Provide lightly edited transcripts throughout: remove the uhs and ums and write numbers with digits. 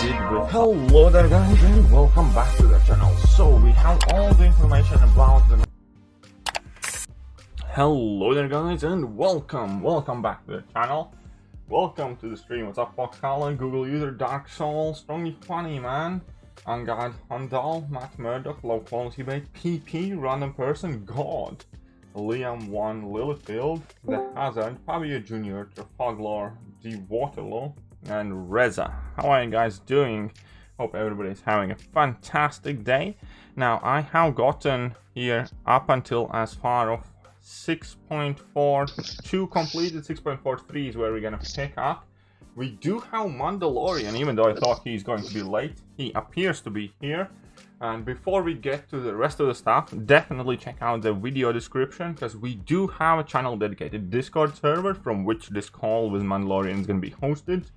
Hello there guys and welcome back to the channel. So we have all the information about the... Hello there guys and welcome back to the channel. Welcome to the stream. What's up Fox Colin, Google user Dark Soul, Strongly Funny Man, Ungod Hundal, Matt Murdoch, Low Quality Bait, PP, Random Person, God, Liam 1, Lilyfield, The Hazard, Fabio Jr., Trafalgar, D. Waterloo, and Reza. How are you guys doing? Hope everybody's having a fantastic day. Now I have gotten here up until as far of 6.42 completed. 6.43 is where we're gonna pick up. We do have Mandalorian, even though I thought he's going to be late. He appears to be here. And before we get to the rest of the stuff, definitely check out the video description, because we do have a channel dedicated Discord server from which this call with Mandalorian is going to be hosted.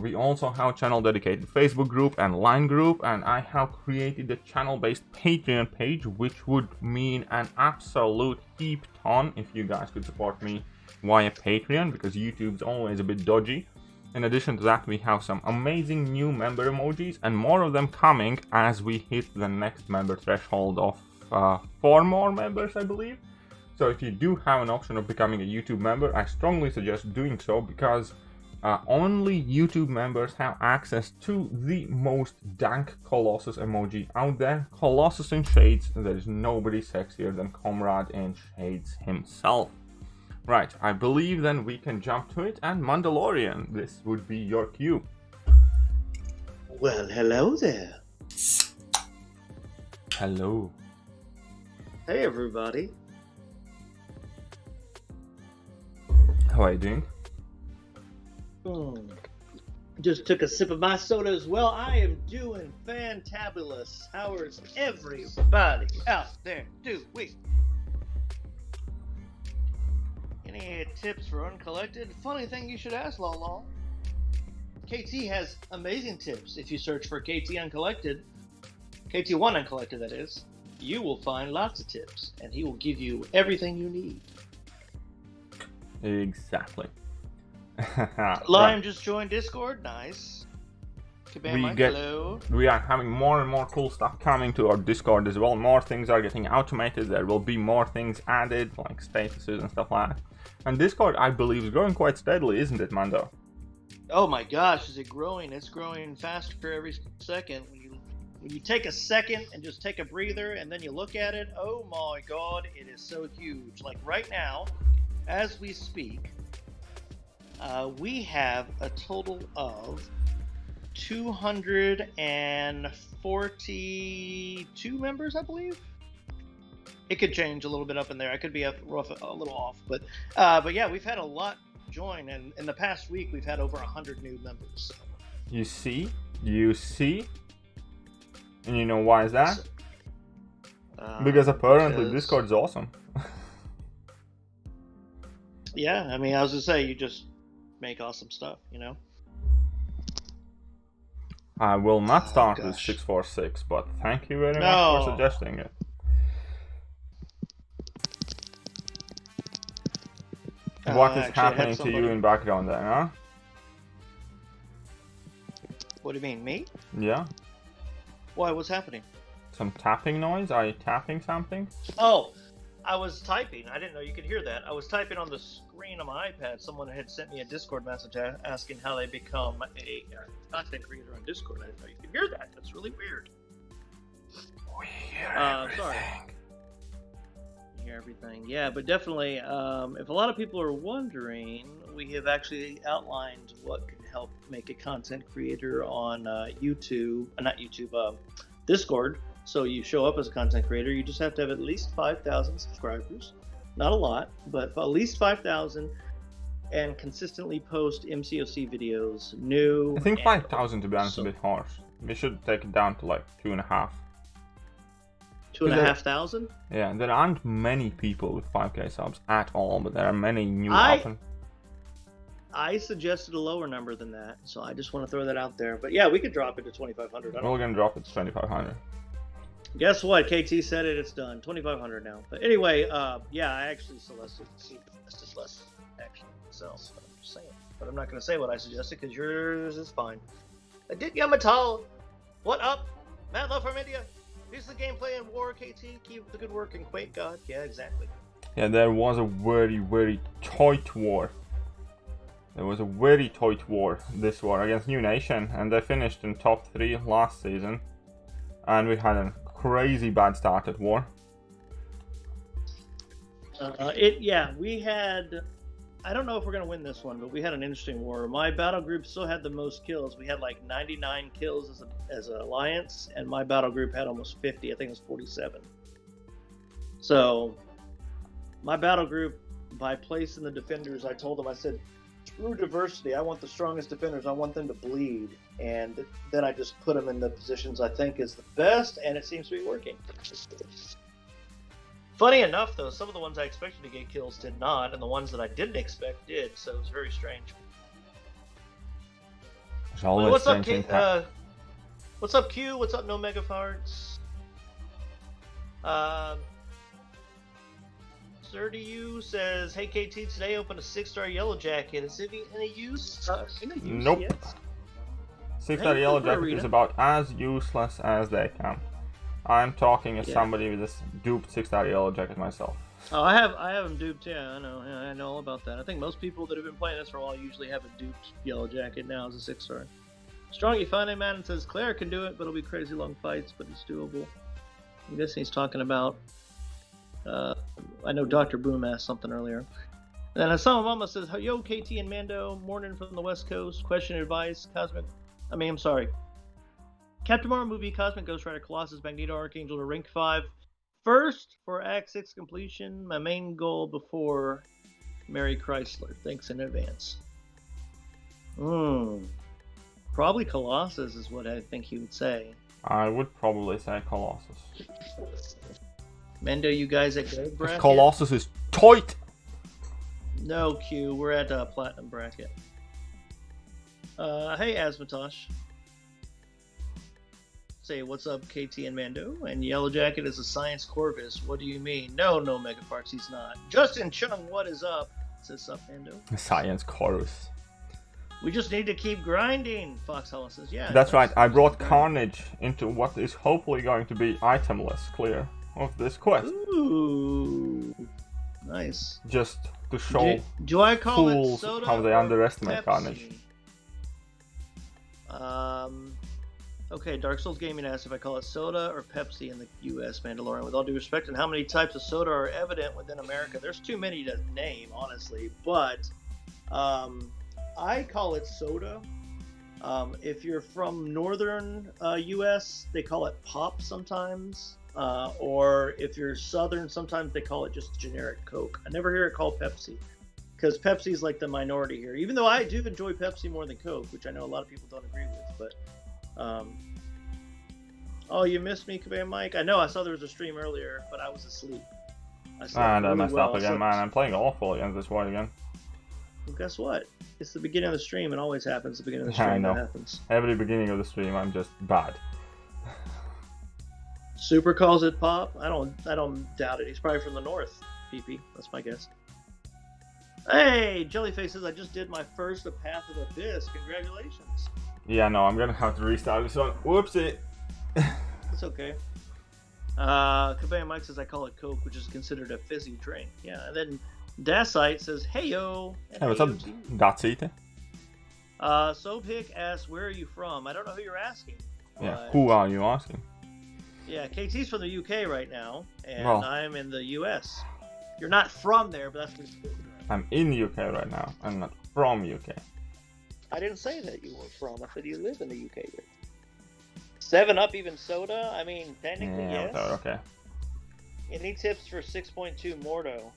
We also have a channel dedicated Facebook group and Line group, and I have created a channel-based Patreon page, which would mean an absolute heap ton if you guys could support me via Patreon, because YouTube's always a bit dodgy. In addition to that, we have some amazing new member emojis, and more of them coming as we hit the next member threshold of 4 more members, I believe. So if you do have an option of becoming a YouTube member, I strongly suggest doing so, because only YouTube members have access to the most dank Colossus emoji out there. Colossus in shades, there is nobody sexier than Comrade in shades himself. Right, I believe then we can jump to it, and Mandalorian, this would be your cue. Well, hello there. Hello. Hey, everybody. How are you doing? Just took a sip of my soda as well. I am doing fantabulous. How is everybody out there doing? Any tips for uncollected? Funny thing you should ask, Lolo. KT has amazing tips. If you search for KT Uncollected, KT1 Uncollected that is, you will find lots of tips, and he will give you everything you need. Exactly. Liam just joined Discord. Nice. Hello. We are having more and more cool stuff coming to our Discord as well. More things are getting automated. There will be more things added, like statuses and stuff like that. And Discord, I believe, is growing quite steadily, isn't it, Mando? Oh my gosh, is it growing? It's growing faster every second. When you take a second and just take a breather and then you look at it, oh my god, it is so huge. Like right now, as we speak, we have a total of 242 members, I believe. It could change a little bit up in there. I could be up rough, a little off, but yeah, we've had a lot join, and in the past week we've had over 100 new members. You see, and you know why is that? Because apparently Discord's awesome. Yeah, I mean, I was gonna say, you just make awesome stuff, you know. I will not start with 646, but thank you very much for suggesting it. What is happening to you in background there, huh? What do you mean, me? Yeah. Why, what's happening? Some tapping noise? Are you tapping something? Oh, I was typing. I didn't know you could hear that. I was typing on the screen on my iPad. Someone had sent me a Discord message asking how they become a content creator on Discord. I didn't know you could hear that. That's really weird. We hear everything. Sorry. You hear everything. Yeah, but definitely, if a lot of people are wondering, we have actually outlined what can help make a content creator on Discord. So you show up as a content creator, you just have to have at least 5,000 subscribers. Not a lot, but at least 5,000, and consistently post MCOC videos, new. I think 5,000, to be honest, is a bit harsh. We should take it down to like 2.5. 2,500? Yeah, there aren't many people with 5k subs at all, but there are many new often. I suggested a lower number than that, so I just want to throw that out there. But yeah, we could drop it to 2,500. We're going to drop it to 2,500. Guess what? KT said it. It's done. 2,500 now. But anyway, yeah, I actually suggested less actually myself. So I'm just saying. But I'm not going to say what I suggested because yours is fine. Adit Yamatal, what up? Matt Love from India. Here's the gameplay in War, KT. Keep the good work in Quake God. Yeah, exactly. Yeah, there was a very, very tight war. There was a very tight war, this war, against New Nation, and they finished in top 3 last season. And we had a crazy bad start at war. We had, I don't know if we're going to win this one, but we had an interesting war. My battle group still had the most kills. We had like 99 kills as an alliance, and my battle group had almost 50. I think it was 47. So, my battle group, by placing the defenders, I told them, I said, screw diversity. I want the strongest defenders. I want them to bleed. And then I just put them in the positions I think is the best, and it seems to be working. Funny enough, though, some of the ones I expected to get kills did not, and the ones that I didn't expect did, so it was very strange. What's up, what's up, Q? What's up, No Megafarts? Thekiryu says, "Hey KT, today opened a 6-star yellow jacket. Is it any use?" Nope. Yes. 6-star yellow jacket is about as useless as they come. I'm talking as somebody with this duped 6-star yellow jacket myself. Oh, I have them duped. Yeah, I know. Yeah, I know all about that. I think most people that have been playing this for a while usually have a duped yellow jacket now as a 6-star. Strong, you find it, man. And says Claire can do it, but it'll be crazy long fights, but it's doable. I'm guessing he's talking about. I know Dr. Boom asked something earlier. And then Asama Mama says, "Yo, KT and Mando, morning from the West Coast. Question, advice, Captain Marvel movie, Cosmic Ghost Rider, Colossus, Magneto, Archangel, to rank 5. First for Act 6 completion. My main goal before Mary Chrysler. Thanks in advance." Probably Colossus is what I think he would say. I would probably say Colossus. Mendo, you guys at gold bracket? Colossus is tight! No, Q. We're at platinum bracket. Hey, Asmatosh. Say, what's up, KT and Mando? And Yellow Jacket is a science corvus. What do you mean? No, Megaparts, he's not. Justin Chung, what is up? Says, sup, Mando? Science chorus. We just need to keep grinding, Foxhole says. Yeah. That's right. I brought Carnage into what is hopefully going to be itemless clear of this quest. Ooh. Nice. Just to show do I call fools it soda how they underestimate Pepsi? Carnage. Okay, Dark Souls Gaming asked if I call it soda or Pepsi in the US, Mandalorian. With all due respect, and how many types of soda are evident within America? There's too many to name, honestly, but I call it soda. If you're from northern US, they call it pop sometimes. Or if you're southern, sometimes they call it just generic Coke. I never hear it called Pepsi, because Pepsi's like the minority here. Even though I do enjoy Pepsi more than Coke, which I know a lot of people don't agree with. But oh, you missed me, Kabam Mike. I know. I saw there was a stream earlier, but I was asleep. I messed up again, man. I'm playing awful against this one again. Well, guess what? It's the beginning of the stream. It always happens. The beginning of the stream. I know. That happens. Every beginning of the stream, I'm just bad. Super calls it pop. I don't doubt it. He's probably from the north. PP. That's my guess. Hey, Jellyface says I just did my first Path of the Abyss. Congratulations. Yeah, no, I'm gonna have to restart this one. Whoopsie. It's okay. Kabam Mike says I call it Coke, which is considered a fizzy drink. Yeah, and then Dasite says, "Hey yo." Hey, what's up, Datsite? Sobhick asks, "Where are you from?" I don't know who you're asking. Yeah, who are you asking? Yeah, KT's from the UK right now, and well, I'm in the US. You're not from there, but that's what it's doing. I'm in the UK right now. I'm not from UK. I didn't say that you were from. I said you live in the UK. 7-Up, even soda? I mean, technically, yes. Okay. Any tips for 6.2 Mordo?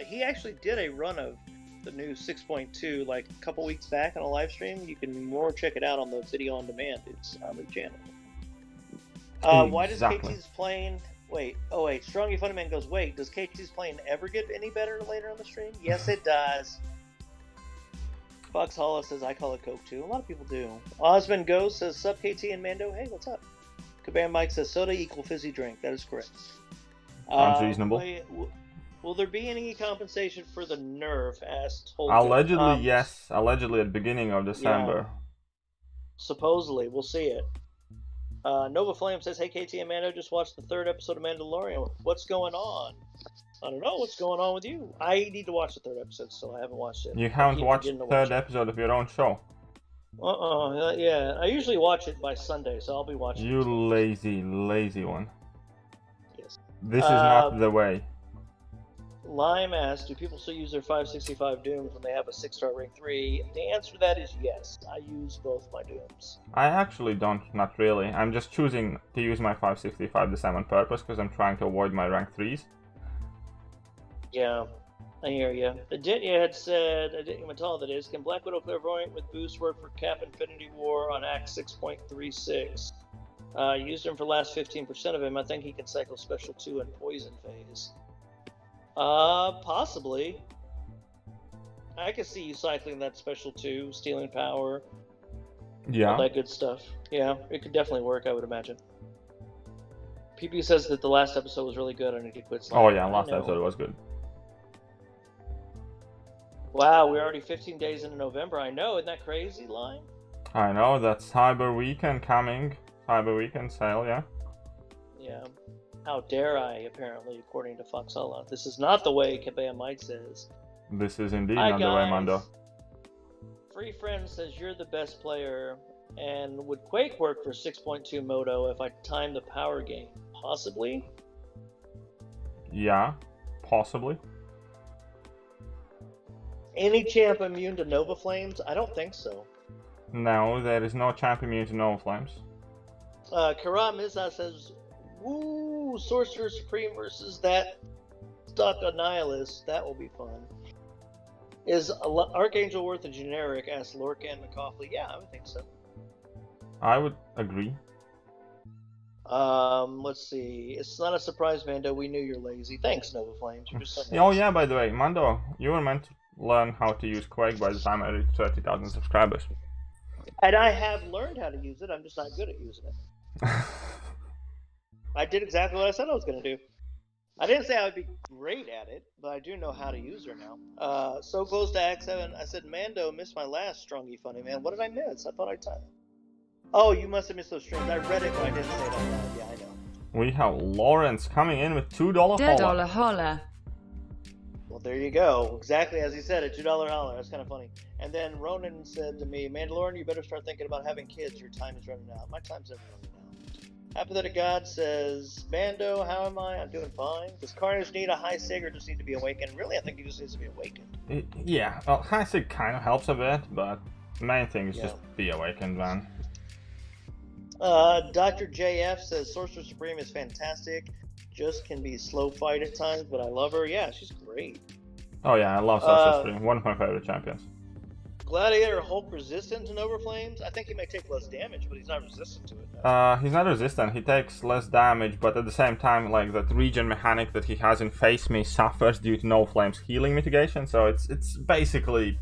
He actually did a run of the new 6.2 like a couple weeks back on a live stream. You can more check it out on the video on demand. It's on the channel. Why does KT's playing... Wait, Strongy Funny Man goes, wait, does KT's playing ever get any better later on the stream? Yes, it does. Fox Hollow says, I call it Coke too. A lot of people do. Osmond Ghost says, sup KT and Mando? Hey, what's up? Kabam Mike says, soda equal fizzy drink. That is correct. Sounds reasonable. Will there be any compensation for the Nerf? Asked Holden. Allegedly, yes. Allegedly at the beginning of December. Supposedly, we'll see it. Nova Flame says, "Hey KT and Mando, just watched the 3rd episode of Mandalorian. What's going on?" I don't know what's going on with you. I need to watch the 3rd episode, so I haven't watched it. You haven't watched the 3rd episode of your own show? Yeah, I usually watch it by Sunday, so I'll be watching it. You lazy one. Yes. This is not the way. Lime asks, do people still use their 565 Dooms when they have a 6-star rank 3? The answer to that is yes. I use both my Dooms. I actually don't, not really. I'm just choosing to use my 565 this time on purpose because I'm trying to avoid my rank 3s. Yeah, I hear you. Aditya had said, Aditya Matala that is, can Black Widow Clairvoyant with boost work for Cap Infinity War on Act 6.36? Used him for last 15% of him. I think he can cycle Special 2 and Poison Phase. Possibly. I could see you cycling that Special 2, stealing power. Yeah. All that good stuff. Yeah, it could definitely work, I would imagine. PP says that the last episode was really good. I need to quit sliding. Oh yeah, last episode was good. Wow, we're already 15 days into November. I know, isn't that crazy, Line? I know, that's Cyber Weekend coming. Cyber Weekend sale, yeah. Yeah. How dare I, apparently, according to Foxella. This is not the way, Kabea Mike says. This is indeed Hi, not the way, Mando. Free Friend says you're the best player, and would Quake work for 6.2 Moto if I timed the power game? Possibly? Yeah, possibly. Any champ immune to Nova Flames? I don't think so. No, there is no champ immune to Nova Flames. Kara Miza says, woo, Sorcerer Supreme versus that stuck Annihilus. That will be fun. Is Archangel worth a generic? Asked Lorcan McCauley. Yeah, I would think so. I would agree. Let's see. It's not a surprise, Mando. We knew you're lazy. Thanks, Nova Flames. You're just so nice. Oh yeah, by the way, Mando, you were meant to learn how to use Quake by the time I reached 30,000 subscribers. And I have learned how to use it. I'm just not good at using it. I did exactly what I said I was going to do. I didn't say I would be great at it, but I do know how to use her now. So close to Act 7. I said, Mando, missed my last Strongy Funny Man. What did I miss? I thought I typed. Oh, you must have missed those streams. I read it, but I didn't say it out loud. Yeah, I know. We have Lawrence coming in with $2 $2 holla. Well, there you go. Exactly as he said, a $2 holler. That's kind of funny. And then Ronan said to me, Mandalorian, you better start thinking about having kids. Your time is running out. My time's never running out. Apathetic God says, Mando, how am I? I'm doing fine. Does Carnage need a high sig or just need to be awakened? Really, I think he just needs to be awakened. Yeah, well, high sig kind of helps a bit, but the main thing is just be awakened, man. Dr. JF says, Sorcerer Supreme is fantastic. Just can be slow fight at times, but I love her. Yeah, she's great. Oh yeah, I love Sorcerer Supreme. One of my favorite champions. Gladiator Hulk resistant to Nova Flames? I think he may take less damage, but he's not resistant to it. No. He's not resistant. He takes less damage, but at the same time, like that regen mechanic that he has in Face Me suffers due to Nova Flames healing mitigation. So it's basically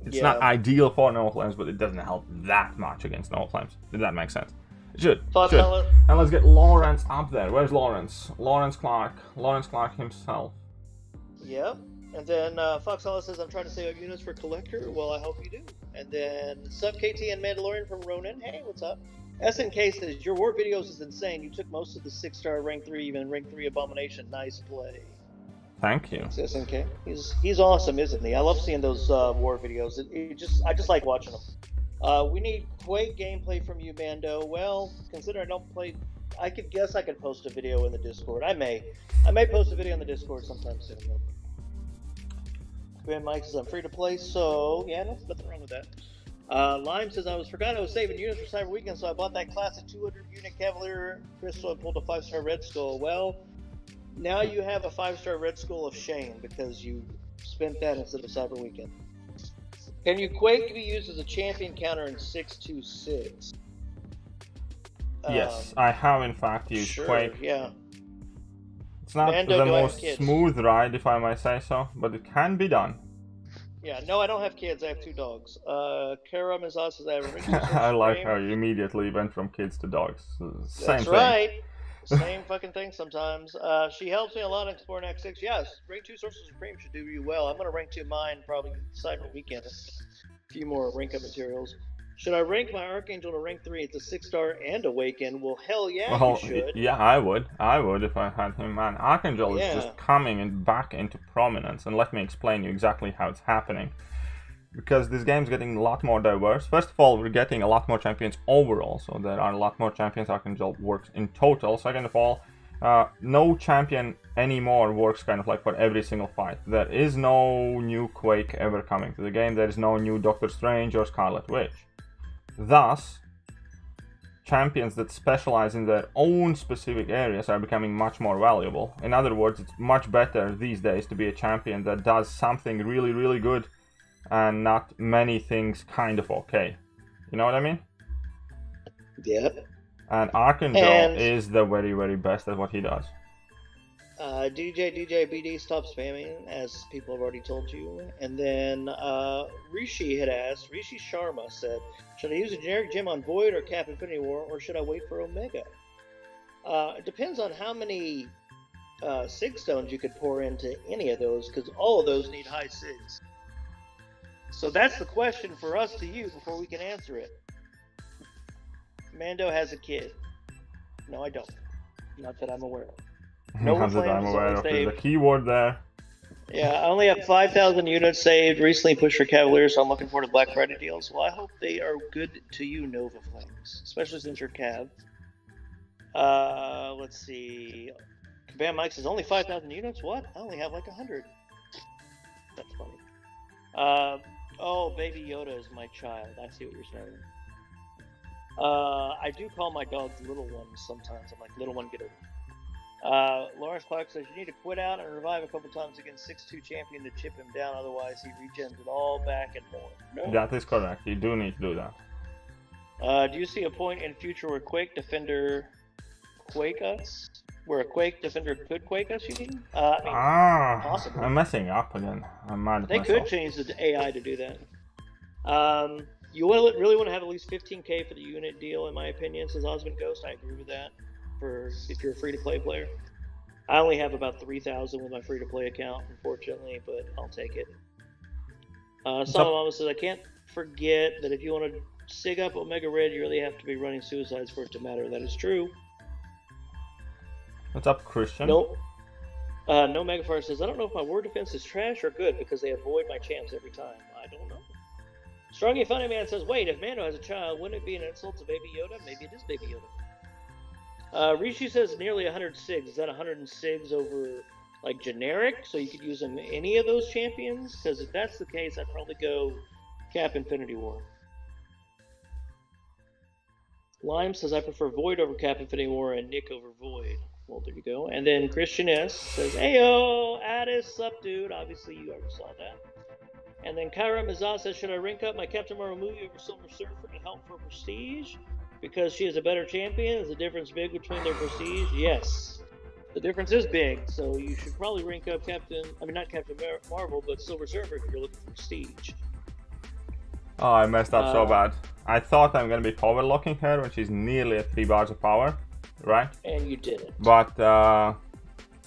not ideal for Nova Flames, but it doesn't help that much against Nova Flames. Did that make sense? It should. And let's get Lawrence up there. Where's Lawrence? Lawrence Clark. Lawrence Clark himself. Yep. And then Foxella says, I'm trying to save up units for Collector. Well, I hope you do. And then Sub KT and Mandalorian from Ronan. Hey, what's up? SNK says, your war videos is insane. You took most of the 6-star rank 3, even rank 3 Abomination. Nice play. Thank you. Thanks, SNK. He's awesome, isn't he? I love seeing those war videos. I just like watching them. We need Quake gameplay from you, Mando. Well, consider I don't play. I guess I could post a video in the Discord. I may post a video in the Discord sometime soon. Grand Mike says I'm free to play, so yeah, nothing wrong with that. Lime says I forgot I was saving units for Cyber Weekend, so I bought that classic 200 unit Cavalier Crystal and pulled a 5-star Red Skull. Well, now you have a 5-star Red Skull of shame because you spent that instead of Cyber Weekend. Can you Quake be used as a champion counter in 626? Yes, I have in fact used Quake. Yeah. It's not the most smooth ride, if I may say so, but it can be done. Yeah, no, I don't have kids. I have 2 dogs. Kara Mizaz says I have a ring. I like how you immediately went from kids to dogs. Same That's thing. Right. Same fucking thing sometimes. She helps me a lot in exploring Act 6. Yes, rank 2 Sorcerer Supreme should do you well. I'm going to rank 2 mine probably Cyber Weekend. A few more rank up materials. Should I rank my Archangel to rank 3? It's a 6-star and Awaken. Well, hell yeah, Well, you should. yeah, I would if I had him, man. Archangel is just coming back into prominence, and let me explain you exactly how it's happening. Because this game's getting a lot more diverse. First of all, we're getting a lot more champions overall, so there are a lot more champions Archangel works in total. Second of all, no champion anymore works kind of like for every single fight. There is no new Quake ever coming to the game. There is no new Doctor Strange or Scarlet Witch. Thus, champions that specialize in their own specific areas are becoming much more valuable. In other words, it's much better these days to be a champion that does something really, really good and not many things kind of okay. You know what I mean? Yep. And Archangel is the very, very best at what he does. DJ BD, stop spamming, as people have already told you. And then Rishi had asked, Rishi Sharma said, should I use a generic gem on Void or Cap Infinity War, or should I wait for Omega? It depends on how many Sig Stones you could pour into any of those, because all of those need high Sigs. So that's the question for us to you before we can answer it. Mando has a kid. No, I don't. Not that I'm aware of. Not that I'm aware of. There's a keyword there. Yeah, I only have 5,000 units saved. Recently pushed for Cavaliers, so I'm looking forward to Black Friday deals. Well, I hope they are good to you, Nova Flames, especially since you're Cav. Let's see. Kabam Mike says only 5,000 units. What? I only have like 100. That's funny. Oh, Baby Yoda is my child. I see what you're saying. I do call my dogs little ones sometimes. I'm like, little one, get over. Lawrence Clark says you need to quit out and revive a couple times against 6-2 champion to chip him down, otherwise he regens it all back and more. No. That is correct. You do need to do that. Do you see a point in future where Quake Defender Quake us? Where a Quake Defender could Quake us, you mean? Possibly. I'm messing up again. I'm mad at myself. They could change the AI to do that. You really want to have at least 15k for the unit deal, in my opinion, says Osmond Ghost. I agree with that. For if you're a free-to-play player, I only have about 3,000 with my free-to-play account, unfortunately, but I'll take it. Mama says I can't forget that if you want to sig up Omega Red, you really have to be running suicides for it to matter. That is true. What's up, Christian? Nope. No Megafire says I don't know if my word defense is trash or good because they avoid my champs every time. I don't know. Strongy Funny Man says, wait, if Mando has a child, wouldn't it be an insult to Baby Yoda? Maybe it is Baby Yoda. Rishi says nearly 100 SIGs. Is that 100 SIGs over, like, generic? So you could use them in any of those champions? Because if that's the case, I'd probably go Cap Infinity War. Lime says, I prefer Void over Cap Infinity War and Nick over Void. Well, there you go. And then Christian S says, Ayo, Addis, sup, dude? Obviously, you already saw that. And then Kyra Mizah says, should I rank up my Captain Marvel movie over Silver Surfer to help for prestige? Because she is a better champion? Is the difference big between their prestige? Yes. The difference is big, so you should probably rank up not Captain Marvel, but Silver Surfer if you're looking for prestige. Oh, I messed up so bad. I thought I'm going to be power locking her when she's nearly at 3 bars of power, right? And you didn't. But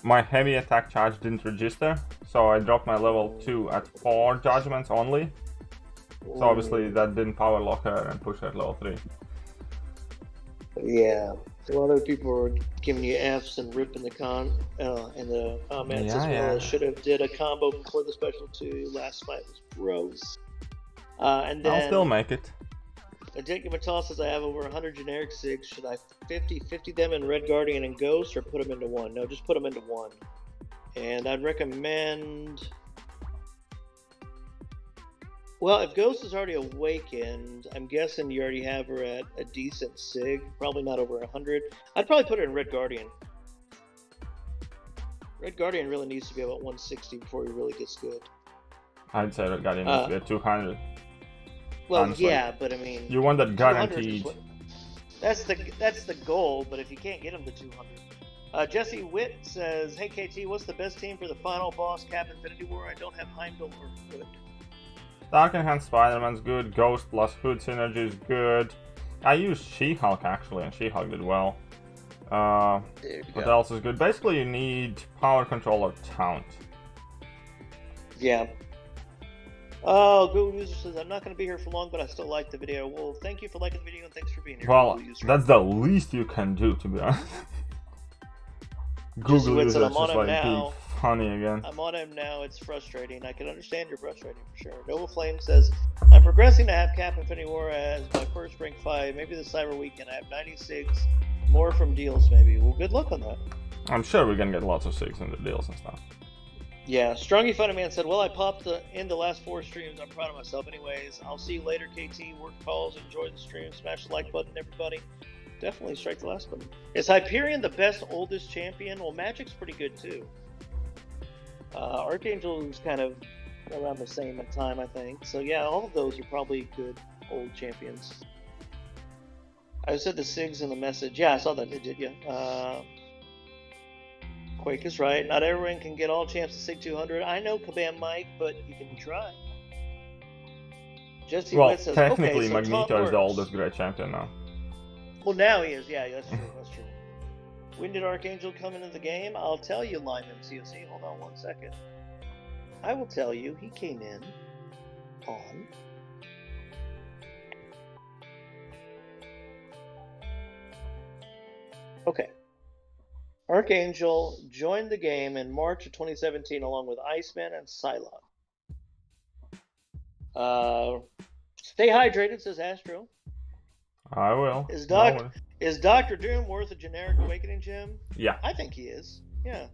my heavy attack charge didn't register, so I dropped my level 2 at 4 judgments only. So obviously that didn't power lock her and push her to level 3. Yeah. A lot of people were giving you Fs and ripping the comments as well. I should have did a combo before the special 2. Last fight was gross. And then I'll still make it. Jacob Matal says I have over 100 generic SIGs. Should I 50 them in Red Guardian and Ghost or put them into one? No, just put them into one. And I'd recommend... Well, if Ghost is already awakened, I'm guessing you already have her at a decent SIG. Probably not over 100. I'd probably put her in Red Guardian. Red Guardian really needs to be about 160 before he really gets good. I'd say Red Guardian needs to be at 200. Well, honestly. Yeah, but I mean... You want that guaranteed... That's the goal, but if you can't get him to 200. Jesse Witt says, hey KT, what's the best team for the final boss Cap Infinity War? I don't have Heimdall or Hood. Dark Enhanced Spider-Man's good, Ghost plus Hood synergy is good. I used She-Hulk actually, and She-Hulk did well. What else is good? Basically you need Power Control or Taunt. Yeah. Oh, Google User says, I'm not going to be here for long, but I still like the video. Well, thank you for liking the video, and thanks for being here. Well, Google User. that's the least you can do, to be honest. Google User is just like being funny again. I'm on him now. It's frustrating. I can understand you're frustrating for sure. Noble Flame says, I'm progressing to have Cap Infinity War as my first rank 5. Maybe the Cyber Weekend. I have 96 more from deals, maybe. Well, good luck on that. I'm sure we're gonna get lots of 6 in the deals and stuff. Yeah, Strongy Funny Man said, well, I popped in the last 4 streams. I'm proud of myself anyways. I'll see you later, KT. Work calls. Enjoy the stream. Smash the like button, everybody. Definitely strike the last button. Is Hyperion the best, oldest champion? Well, Magic's pretty good, too. Archangel's kind of around the same in time, I think. So, yeah, all of those are probably good old champions. I said the SIGs in the message. Yeah, I saw that. Did you? Quake is right. Not everyone can get all champs to SIG 200. I know, Kabam Mike, but you can try. Jesse Well, Witt says, technically, okay, so Magneto is the oldest great champion now. Well, now he is. Yeah, that's true. That's true. When did Archangel come into the game? I'll tell you, Lime MCOC. Hold on 1 second. I will tell you. He came in on... Okay. Archangel joined the game in March of 2017 along with Iceman and Psylocke. Stay hydrated, says Astro. I will. Is Dr. Doom worth a generic Awakening gem? Yeah. I think he is. Yeah.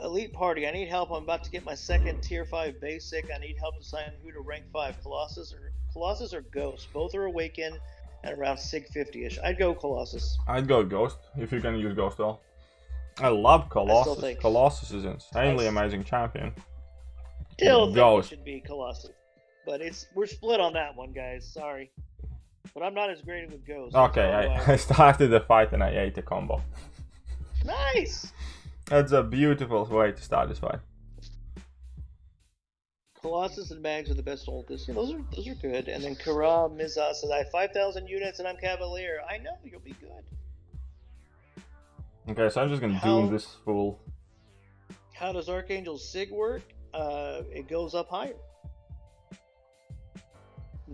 Elite Party. I need help. I'm about to get my second Tier 5 basic. I need help deciding who to rank 5. Colossus or Ghost. Both are Awakened at around SIG 50-ish. I'd go Colossus. I'd go Ghost, if you're gonna use Ghost all. I love Colossus. Colossus is insanely amazing champion. Still think it should be Colossus. But we're split on that one, guys. Sorry. But I'm not as great with Ghost. Okay, I started the fight and I ate the combo. Nice! That's a beautiful way to start this fight. Colossus and Mags are the best oldest. Yeah, those are good. And then Kara Miza says, I have 5,000 units and I'm Cavalier. I know, you'll be good. Okay, so I'm just gonna doom this fool. How does Archangel's SIG work? It goes up higher.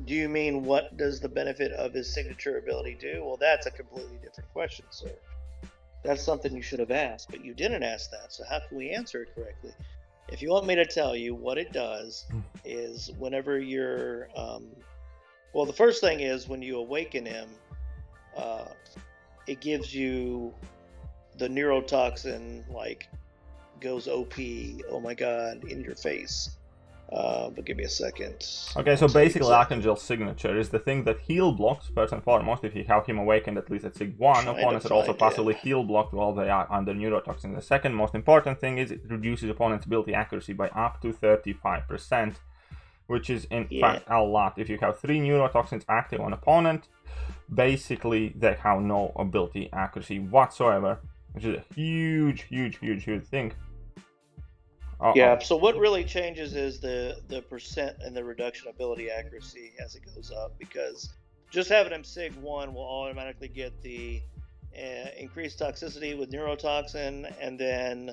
Do you mean what does the benefit of his signature ability do? Well, that's a completely different question, sir. That's something you should have asked, but you didn't ask that, so how can we answer it correctly? If you want me to tell you what it does is whenever you're... well, the first thing is when you awaken him, it gives you the neurotoxin, like, goes OP, oh my god, in your face. But give me a second. Okay, so basically Archangel's signature is the thing that heal blocks, first and foremost, if you have him awakened at least at SIG 1, opponents are also passively heal blocked while they are under neurotoxin. The second most important thing is it reduces opponent's ability accuracy by up to 35%, which is in fact a lot. If you have 3 neurotoxins active on opponent, basically they have no ability accuracy whatsoever, which is a huge thing. Yeah, so what really changes is the percent and the reduction ability accuracy as it goes up, because just having him SIG 1 will automatically get the increased toxicity with neurotoxin and then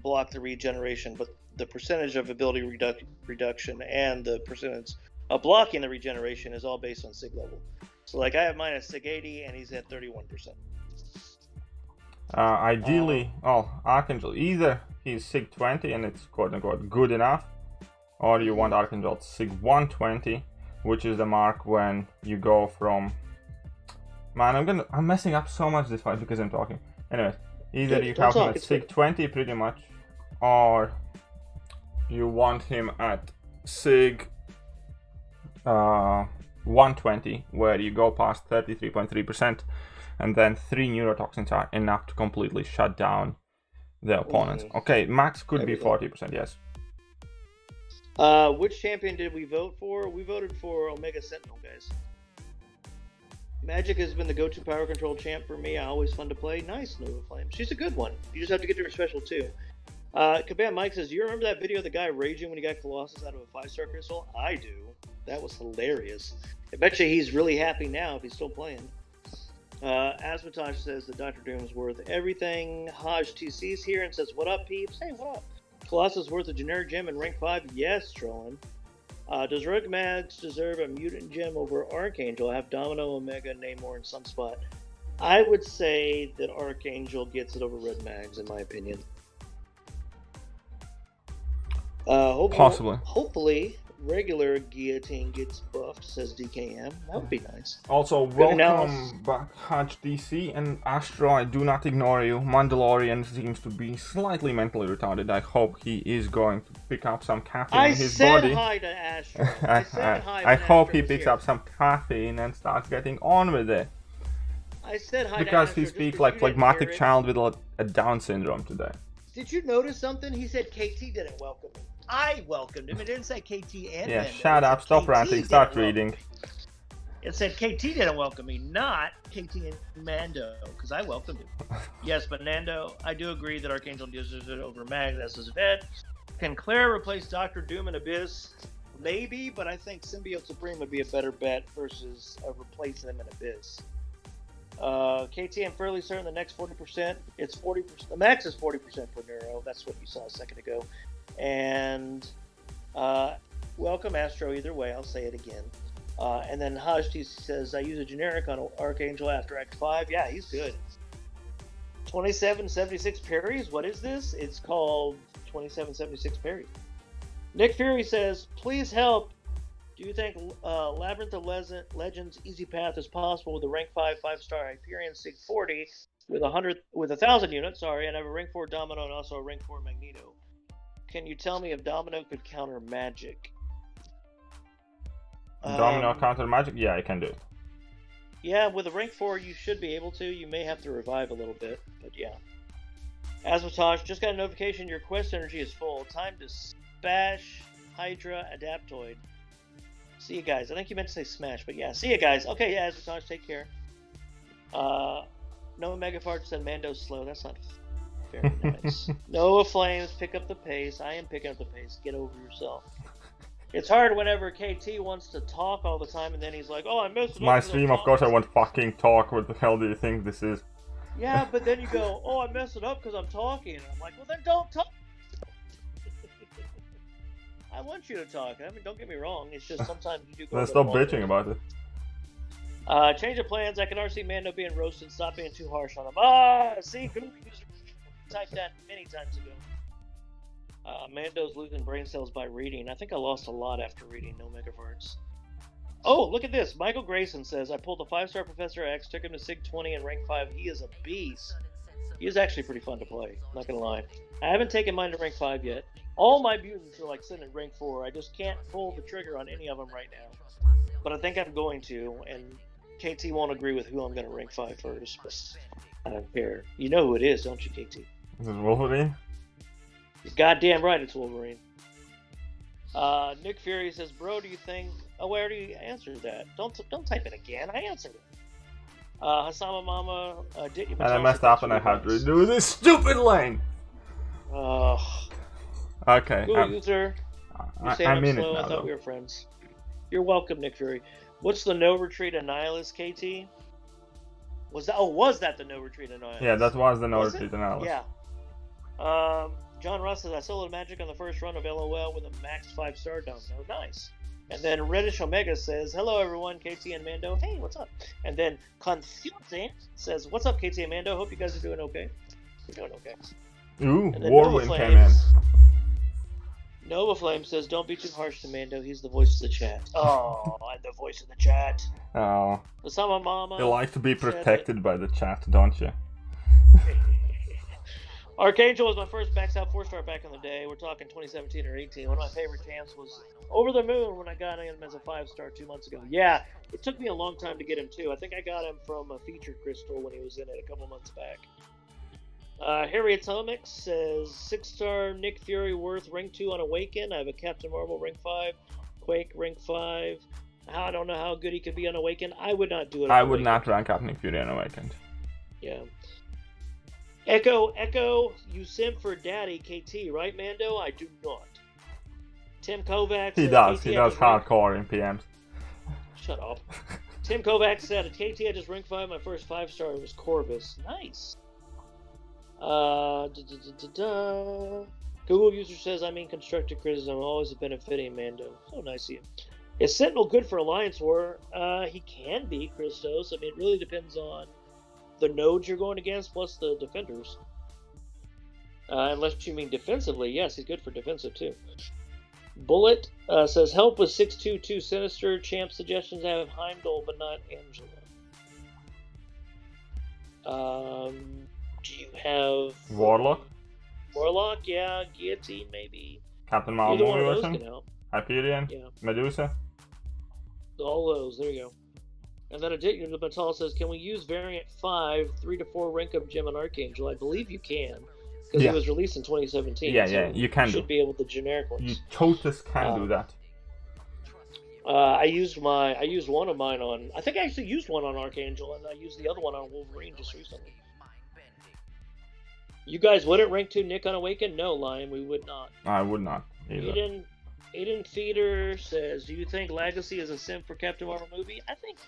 block the regeneration, but the percentage of ability reduction and the percentage of blocking the regeneration is all based on SIG level. So like I have mine at SIG 80 and he's at 31%. Ideally, Archangel, either he's SIG 20 and it's quote-unquote good enough, or you want Archangel SIG 120, which is the mark when you go from... Man, I'm messing up so much this fight because I'm talking. Anyways, either you have him at SIG 20 pretty much, or you want him at SIG 120, where you go past 33.3%, and then 3 neurotoxins are enough to completely shut down the opponents. Okay, max could be 40%, yes. Which champion did we vote for? We voted for Omega Sentinel, guys. Magic has been the go-to power control champ for me. Always fun to play. Nice, Nova Flame. She's a good one. You just have to get to her special too. Kabam Mike says, do you remember that video of the guy raging when he got Colossus out of a 5-star crystal? I do. That was hilarious. I bet you he's really happy now if he's still playing. Asmataj says that Dr. Doom's worth everything. Haj TC's here and says, what up, peeps? Hey, what up? Colossus worth a generic gem in rank 5? Yes, Trillin. Does Rogue Max deserve a mutant gem over Archangel? I have Domino, Omega, Namor, and Sunspot. I would say that Archangel gets it over Red Mags, in my opinion. Possibly. Hopefully, regular Guillotine gets buffed, says DKM. That would be nice. Also, welcome back, Hajj DC and Astro. I do not ignore you. Mandalorian seems to be slightly mentally retarded. I hope he is going to pick up some caffeine in his body. I said hi to Astro. I hope he picks up some caffeine and starts getting on with it. I said hi because to Astro he speaks like phlegmatic child with a Down syndrome today. Did you notice something? He said KT didn't welcome him. I welcomed him. It didn't say KT and Yeah, Mando. shut up, stop ranting, start reading. It said KT didn't welcome me, not KT and Mando, because I welcomed him. Yes, but Nando, I do agree that Archangel deserves it over Mag, that's his vet. Can Claire replace Doctor Doom and Abyss? Maybe, but I think Symbiote Supreme would be a better bet versus replace them in Abyss. KT, I'm fairly certain the next 40%, it's 40%, the max is 40% for Neuro, that's what you saw a second ago. And welcome Astro either way, I'll say it again. And then Hajti says, I use a generic on Archangel after Act 5. Yeah, he's good. 2776 parries, what is this? It's called 2776 parries. Nick Fury says, please help. Do you think Labyrinth of Legends Easy Path is possible with a rank 5 5-star Hyperion Sig 40 with 1,000 units, and I have a rank 4 Domino and also a rank 4 Magneto. Can you tell me if Domino could counter magic? Domino counter magic? Yeah, I can do it. Yeah, with a rank 4 you should be able to. You may have to revive a little bit, but yeah. Asmatosh, just got a notification your quest energy is full. Time to spash Hydra Adaptoid. See you guys. I think you meant to say smash, but yeah. See you guys. Okay, yeah, Asmatosh, take care. No Megafart said Mando's slow. That's not very nice. Noah Flames, pick up the pace. I am picking up the pace. Get over yourself. It's hard whenever KT wants to talk all the time and then he's like, oh, I missed it. My stream, of course I won't fucking talk. What the hell do you think this is? Yeah, but then you go, oh, I messed it up because I'm talking. And I'm like, well, then don't talk. I want you to talk. I mean, don't get me wrong. It's just sometimes you do go. Then stop bitching about it. Change of plans. I can already see Mando being roasted. Stop being too harsh on him. See, Google user typed that many times ago. Mando's losing brain cells by reading. I think I lost a lot after reading No Megafarts. Oh, look at this. Michael Grayson says, I pulled a 5-star Professor X, took him to Sig 20 and rank 5. He is a beast. He is actually pretty fun to play. Not going to lie. I haven't taken mine to rank 5 yet. All my mutants are like sitting at rank 4. I just can't pull the trigger on any of them right now. But I think I'm going to, and KT won't agree with who I'm going to rank 5 first, but I don't care. You know who it is, don't you, KT? Is it Wolverine? You're goddamn right it's Wolverine. Nick Fury says, bro, do you think... Oh, I already answered that. Don't type it again. I answered it. Hasama Mama, did you... And I messed up and I had to redo this stupid lane! Okay. Cool, user. You're saying I'm slow. I thought we were friends. You're welcome, Nick Fury. What's the no retreat Annihilus, KT? Was that the no retreat Annihilus? Yeah, that was the no retreat Annihilus. Yeah. John Ross says, I soloed Magic on the first run of LOL with a max 5-star Domino. Nice. And then Reddish Omega says, hello everyone, KT and Mando. Hey, what's up? And then Confusing says, what's up, KT and Mando? Hope you guys are doing okay. You're doing okay. Ooh, Warwind came in. Nova Flame says, don't be too harsh to Mando. He's the voice of the chat. Oh, I'm the voice of the chat. Oh. Osama Mama. You like to be protected by the chat, don't you? Archangel was my first max out 4-star back in the day. We're talking 2017 or 18. One of my favorite champs was Over the Moon when I got him as a 5-star 2 months ago. Yeah, it took me a long time to get him too. I think I got him from a featured crystal when he was in it a couple months back. Harry Atomic says 6-star Nick Fury worth rank 2 on Awaken. I have a Captain Marvel rank 5, Quake rank 5. I don't know how good he could be on Awaken. I would not do it. I would not rank up Nick Fury on Awakened. Yeah. Echo, you simp for daddy, KT, right, Mando? I do not. Tim Kovacs. He does hardcore in PMs. Shut up. Tim Kovacs said, KT, I just rank 5, my first 5-star was Corvus. Nice. Got Google user says, I mean constructive criticism, always a benefiting Mando. So nice of you. Is Sentinel good for Alliance War? He can be, Christos. I mean, it really depends on the nodes you're going against, plus the defenders. Unless you mean defensively, yes, he's good for defensive too. Bullet says, help with 622 Sinister. Champ suggestions have Heimdall, but not Angela. Do you have... Warlock? Warlock, yeah. Guillotine, maybe. Captain Marvel movie version? Hyperion? Yeah. Medusa? All those, there you go. And then Addicted to Metal says, can we use Variant 5, 3 to 4 rank up gem on Archangel? I believe you can. Because it was released in 2017. Yeah, so yeah, you can. You should be able to generic ones. You totes can do that. I used one of mine on. I think I actually used one on Archangel, and I used the other one on Wolverine just recently. You guys wouldn't rank 2 Nick on Awaken? No, Lion, we would not. I would not either. Aiden Feeder says, do you think Legacy is a simp for Captain Marvel movie? I think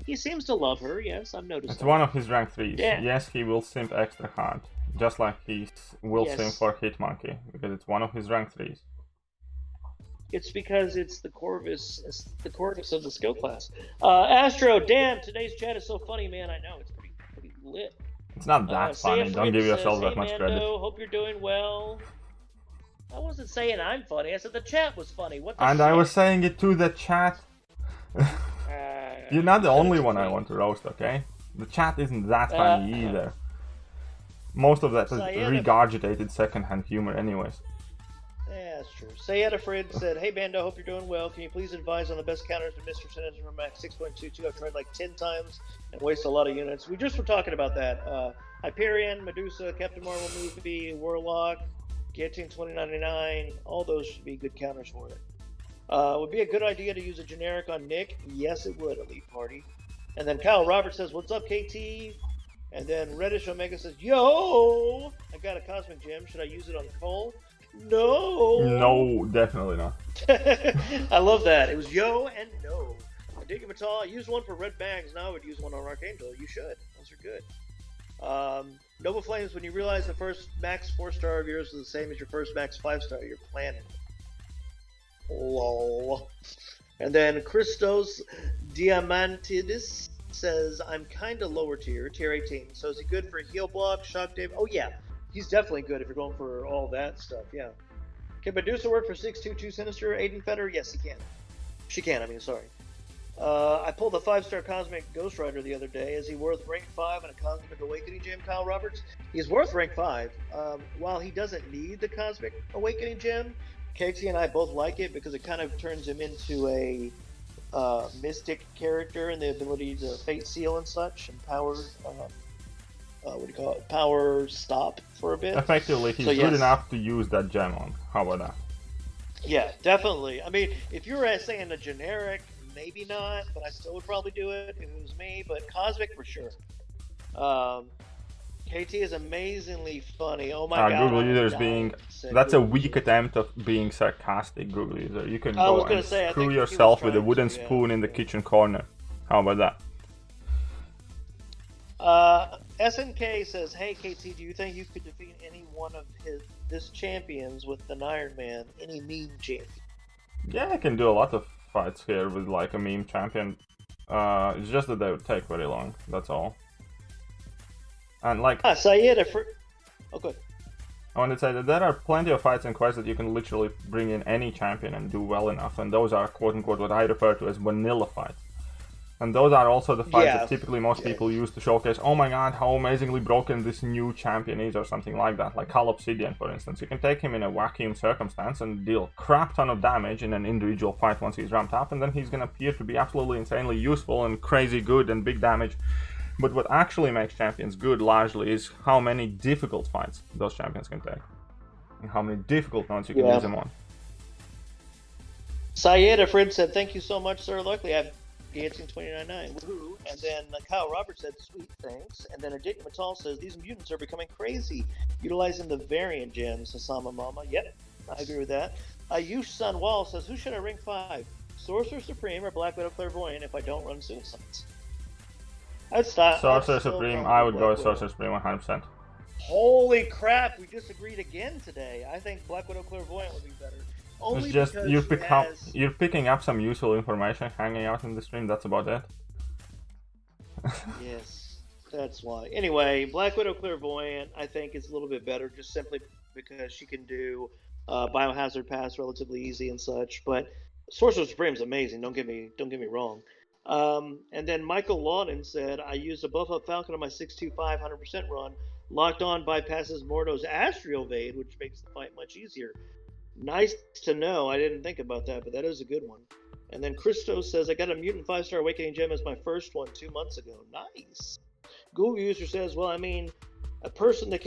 he seems to love her, yes, I've noticed It's that. one of his rank 3s. Yeah. Yes, he will simp extra hard. Just like he will simp for Hitmonkey, because it's one of his rank 3s. It's because it's the Corvus of the skill class. Astro, damn, today's chat is so funny, man. I know, it's pretty lit. It's not that funny, don't give yourself that much credit. Hope you're doing well. I wasn't saying I'm funny, I said the chat was funny. What the And shit? I was saying it to the chat. You're not the only one I want to roast, okay? The chat isn't that funny either. Most of that is regurgitated second-hand humor anyways. Yeah, that's true. Sayeda Fred said, hey Bando, hope you're doing well. Can you please advise on the best counters to Mr. Sinister from Max 6.22? I've tried like 10 times and wasted a lot of units. We just were talking about that. Hyperion, Medusa, Captain Marvel movie, Warlock, Guillotine 2099, all those should be good counters for it. Would be a good idea to use a generic on Nick? Yes, it would, Elite Party. And then Kyle Roberts says, what's up, KT? And then Reddish Omega says, yo, I got a Cosmic Gem. Should I use it on Cole? No. No, definitely not. I love that. It was yo and no. I dig it, Metal. I used one for Red Bags. Now I would use one on Archangel. You should. Those are good. Nova Flames, when you realize the first max 4-star of yours is the same as your first max 5-star, you're planning. Lol. And then Christos Diamantidis says, I'm kind of lower tier 18. So is he good for heal block, shock Dave? Oh yeah, he's definitely good if you're going for all that stuff, yeah. Can Medusa work for 622 Sinister, Aiden Fetter? Yes, he can. She can, sorry. I pulled a 5-star Cosmic Ghost Rider the other day. Is he worth rank 5 in a Cosmic Awakening Gem, Kyle Roberts? He's worth rank 5. While he doesn't need the Cosmic Awakening Gem, Casey and I both like it because it kind of turns him into a mystic character and the ability to fate seal and such, and power, power stop for a bit. Effectively, he's good enough to use that gem on. How about that? Yeah, definitely. If you were saying a generic, maybe not, but I still would probably do it if it was me, but Cosmic for sure. KT is amazingly funny. Oh my god. Google users being... That's a weak attempt of being sarcastic, Google user. You can go and screw yourself with a wooden spoon in the kitchen corner. How about that? SNK says, hey KT, do you think you could defeat any one of this champions with an Iron Man? Any meme champion? Yeah, I can do a lot of fights here with like a meme champion. It's just that they would take very long, that's all. And like... Sayeda for... Oh, good. I want to say that there are plenty of fights and quests that you can literally bring in any champion and do well enough, and those are quote-unquote what I refer to as vanilla fights. And those are also the fights that typically most people use to showcase, oh my god, how amazingly broken this new champion is, or something like that. Like Cal Obsidian, for instance. You can take him in a vacuum circumstance and deal crap ton of damage in an individual fight once he's ramped up, and then he's gonna appear to be absolutely insanely useful and crazy good and big damage. But what actually makes champions good, largely, is how many difficult fights those champions can take. And how many difficult ones you can use them on. Sayeda Fred said, thank you so much, sir. Luckily, I have Guillotine 2099. Woohoo. And then Kyle Roberts said, sweet, thanks. And then Aditya Matal says, these mutants are becoming crazy, utilizing the variant gems, Sasama Mama. Yep, I agree with that. Ayush Sun Wall says, who should I rank 5? Sorcerer Supreme or Black Widow Clairvoyant if I don't run Suicides? Sorcerer Supreme, I would go with Sorcerer Supreme 100%. Holy crap, we disagreed again today. I think Black Widow Clairvoyant would be better. Only It's just because you're picking up some useful information, hanging out in the stream. That's about it. Yes, that's why. Anyway, Black Widow Clairvoyant, I think, is a little bit better, just simply because she can do Biohazard Pass relatively easy and such. But Sorcerer Supreme is amazing. Don't get me wrong. And then Michael Lawton said, I used a Buff Up Falcon on my 625 100% run. Locked On bypasses Mordo's Astral Evade, which makes the fight much easier. Nice to know. I didn't think about that, but that is a good one. And then Christos says, I got a Mutant 5-star Awakening Gem as my first one 2 months ago. Nice. Google user says, well, I mean, a person that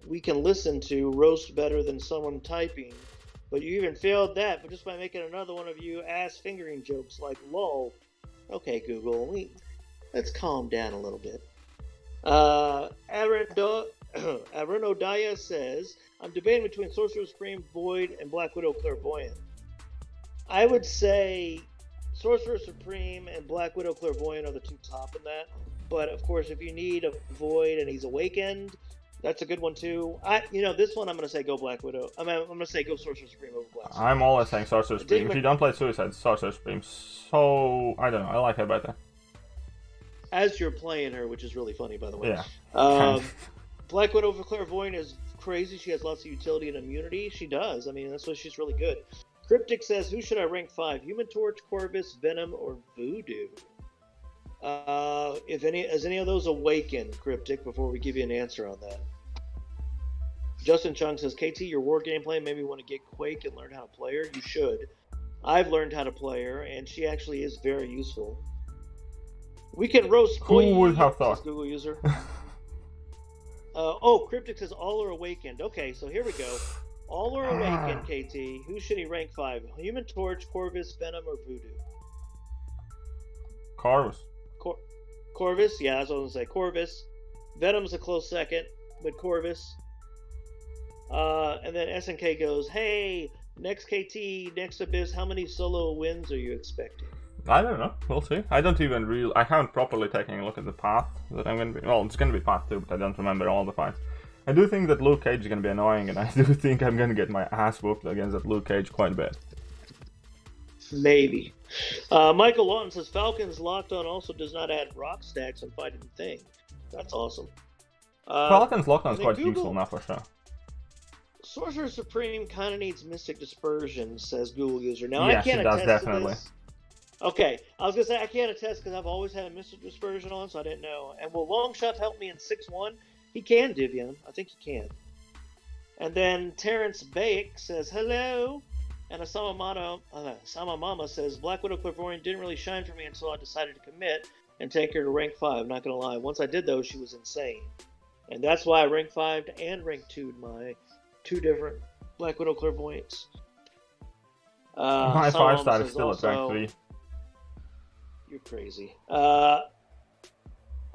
we can listen to roast better than someone typing. But you even failed that, but just by making another one of you ass fingering jokes like lol. Okay, Google, let's calm down a little bit. Arenodaya says, I'm debating between Sorcerer Supreme, Void, and Black Widow Clairvoyant. I would say Sorcerer Supreme and Black Widow Clairvoyant are the two top in that. But of course, if you need a Void and he's awakened, that's a good one too. This one I'm going to say go Black Widow. I'm going to say go Sorcerer Supreme over Black Widow. I'm always saying Sorcerer Supreme. If you don't play Suicide, Sorcerer Supreme. So, I don't know. I like her better. As you're playing her, which is really funny, by the way. Yeah. Black Widow for Clairvoyant is crazy. She has lots of utility and immunity. She does. I mean, that's why she's really good. Cryptic says, who should I rank 5? Human Torch, Corvus, Venom, or Voodoo? Has any of those awakened, Cryptic, before we give you an answer on that? Justin Chung says, KT, your war gameplay made me want to get Quake and learn how to play her. You should. I've learned how to play her, and she actually is very useful. We can roast Who would have thought? Google user. Cryptic says all are awakened. Okay, so here we go. All are awakened, KT. Who should he rank 5? Human Torch, Corvus, Venom, or Voodoo? Corvus. Corvus? Yeah, that's what I was going to say. Corvus. Venom's a close second, but Corvus. And then SNK goes, hey, next KT, next Abyss, how many solo wins are you expecting? I don't know. We'll see. I haven't properly taken a look at the path that I'm going to be... Well, it's going to be path 2, but I don't remember all the fights. I do think that Luke Cage is going to be annoying, and I do think I'm going to get my ass whooped against that Luke Cage quite a bit. Maybe. Michael Lawton says, Falcon's Locked On also does not add rock stacks and fighting thing. That's awesome. Falcon's Locked On is quite useful now for sure. Sorcerer Supreme kind of needs Mystic Dispersion, says Google user. Now, yeah, I can't she does, attest definitely. to this. Okay, I was going to say I can't attest because I've always had Mystic Dispersion on, so I didn't know. And will Longshot help me in 6-1? He can, Divian. I think he can. And then Terrence Bake says, hello. And Asama Mama says, Black Widow Clairvoyant didn't really shine for me until I decided to commit and take her to rank 5. Not going to lie. Once I did, though, she was insane. And that's why I rank 5 and rank 2'd my 2 different Black Widow Clairvoyants. My 5-star is still at rank 3. You're crazy. Asama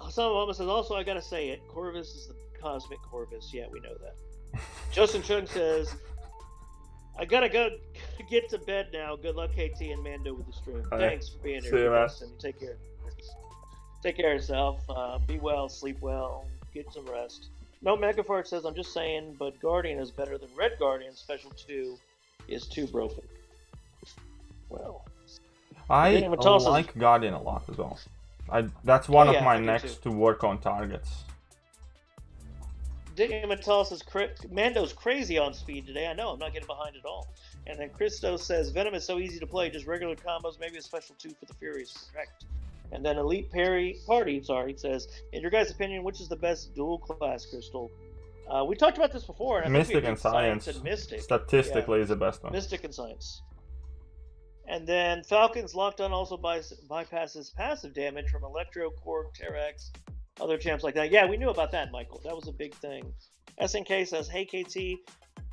Mama says, also, I gotta say it. Corvus is the cosmic Corvus. Yeah, we know that. Justin Chung says, I gotta go get to bed now. Good luck, KT and Mando, with the stream. Thanks for being here. See you, man. Take care. Take care of yourself. Be well, sleep well, get some rest. No, Megafart says, I'm just saying, but Guardian is better than Red Guardian. Special 2 is too broken. Well, I like Guardian a lot as well. That's one of my next to work on targets. Digimatal says, Mando's crazy on speed today. I know, I'm not getting behind at all. And then Christos says, Venom is so easy to play, just regular combos, maybe a special 2 for the Furies. Correct. And then Elite Party says, in your guys' opinion, which is the best dual class crystal? We talked about this before. And Mystic and Science. Mystic. Statistically is the best one. Mystic and Science. And then Falcon's Locked On also bypasses passive damage from Electro, Korg, Terex, other champs like that. Yeah, we knew about that, Michael. That was a big thing. SNK says, hey, KT,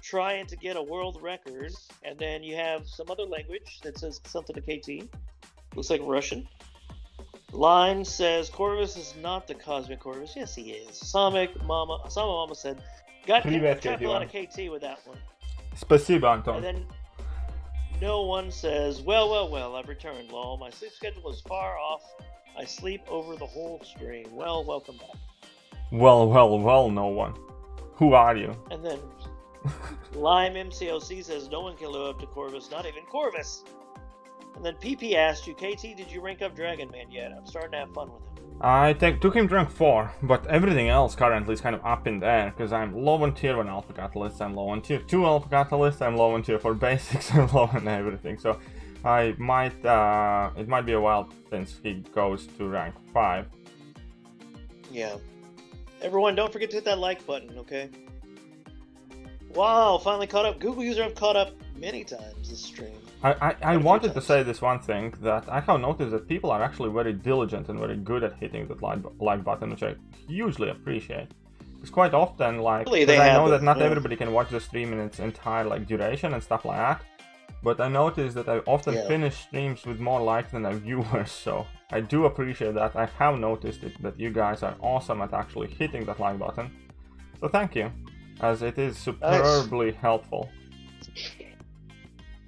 trying to get a world record. And then you have some other language that says something to KT. Looks like Russian. Line says, Corvus is not the cosmic Corvus. Yes, he is. Asama Mama said, got a lot of KT with that one. Spasibo, Anton. And then no one says, well, I've returned, lol. My sleep schedule is far off. I sleep over the whole stream. Well, welcome back. Well, no one. Who are you? And then Lime MCOC says no one can live up to Corvus, not even Corvus. And then PP asked you, KT, did you rank up Dragon Man yet? I'm starting to have fun with him. I took him to rank 4, but everything else currently is kind of up in there, because I'm low on tier 1 Alpha Catalyst, I'm low on tier 2 Alpha Catalyst, I'm low on tier 4 Basics, I'm low on everything, so I might, it might be a while since he goes to rank 5. Yeah. Everyone, don't forget to hit that like button, okay? Wow, finally caught up. Google user have caught up many times this stream. I wanted to say this one thing, that I have noticed that people are actually very diligent and very good at hitting that like button, which I hugely appreciate. Because quite often, like, I know that not everybody can watch the stream in its entire like duration and stuff like that, but I noticed that I often finish streams with more likes than I viewers, so I do appreciate that. I have noticed that you guys are awesome at actually hitting that like button, so thank you, as it is superbly helpful.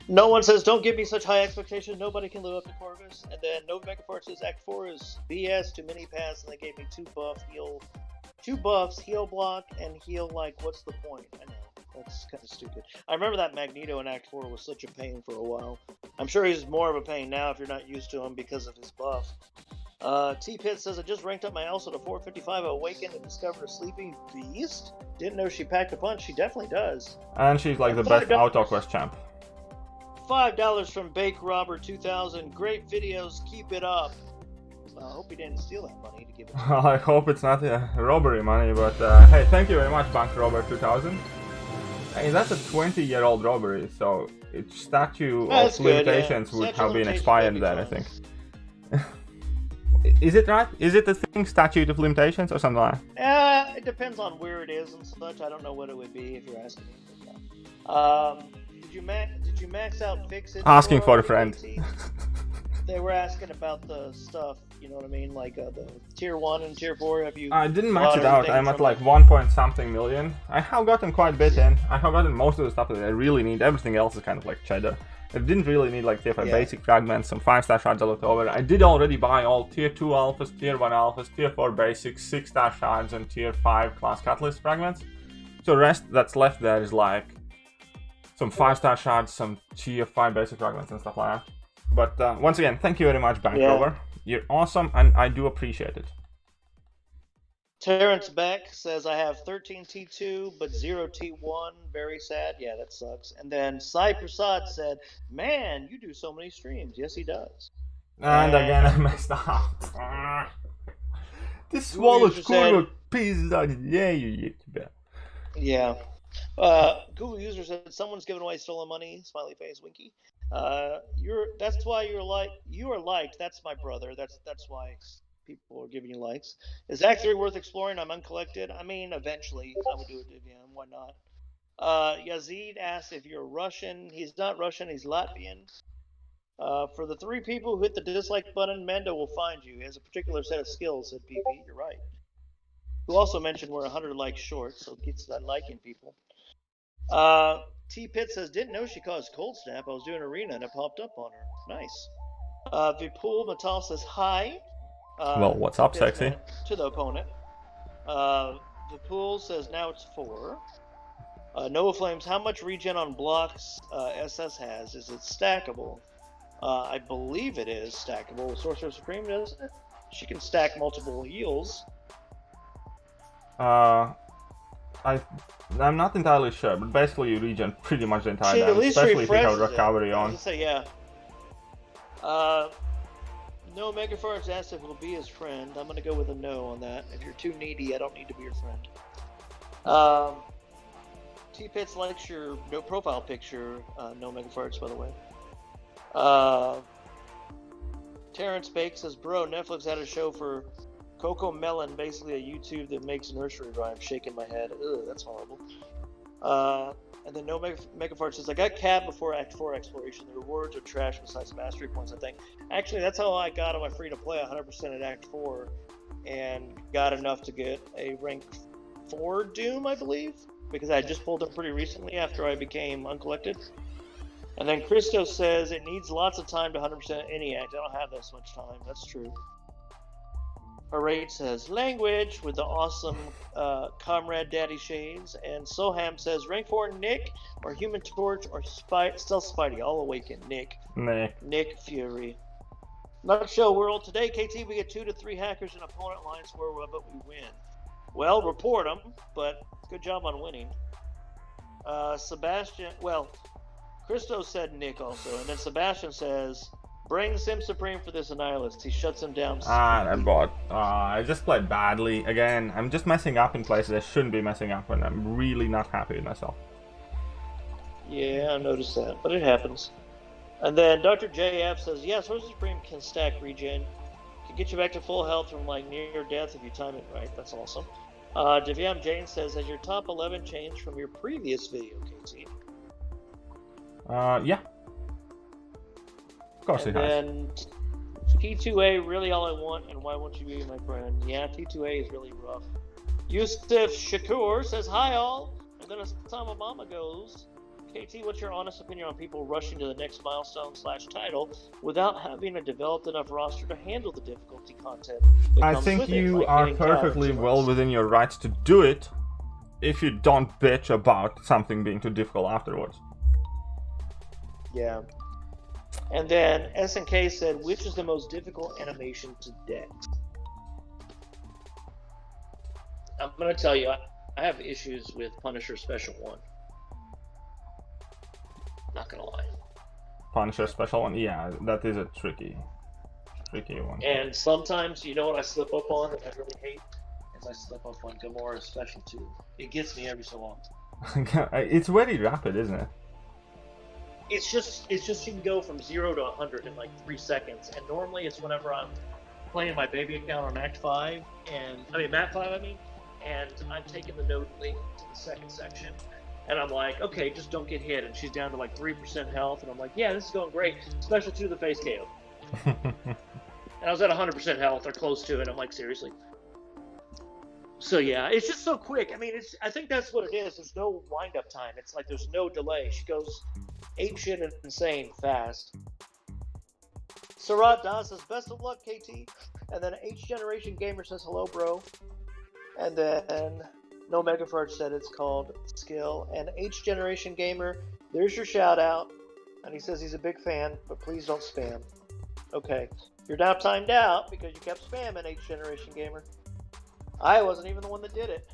No one says, don't give me such high expectations, nobody can live up to Corvus. And then No Megafort says, Act 4 is BS, too many paths, and they gave me 2 buffs, heal block, and heal like, what's the point? I know, that's kind of stupid. I remember that Magneto in Act 4 was such a pain for a while. I'm sure he's more of a pain now if you're not used to him because of his buff. T-Pit says, I just ranked up my Elsa to 455, awakened and discovered a sleeping beast. Didn't know she packed a punch, she definitely does. And she's like the best auto quest champ. $5 from Bake Robber 2000. Great videos, keep it up. Well, I hope he didn't steal that money to give it to me. I hope it's not robbery money, but hey, thank you very much, Bank Robber 2000. Hey, that's a 20-year-old robbery, so its statute of limitations would have been expired there, I think. Is it right? Is it a thing, statute of limitations or something like that? It depends on where it is and such. I don't know what it would be if you're asking me. Did you max out Fix-It? Asking for a friend. They were asking about the stuff, you know what I mean? Like the tier 1 and tier 4. Have you? I didn't max it out. I'm at like 1 point something million. I have gotten quite a bit in. I have gotten most of the stuff that I really need. Everything else is kind of like cheddar. I didn't really need like tier 5 basic fragments, some 5-star shards I looked over. I did already buy all tier 2 alphas, tier 1 alphas, tier 4 basics, 6-star shards, and tier 5 class catalyst fragments. So the rest that's left there is like some 5-star shards, some tier 5 basic fragments and stuff like that. But once again, thank you very much, Bank Rover. You're awesome, and I do appreciate it. Terrence Beck says, I have 13 T2, but 0 T1. Very sad. Yeah, that sucks. And then Sai Prasad said, man, you do so many streams. Yes, he does. And again, I messed up. This swallow score pieces out. Yeah, you YouTuber. Yeah. Google user said, someone's giving away stolen money. Smiley face, winky. That's why you are liked. That's my brother. That's why people are giving you likes. Is Act 3 worth exploring? I'm uncollected. I mean, eventually I would do it again. Why not? Yazid asks if you're Russian. He's not Russian. He's Latvian. For the 3 people who hit the dislike button, Mendo will find you. He has a particular set of skills, said PP. You're right. Who also mentioned we're 100 likes short, so it gets that liking people. T-Pit says, didn't know she caused cold snap. I was doing arena and it popped up on her. Nice. Vipul Matal says, hi. Well, what's up, sexy? To the opponent. Vipul says, now it's 4. Noah Flames, how much regen on blocks SS has? Is it stackable? I believe it is stackable. Sorcerer Supreme, doesn't it? She can stack multiple heals. I'm not entirely sure, but basically you regen pretty much the entire damage, especially if you have recovery on. I was gonna say, yeah. No Megafarts asked if we'll be his friend. I'm gonna go with a no on that. If you're too needy, I don't need to be your friend. T-Pits likes your no profile picture. No Megafarts, by the way. Terrence Bake says, bro, Netflix had a show for Coco Melon, basically a YouTube that makes nursery rhymes. Shaking my head. Ugh, that's horrible. And then No Megafart says, I got capped before Act 4 exploration. The rewards are trash besides mastery points, I think. Actually, that's how I got on my free-to-play 100% at Act 4 and got enough to get a rank 4 Doom, I believe, because I just pulled it pretty recently after I became uncollected. And then Christo says, it needs lots of time to 100% any act. I don't have this much time. That's true. Arate says language with the awesome Comrade Daddy Shades, and Soham says rank 4 Nick or Human Torch or Stealth Spidey. All awaken Nick Fury. Not show world today. KT, we get 2 to 3 hackers in opponent lines where but we win. Well, report them, but good job on winning. Sebastian, well, Christo said Nick also, and then Sebastian says, bring Sim Supreme for this Annihilist. He shuts him down. That bot. I just played badly. Again, I'm just messing up in places I shouldn't be messing up, and I'm really not happy with myself. Yeah, I noticed that, but it happens. And then Dr. JF says, yeah, Sorcerer Supreme can stack regen. Can get you back to full health from like near death if you time it right. That's awesome. Deviam Jane says, has your top 11 changed from your previous video, KT? Yeah. Of course it has. And T2A, really all I want, and why won't you be my friend? Yeah, T2A is really rough. Yusuf Shakur says, hi all. And then as Sama Mama goes, KT, what's your honest opinion on people rushing to the next milestone / title without having a developed enough roster to handle the difficulty content? I think you are perfectly well within your rights to do it if you don't bitch about something being too difficult afterwards. Yeah. And then SNK said, which is the most difficult animation to date? I'm going to tell you, I have issues with Punisher Special 1. Not gonna lie. Punisher Special 1? Yeah, that is a tricky one. And sometimes, you know what I slip up on that I really hate? Is I slip up on Gamora Special 2. It gets me every so often. It's very rapid, isn't it? It's just you can go from 0 to 100 in like 3 seconds, and normally it's whenever I'm playing my baby account on Act 5, Map 5, and I'm taking the node link to the second section. And I'm like, okay, just don't get hit. And she's down to like 3% health. And I'm like, yeah, this is going great. Special 2 to the face KO. And I was at 100% health or close to it. I'm like, seriously? So yeah, it's just so quick. I think that's what it is. There's no wind-up time. It's like there's no delay. She goes apeshit and insane fast. Sarat Das says, best of luck, KT. And then H Generation Gamer says, hello, bro. And then No Megafarge said it's called Skill. And H Generation Gamer, there's your shout out. And he says he's a big fan, but please don't spam. Okay. You're now timed out because you kept spamming, H Generation Gamer. I wasn't even the one that did it.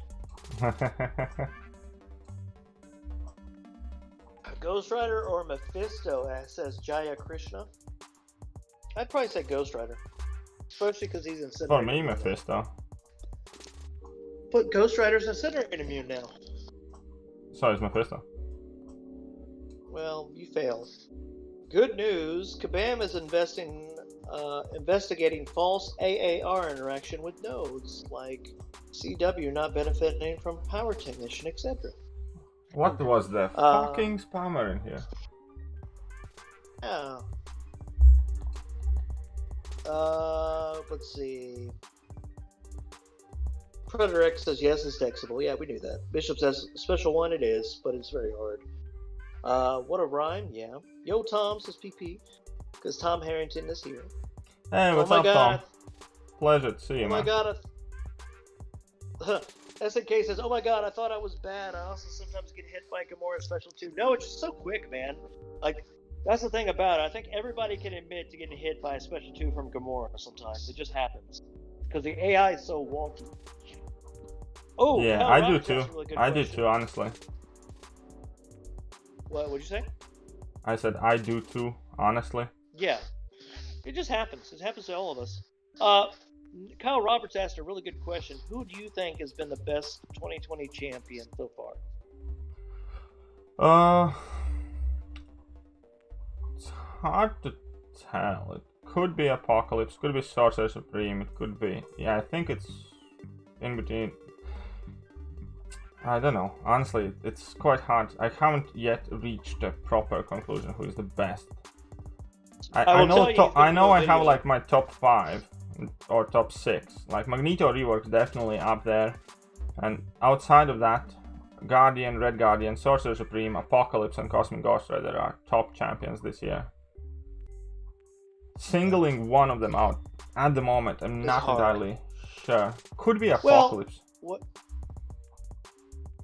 Ghost Rider or Mephisto, says Jaya Krishna. I'd probably say Ghost Rider. Especially because he's incinerated. For me, Mephisto. But Ghost Rider's incinerated immune now. So is Mephisto. Well, you failed. Good news, Kabam is investigating false AAR interaction with nodes, like CW not benefiting from power technician, etc. What was the fucking spammer in here? Yeah. Let's see. Predator X says yes, it's taxable. Yeah, we knew that. Bishop says special 1 it is, but it's very hard. What a rhyme, yeah. Yo Tom says PP, because Tom Harrington is here. Hey, what's up, Tom? Pleasure to see you, man. Oh my god, SNK says, oh my god, I thought I was bad. I also sometimes get hit by Gamora Special 2. No, it's just so quick, man. Like, that's the thing about it. I think everybody can admit to getting hit by a Special 2 from Gamora sometimes. It just happens. Because the AI is so wonky. Oh, yeah, I do too. I do too, honestly. What'd you say? I said I do too, honestly. Yeah. It just happens. It happens to all of us. Kyle Roberts asked a really good question. Who do you think has been the best 2020 champion so far? It's hard to tell. It could be Apocalypse, could be Sorcerer Supreme, it could be... Yeah, I think it's in between. I don't know. Honestly, it's quite hard. I haven't yet reached a proper conclusion who is the best. I know I have like my top 5 or top 6. Like Magneto Rework's definitely up there. And outside of that, Guardian, Red Guardian, Sorcerer Supreme, Apocalypse, and Cosmic Ghost Rider are top champions this year. Singling one of them out at the moment, I'm not entirely sure. Could be Apocalypse. What?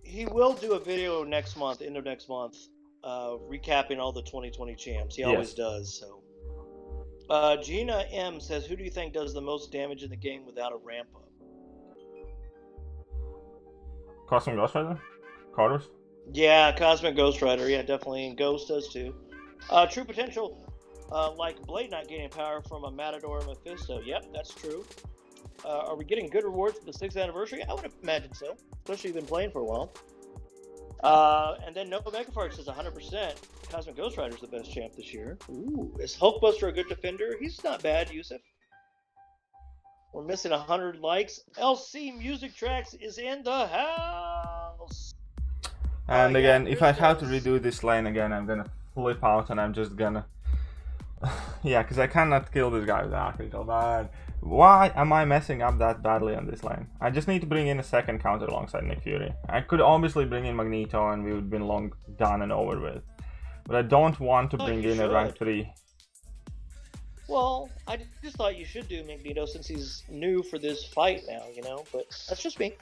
He will do a video next month, end of next month, recapping all the 2020 champs. He always does. So, Gina M says, "Who do you think does the most damage in the game without a ramp up?" Cosmic Ghost Rider? Cardos? Yeah, Cosmic Ghost Rider. Yeah, definitely. And Ghost does too. True Potential, like Blade not getting power from a Matador Mephisto. Yep, that's true. Are we getting good rewards for the 6th anniversary? I would imagine so, especially if you've been playing for a while. And then Nova Megafart says 100%. Cosmic Ghost Rider's the best champ this year. Ooh, is Hulkbuster a good defender? He's not bad, Yusuf. We're missing 100 likes. LC Music Tracks is in the house. And again, if I have to redo this lane again, I'm gonna flip out and I'm just gonna... yeah, because I cannot kill this guy with Archangel, man. Why am I messing up that badly on this lane? I just need to bring in a second counter alongside Nick Fury. I could obviously bring in Magneto and we would have been long done and over with. But I don't want to bring in a rank 3. Well, I just thought you should do Magneto since he's new for this fight now, you know, but that's just me.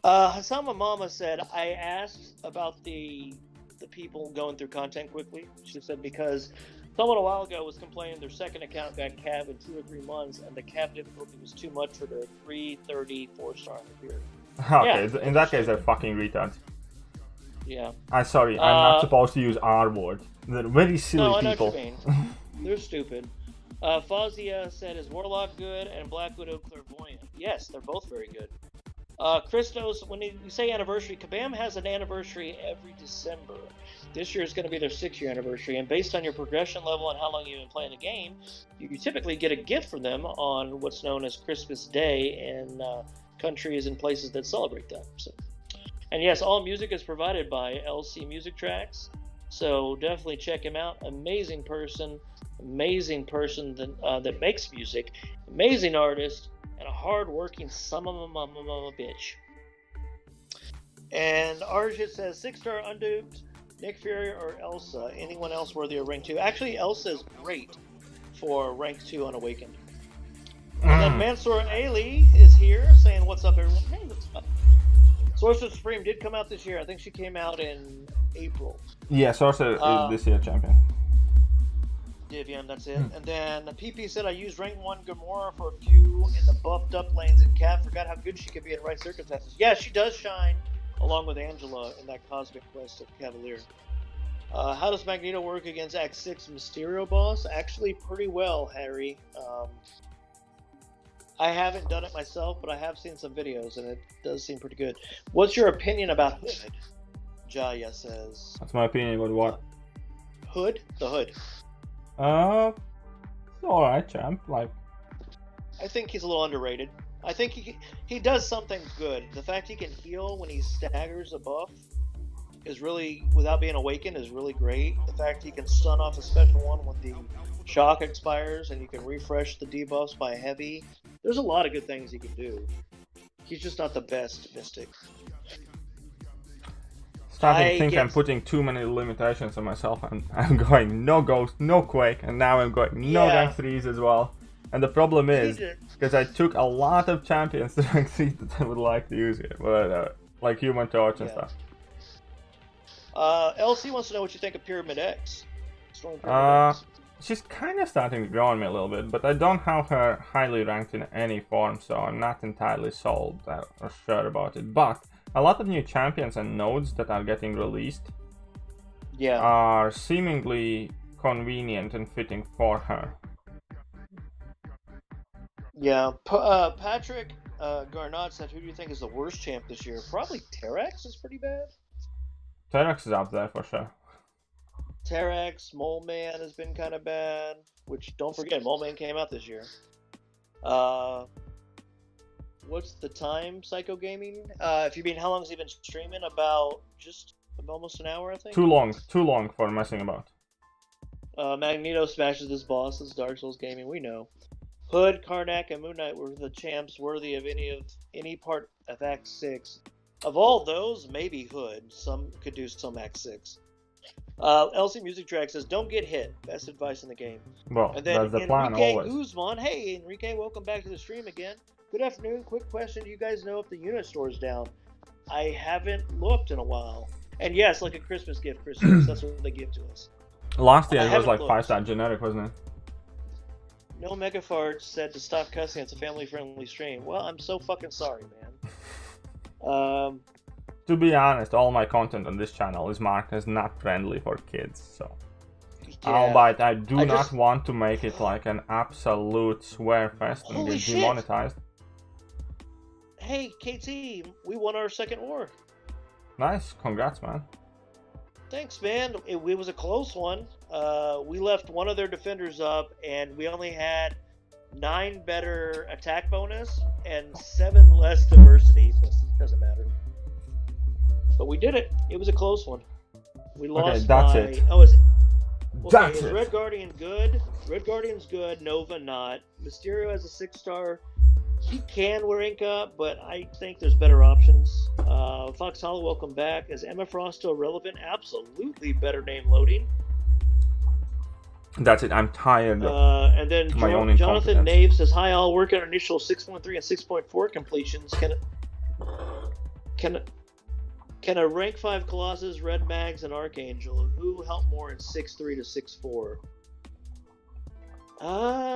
Hasama Mama said, I asked about the people going through content quickly. She said because someone a while ago was complaining their second account got cav in 2 or 3 months and the cav difficulty was too much for their 330 4-star period. Okay, yeah, in that case they're fucking retards. Yeah. I'm sorry, I'm not supposed to use R word. They're very silly people. No, I know what you mean. They're stupid. Fazia said, is Warlock good and Black Widow clairvoyant? Yes, they're both very good. Christos, when you say anniversary, Kabam has an anniversary every December. This year is going to be their 6-year anniversary, and based on your progression level and how long you've been playing the game, you typically get a gift from them on what's known as Christmas Day in countries and places that celebrate that. So, and yes, all music is provided by LC Music Tracks, so definitely check him out. Amazing person that makes music, amazing artist, and a hard-working son of a bitch. And Arjit says 6-star unduped, Nick Fury or Elsa. Anyone else worthy of rank 2? Actually, Elsa is great for rank 2 unawakened. And then Mansour Ali is here saying, "What's up, everyone?" Hey, what's up? Sorcerer Supreme did come out this year. I think she came out in April. Yeah, Sorcerer is this year champion. Divian, that's it. And then PP said, I used rank 1 Gamora for a few in the buffed up lanes and Cat forgot how good she could be in right circumstances. Yeah, she does shine along with Angela in that Cosmic Quest of Cavalier. How does Magneto work against Act 6 Mysterio boss? Actually pretty well, Harry. I haven't done it myself, but I have seen some videos and it does seem pretty good. What's your opinion about Hood? Jaya says. That's my opinion about what? Hood? The Hood. It's alright, champ. Like, I think he's a little underrated. I think he does something good. The fact he can heal when he staggers a buff is really, without being awakened, is really great. The fact he can stun off a special one when the shock expires and you can refresh the debuffs by heavy. There's a lot of good things he can do. He's just not the best Mystic. Starting to think I'm putting too many limitations on myself. I'm going no Ghost, no Quake, and now I'm going no rank 3s as well. And the problem is, because I took a lot of champions to rank 3s that I would like to use here, but like Human Torch and stuff. LC wants to know what you think of Pyramid X. X. She's kind of starting to grow on me a little bit, but I don't have her highly ranked in any form, so I'm not entirely sold or sure about it. But a lot of new champions and nodes that are getting released are seemingly convenient and fitting for her. Yeah, Patrick Garnot said, who do you think is the worst champ this year? Probably Terex is pretty bad. Terex is up there for sure. Terex, Mole Man has been kind of bad, which don't forget, Mole Man came out this year. What's the time, Psycho Gaming? If you mean how long has he been streaming? About just almost an hour, I think. Too long for messing about. Magneto smashes this boss. It's Dark Souls Gaming. We know. Hood, Karnak, and Moon Knight were the champs worthy of any part of Act 6. Of all those, maybe Hood. Some could do some Act 6. LC Music Track says, don't get hit. Best advice in the game. Well, and then that's the plan Enrique always. Guzman. Hey, Enrique, welcome back to the stream again. Good afternoon. Quick question. Do you guys know if the unit store is down? I haven't looked in a while. And yes, like a Christmas gift, Christmas. That's what they give to us. Last year it was haven't like looked. 5-star generic, wasn't it? No Megafart said to stop cussing. It's a family-friendly stream. Well, I'm so fucking sorry, man. To be honest, all my content on this channel is marked as not friendly for kids, so. Yeah. Albeit I do not want to make it like an absolute swear fest and Holy get shit. demonetized. Hey, KT, we won our second war. Nice, congrats, man. Thanks, man. It was a close one. We left one of their defenders up, and we only had 9 better attack bonus and 7 less diversity, so it doesn't matter. But we did it. It was a close one. We lost that's by... it. Oh, is That's it. Red Guardian good? Red Guardian's good. Nova not. Mysterio has a 6-star. He can rank up, but I think there's better options. Fox Hollow, welcome back. Is Emma Frost still relevant? Absolutely better name loading. That's it. I'm tired of And then my own Jonathan incompetence. Nave says, "Hi, I'll work on initial 6.3 and 6.4 completions. Can a rank 5 Colossus, Red Mags, and Archangel who help more in 6.3 to 6.4?"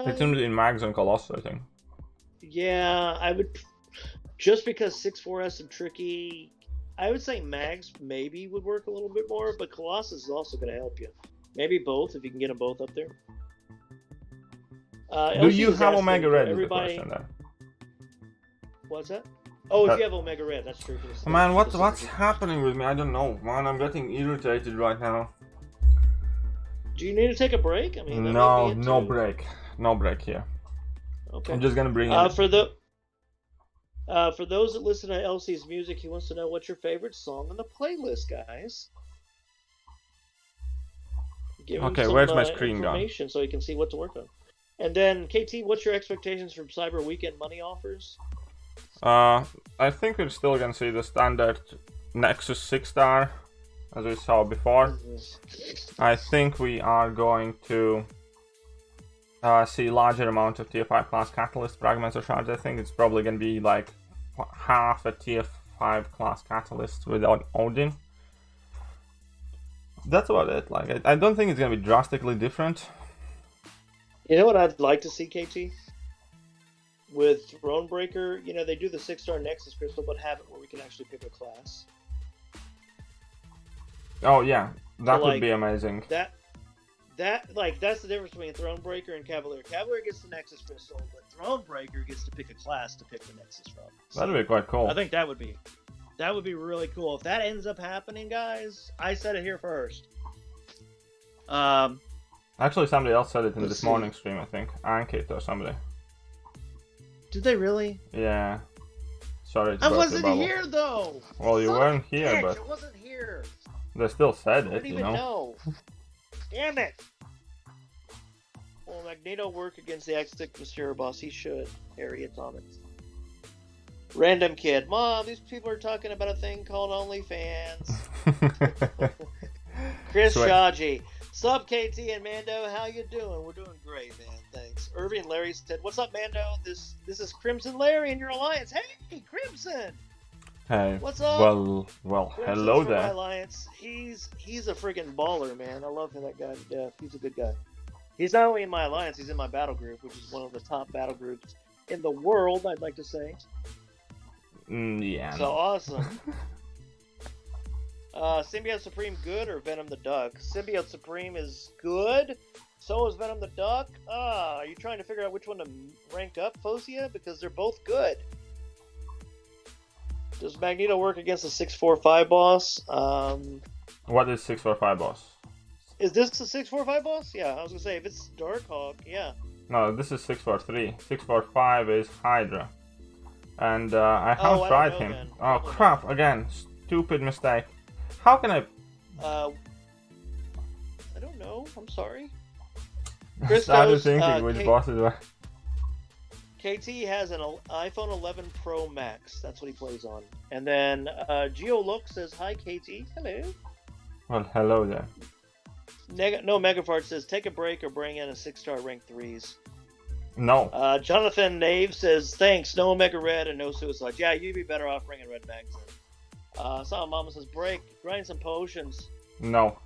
It's in Mags and Colossus, I think. Yeah, I would. Just because 6.4 has some tricky, I would say Mags maybe would work a little bit more, but Colossus is also going to help you. Maybe both if you can get them both up there. Do you LC is have asking Omega for Red? Is the everybody... question there. What's that? Oh, if you have Omega Red, that's true. Man, what's happening with me? I don't know, man. I'm getting irritated right now. Do you need to take a break? I mean, No break. No break here. Okay. I'm just gonna bring it. For those that listen to LC's music, he wants to know what's your favorite song on the playlist, guys. Give him Okay, some, where's my screen gone? information so he can see what to work on. And then, KT, what's your expectations from Cyber Weekend money offers? I think we're still gonna see the standard Nexus 6-star, as we saw before. I think we are going to see larger amount of tier 5 class catalyst fragments or shards. I think it's probably gonna be like half a tier 5 class catalyst without Odin. That's about it. Like, I don't think it's gonna be drastically different. You know what I'd like to see, KT? With Thronebreaker, you know, they do the 6-star Nexus Crystal, but have it where we can actually pick a class. Oh yeah, that So, would be amazing. That's the difference between Thronebreaker and Cavalier. Cavalier gets the Nexus Crystal, but Thronebreaker gets to pick a class to pick the Nexus from. So That'd be quite cool. I think that would be really cool. If that ends up happening, guys, I said it here first. Actually, somebody else said it in Let's this see. morning stream, I think. Ankit or somebody. Did they really? Yeah. Sorry to I burst your wasn't bubble. here though. Well, you Son weren't of a here, bitch, but I wasn't here. they still said I it, didn't you even know. know. Damn it. Well, Magneto work against the Aztec Mysterio boss. He should. Harry Atomics. Random kid. Mom, these people are talking about a thing called OnlyFans. Chris Sweet. Shaji. Sup, KT and Mando. How you doing? We're doing great, man. Thanks. Irving and Larry said, "What's up, Mando? This is Crimson Larry in your alliance. Hey, Crimson. Hey. What's up? Well, Crimson's hello from my there. alliance. He's a freaking baller, man. I love him, that guy to death. He's a good guy. He's not only in my alliance, he's in my battle group, which is one of the top battle groups in the world, I'd like to say. Yeah. So awesome. Symbiote Supreme good or Venom the Duck? Symbiote Supreme is good. So is Venom the Duck. Are you trying to figure out which one to rank up, Fosia? Because they're both good. Does Magneto work against a 645 boss? What is 645 boss? Is this the 645 boss? Yeah, I was gonna say if it's Darkhawk, yeah. No, this is 643. 645 is Hydra. And I haven't I tried don't know him. then. Oh Probably crap, again. Stupid mistake. How can I... I don't know. I'm sorry. I started Christos, thinking which bosses were... KT has an iPhone 11 Pro Max. That's what he plays on. And then GeoLook says, "Hi, KT." Hello. Well, hello there. No, Megafart says, "Take a break or bring in a 6-star rank 3s." No. Jonathan Nave says, thanks, no Omega Red and no Suicide. Yeah, you'd be better off bringing Red Mags in. Sama Mama says, break, grind some potions. No.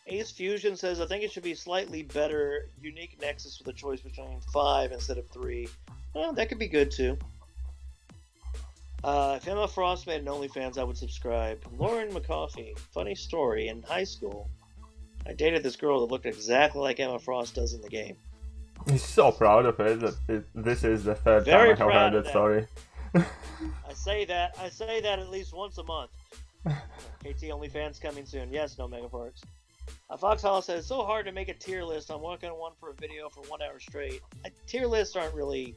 Ace Fusion says, I think it should be slightly better. Unique Nexus with a choice between 5 instead of 3. Well, that could be good too. If Emma Frost made an OnlyFans, I would subscribe. Lauren McCoffey, funny story. In high school, I dated this girl that looked exactly like Emma Frost does in the game. He's so proud of it that this is the third Very time I have heard that story. I say that at least once a month. KT OnlyFans coming soon. Yes, no Megaparts. Foxhall says, so hard to make a tier list. I'm working on one for a video for 1 hour straight. Tier lists aren't really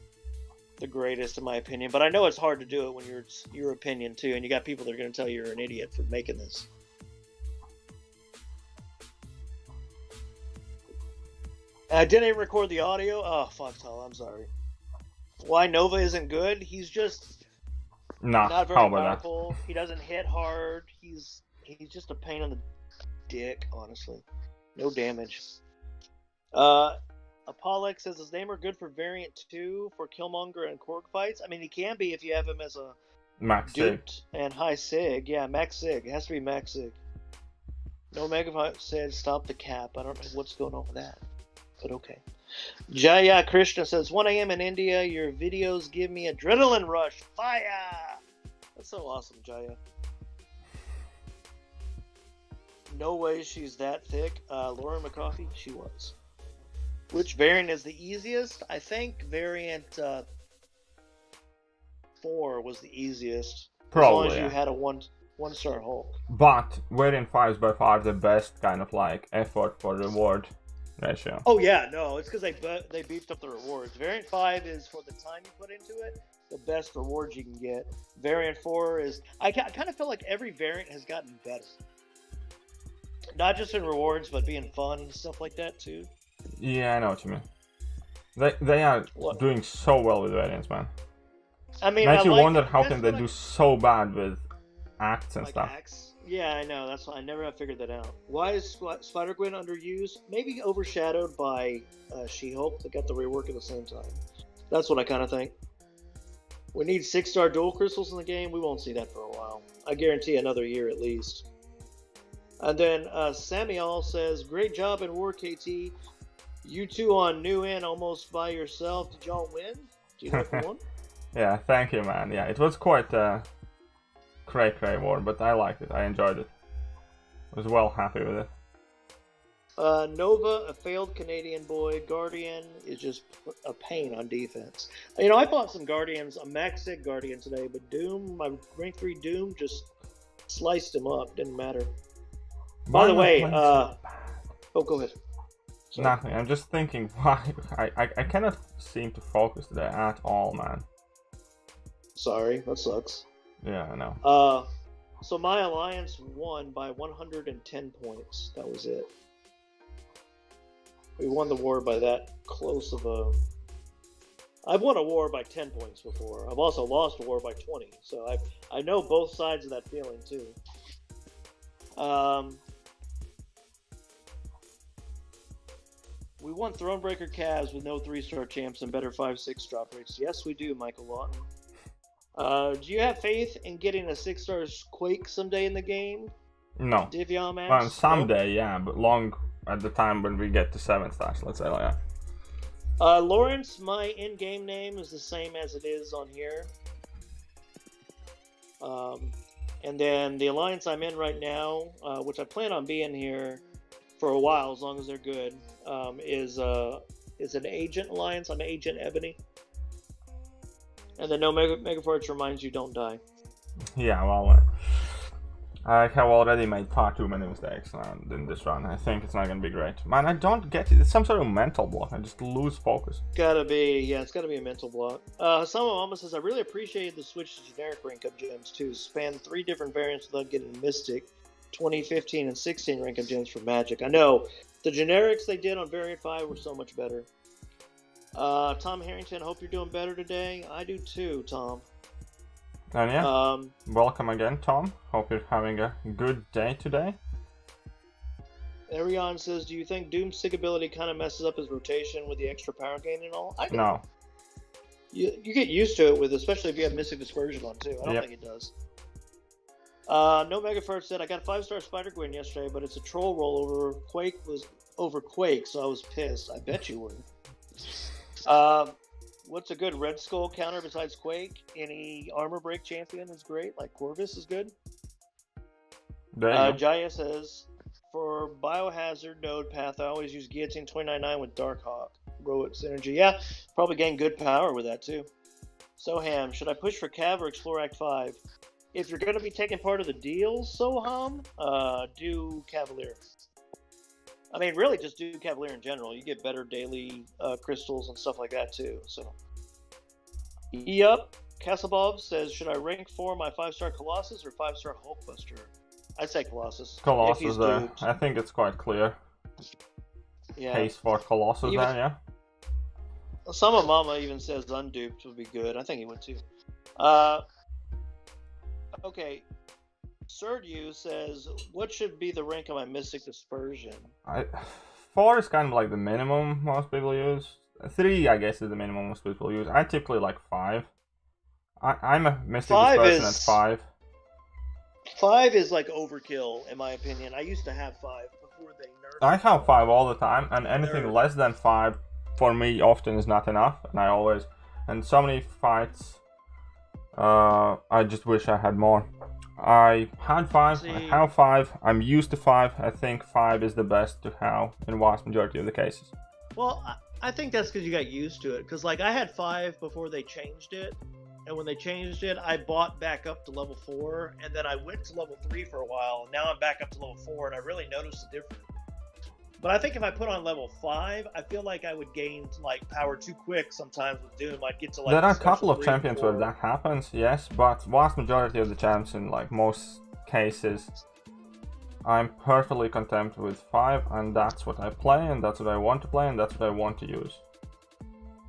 the greatest in my opinion, but I know it's hard to do it when it's your opinion too, and you got people that are going to tell you you're an idiot for making this. I didn't even record the audio. Oh, Foxhall, I'm sorry. Why Nova isn't good? He's just not very powerful. He doesn't hit hard. He's just a pain in the dick, honestly. No damage. Apollox says his name are good for variant 2 for Killmonger and Korg fights. I mean, he can be if you have him as a Max Sig and High Sig. Yeah, Max Sig. It has to be Max Sig. No Megafight said stop the cap. I don't know what's going on with that, but okay. Jaya Krishna says 1 a.m. in India. Your videos give me adrenaline rush. Fire! That's so awesome, Jaya. No way she's that thick. Lauren McCoffey, she was. Which variant is the easiest? I think variant 4 was the easiest. Probably. As long as you had a one-star Hulk. But variant 5 is by far the best kind of like effort for reward ratio. Oh yeah, no, it's because they beefed up the rewards. Variant 5 is for the time you put into it, the best rewards you can get. Variant 4 is... I kind of feel like every variant has gotten better. Not just in rewards, but being fun and stuff like that too. Yeah, I know what you mean. They are doing so well with variants, man. I mean, makes you wonder how can they do so bad with acts and stuff. Acts? Yeah, I know. That's why I never have figured that out. Why is Spider-Gwen underused? Maybe overshadowed by She-Hulk. They got the rework at the same time. That's what I kind of think. We need 6-star dual crystals in the game. We won't see that for a while. I guarantee another year at least. And then Samuel says, great job in War, KT. You two on New Inn almost by yourself. Did y'all win? Do you know who won? Yeah, thank you, man. Yeah, it was quite a cray war, but I liked it. I enjoyed it. I was well happy with it. Nova, a failed Canadian boy. Guardian is just a pain on defense. You know, I bought some Guardians, a Max Sig Guardian today, but Doom, my rank 3 Doom, just sliced him up. Didn't matter. By the way, oh, go ahead. Sorry. Nothing. I'm just thinking why I cannot seem to focus today at all, man. Sorry, that sucks. Yeah, I know. So my alliance won by 110 points. That was it. We won the war by that close of a... I've won a war by 10 points before. I've also lost a war by 20. So I know both sides of that feeling too. We won Thronebreaker Cavs with no 3-star champs and better 5-6 drop rates. Yes, we do, Michael Lawton. Do you have faith in getting a 6-star Quake someday in the game? No. Divion Max? Well, someday, yeah, but long at the time when we get to 7 stars, let's say like that. Lawrence, my in-game name is the same as it is on here. And then the alliance I'm in right now, which I plan on being here for a while, as long as they're good, is an agent alliance. I'm Agent Ebony. And then no Megaforce reminds you don't die. Yeah, well, I have already made far too many mistakes in this run. I think it's not going to be great. Man, I don't get it. It's some sort of mental block. I just lose focus. Gotta be, yeah, it's gotta be a mental block. Someone almost says, I really appreciated the switch to generic rank up gems too. Span 3 different variants without getting Mystic, 2015 and 16 rank up gems for Magic. I know, the generics they did on variant 5 were so much better. Tom Harrington, hope you're doing better today. I do too, Tom. And yeah, welcome again, Tom. Hope you're having a good day today. Arion says, do you think Doom's sick ability kind of messes up his rotation with the extra power gain and all? I don't. No. You get used to it with, especially if you have Mystic Dispersion on too. I don't think it does. No Megafart said, I got a 5-star Spider Gwen yesterday, but it's a troll rollover. Quake was over Quake, so I was pissed. I bet you were. What's a good Red Skull counter besides Quake? Any armor break champion is great, like Corvus is good. Jaya says, for Biohazard node path, I always use Guillotine 29.9 with Darkhawk. Road synergy. Yeah, probably gain good power with that too. Soham, should I push for Cav or explore Act 5? If you're going to be taking part of the deal, Soham, do Cavalier. I mean, really just do Cavalier in general. You get better daily crystals and stuff like that too. So, Yup. Castlebob says, should I rank 4 my 5-star Colossus or 5-star Hulkbuster? I'd say Colossus. Colossus there. I think it's quite clear. Yeah. Case for Colossus there, yeah. Some of Mama even says unduped would be good. I think he would too. Okay. Serdu says, what should be the rank of my Mystic Dispersion? 4 is kind of like the minimum most people use. 3, I guess, is the minimum most people use. I typically like 5. I'm a Mystic Dispersion at 5. 5 is like overkill, in my opinion. I used to have 5 before they nerfed. I have 5 all the time, and anything less than 5 for me often is not enough, and so many fights, I just wish I had more. I had 5, I have 5, I'm used to 5, I think 5 is the best to have in vast majority of the cases. Well, I think that's because you got used to it, because like I had 5 before they changed it, and when they changed it, I bought back up to level 4, and then I went to level 3 for a while, and now I'm back up to level 4, and I really noticed the difference. But I think if I put on level 5, I feel like I would gain like power too quick sometimes with Doom. I'd get to like. There are a couple of champions where that happens, yes, but vast majority of the champs in like most cases, I'm perfectly content with 5, and that's what I play, and that's what I want to play, and that's what I want to use.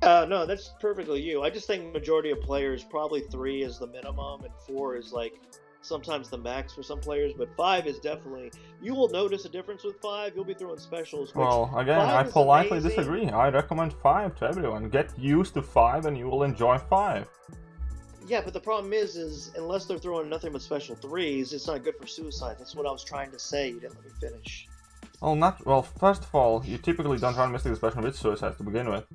No, that's perfectly you. I just think majority of players, probably 3 is the minimum, and 4 is like sometimes the max for some players, but 5 is definitely, you will notice a difference with 5. You'll be throwing specials. Well, again, I politely disagree. I recommend 5 to everyone. Get used to 5 and you will enjoy 5. Yeah, but the problem is unless they're throwing nothing but special 3s, it's not good for suicide. That's what I was trying to say. You didn't let me finish. Well, first of all, you typically don't run Mystic Dispersion with suicides to begin with.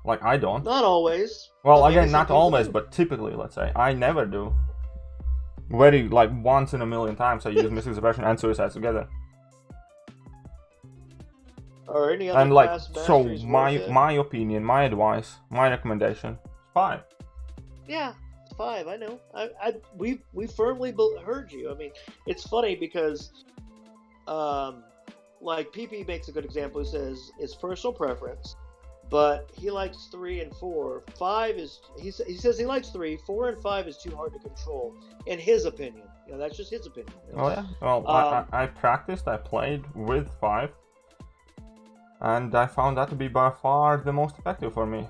Like, I don't. Not always. Well, again, not always, but typically, let's say. I never do. Very, like, once in a million times I use Mystic Dispersion and suicides together. Or any other and like, so my opinion, my advice, my recommendation, 5. Yeah, it's 5. I know. We firmly heard you. I mean, it's funny because, like PP makes a good example. He says it's personal preference, but he likes 3 and 4. 5 is he says he likes 3. 4 and 5 is too hard to control, in his opinion. You know, that's just his opinion. You know? Oh yeah. Well, I practiced. I played with 5. And I found that to be by far the most effective for me.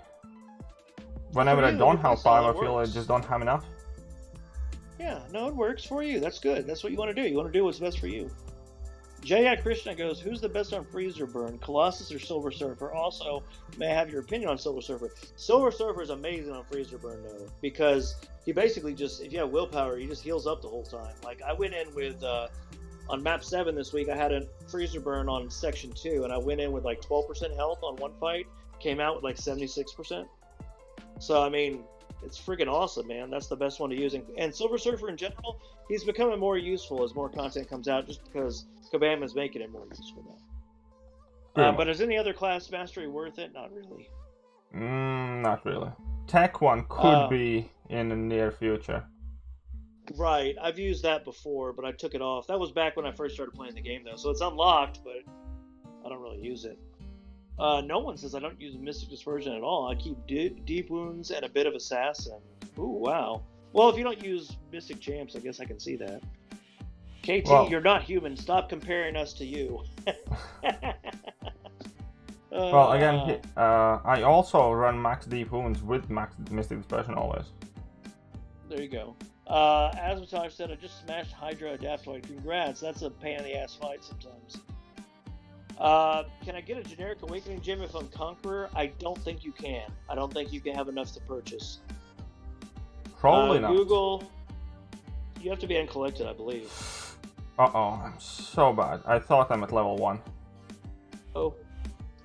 Whenever I don't have 5, I feel I just don't have enough. Yeah, no, it works for you. That's good. That's what you want to do. You want to do what's best for you. J.I. Krishna goes, who's the best on Freezer Burn, Colossus or Silver Surfer? Also, may I have your opinion on Silver Surfer? Silver Surfer is amazing on Freezer Burn, though, because he basically just, if you have willpower, he just heals up the whole time. Like, I went in with... on map 7 this week, I had a Freezer Burn on section 2, and I went in with like 12% health on one fight, came out with like 76%. So, I mean, it's freaking awesome, man. That's the best one to use. And Silver Surfer in general, he's becoming more useful as more content comes out, just because Kabam is making it more useful now. But is any other class mastery worth it? Not really. Not really. Tech one could be in the near future. Right, I've used that before, but I took it off. That was back when I first started playing the game, though, so it's unlocked, but I don't really use it. No one says I don't use Mystic Dispersion at all. I keep Deep Wounds and a bit of Assassin. Ooh, wow. Well, if you don't use Mystic Champs, I guess I can see that. KT, well, you're not human. Stop comparing us to you. Well, again, I also run max Deep Wounds with max Mystic Dispersion always. There you go. As I've said, I just smashed Hydra Adaptoid. Congrats, that's a pain in the ass fight sometimes. Can I get a generic Awakening Gem if I'm Conqueror? I don't think you can. I don't think you can have enough to purchase. Probably not. Google, you have to be uncollected, I believe. Uh-oh, I'm so bad. I thought I'm at level 1. Oh.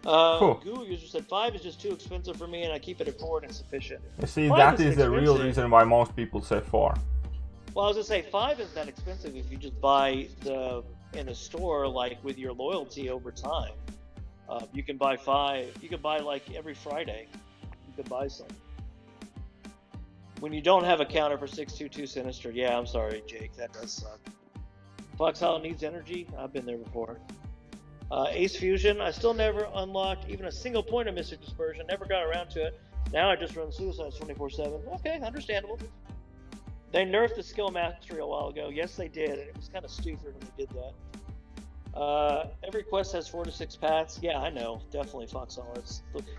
Cool. Google user said 5 is just too expensive for me and I keep it at 4 and it's sufficient. You see, 5 that is the real reason why most people say 4. Well, I was going to say 5 isn't that expensive if you just buy in the store, like with your loyalty over time. You can buy 5. You can buy like every Friday. You can buy some. When you don't have a counter for 622 Sinister, yeah, I'm sorry, Jake, that does suck. Foxhole needs energy. I've been there before. Ace Fusion, I still never unlocked even a single point of Mystic Dispersion. Never got around to it. Now I just run Suicides 24/7. Okay, understandable. They nerfed the skill mastery a while ago. Yes, they did, and it was kind of stupid when they did that. Every quest has 4 to 6 paths. Yeah, I know. Definitely Foxhole.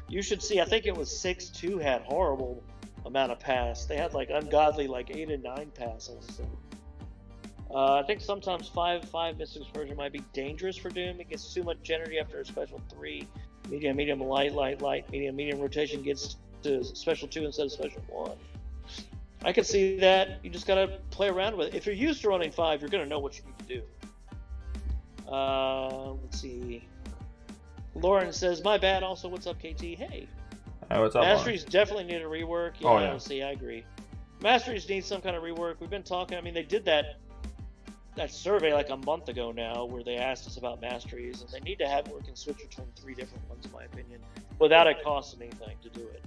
You should see, I think it was 6-2 had horrible amount of paths. They had like ungodly like 8 and 9 paths. I think sometimes 5 Mystic Dispersion might be dangerous for Doom. It gets too much energy after a special 3. Medium, light, medium rotation gets to special 2 instead of special 1. I can see that. You just gotta play around with it. If you're used to running 5, you're gonna know what you need to do. Let's see. Lauren says, my bad. Also, what's up, KT? Hey. Hey, what's up, Masteries definitely need a rework. Yeah, oh, yeah. See, I agree. Masteries need some kind of rework. We've been talking. I mean, they did that survey like a month ago now where they asked us about Masteries, and they need to have it where we can switch between 3 different ones, in my opinion, without it costing anything to do it.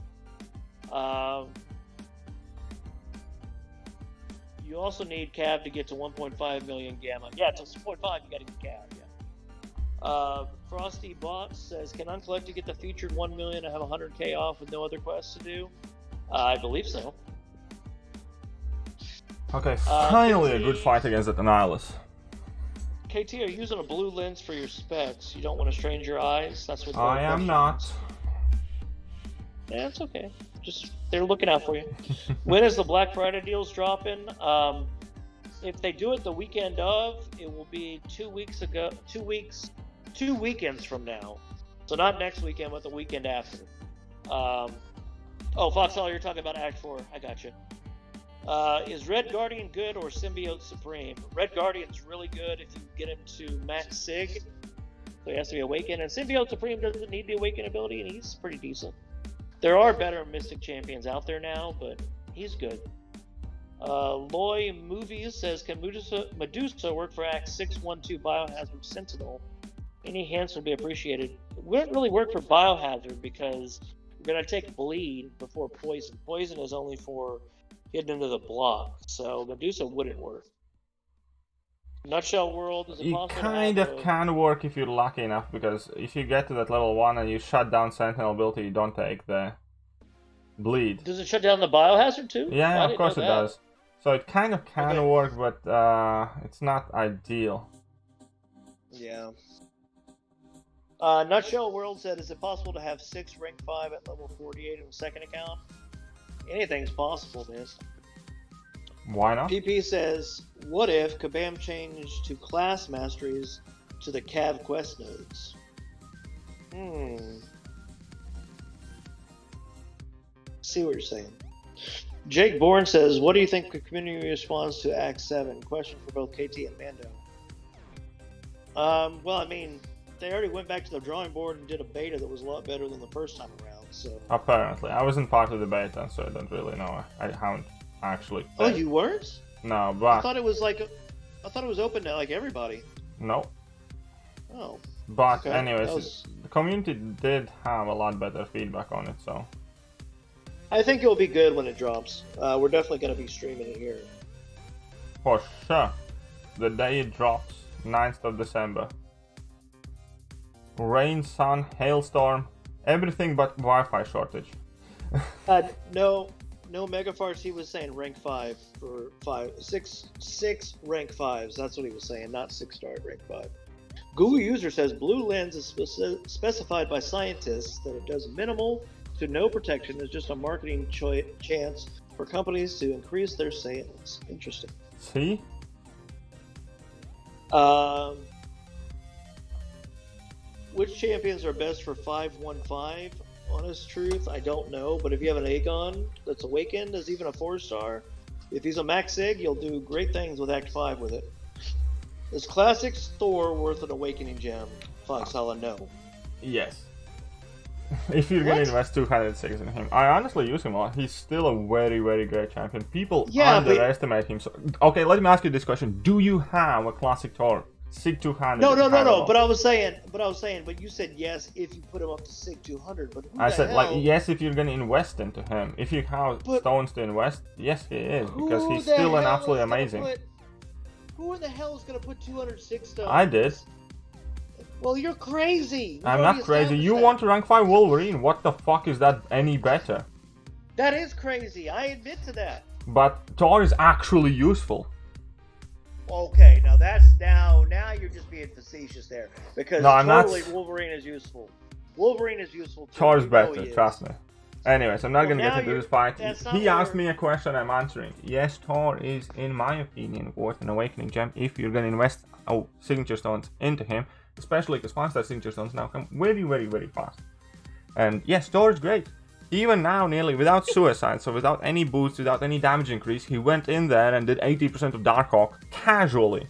You also need Cav to get to 1.5 million Gamma. Yeah, to 1.5 you gotta get Cav, yeah. Frosty Bots says, can Uncollected get the featured 1 million and have 100k off with no other quests to do? I believe so. Okay, finally a good fight against that Annihilus. KT, are you using a blue lens for your specs? You don't want to strain your eyes? That's what I am not. Yeah, it's okay. Just, they're looking out for you. When is the Black Friday deals dropping? If they do it the weekend of, it will be 2 weekends from now. So not next weekend, but the weekend after. Oh, Foxhole, you're talking about Act 4. I got you. Is Red Guardian good or Symbiote Supreme? Red Guardian's really good if you get him to max Sig. So he has to be awakened. And Symbiote Supreme doesn't need the awaken ability, and he's pretty decent. There are better Mystic champions out there now, but he's good. Loy Movies says, can Medusa work for Act 612 Biohazard Sentinel? Any hints would be appreciated. It wouldn't really work for Biohazard because we're going to take Bleed before Poison. Poison is only for hidden into the block, so Medusa wouldn't work. Nutshell World, is it possible? It kind of can work if you're lucky enough, because if you get to that level 1 and you shut down Sentinel ability, you don't take the Bleed. Does it shut down the Biohazard too? Yeah, of course it does. So it kind of can work, but it's not ideal. Yeah. Nutshell World said, is it possible to have 6 rank 5 at level 48 in the second account? Anything's possible, man. Why not? PP says, what if Kabam changed to class masteries to the Cav quest nodes? See what you're saying. Jake Bourne says, what do you think the community responds to Act 7? Question for both KT and Mando. Well, I mean, they already went back to the drawing board and did a beta that was a lot better than the first time around, so... Apparently. I wasn't part of the beta, so I don't really know. I haven't actually played. Oh, you weren't? No, but... I thought it was like... I thought it was open to, like, everybody. No. Oh. But okay. anyways, the community did have a lot better feedback on it, so... I think it'll be good when it drops. We're definitely going to be streaming it here. For sure. The day it drops, 9th of December. Rain, sun, hailstorm, everything but Wi-Fi shortage. No Megafarce, he was saying rank 5 for 6 rank 5s. That's what he was saying, not 6-star rank 5. Google user says blue lens is specified by scientists that it does minimal to no protection. It's just a marketing chance for companies to increase their sales. Interesting. See? which champions are best for 5-1-5? Honest truth, I don't know. But if you have an Aegon that's awakened as even a 4-star, if he's a max sig, you'll do great things with Act 5 with it. Is Classic Thor worth an awakening gem? Foxhala, no. Yes. If you're gonna invest 206 in him, I honestly use him a lot. He's still a very, very great champion. People underestimate him. So, okay, let me ask you this question: do you have a classic Thor? Sig 200? No. But I was saying, but you said yes if you put him up to Sig 200. But I said like yes if you're gonna invest into him. If you have stones to invest, yes he is because he's still an absolutely amazing. Who in the hell is gonna put 206 stones? I did. Well, you're crazy. I'm not crazy. You want to rank 5 Wolverine? What the fuck is that any better? That is crazy. I admit to that. But Thor is actually useful. Okay, now you're just being facetious there because Wolverine is useful. Wolverine is useful too. Thor is better, trust me. Anyways, I'm not gonna get into this fight. He asked me a question, I'm answering. Yes, Thor is, in my opinion, worth an awakening gem if you're gonna invest signature stones into him. Especially because 5-star signature stones now come very, very, very fast. And yes, Thor is great. Even now, nearly without suicide, so without any boost, without any damage increase, he went in there and did 80% of Darkhawk casually.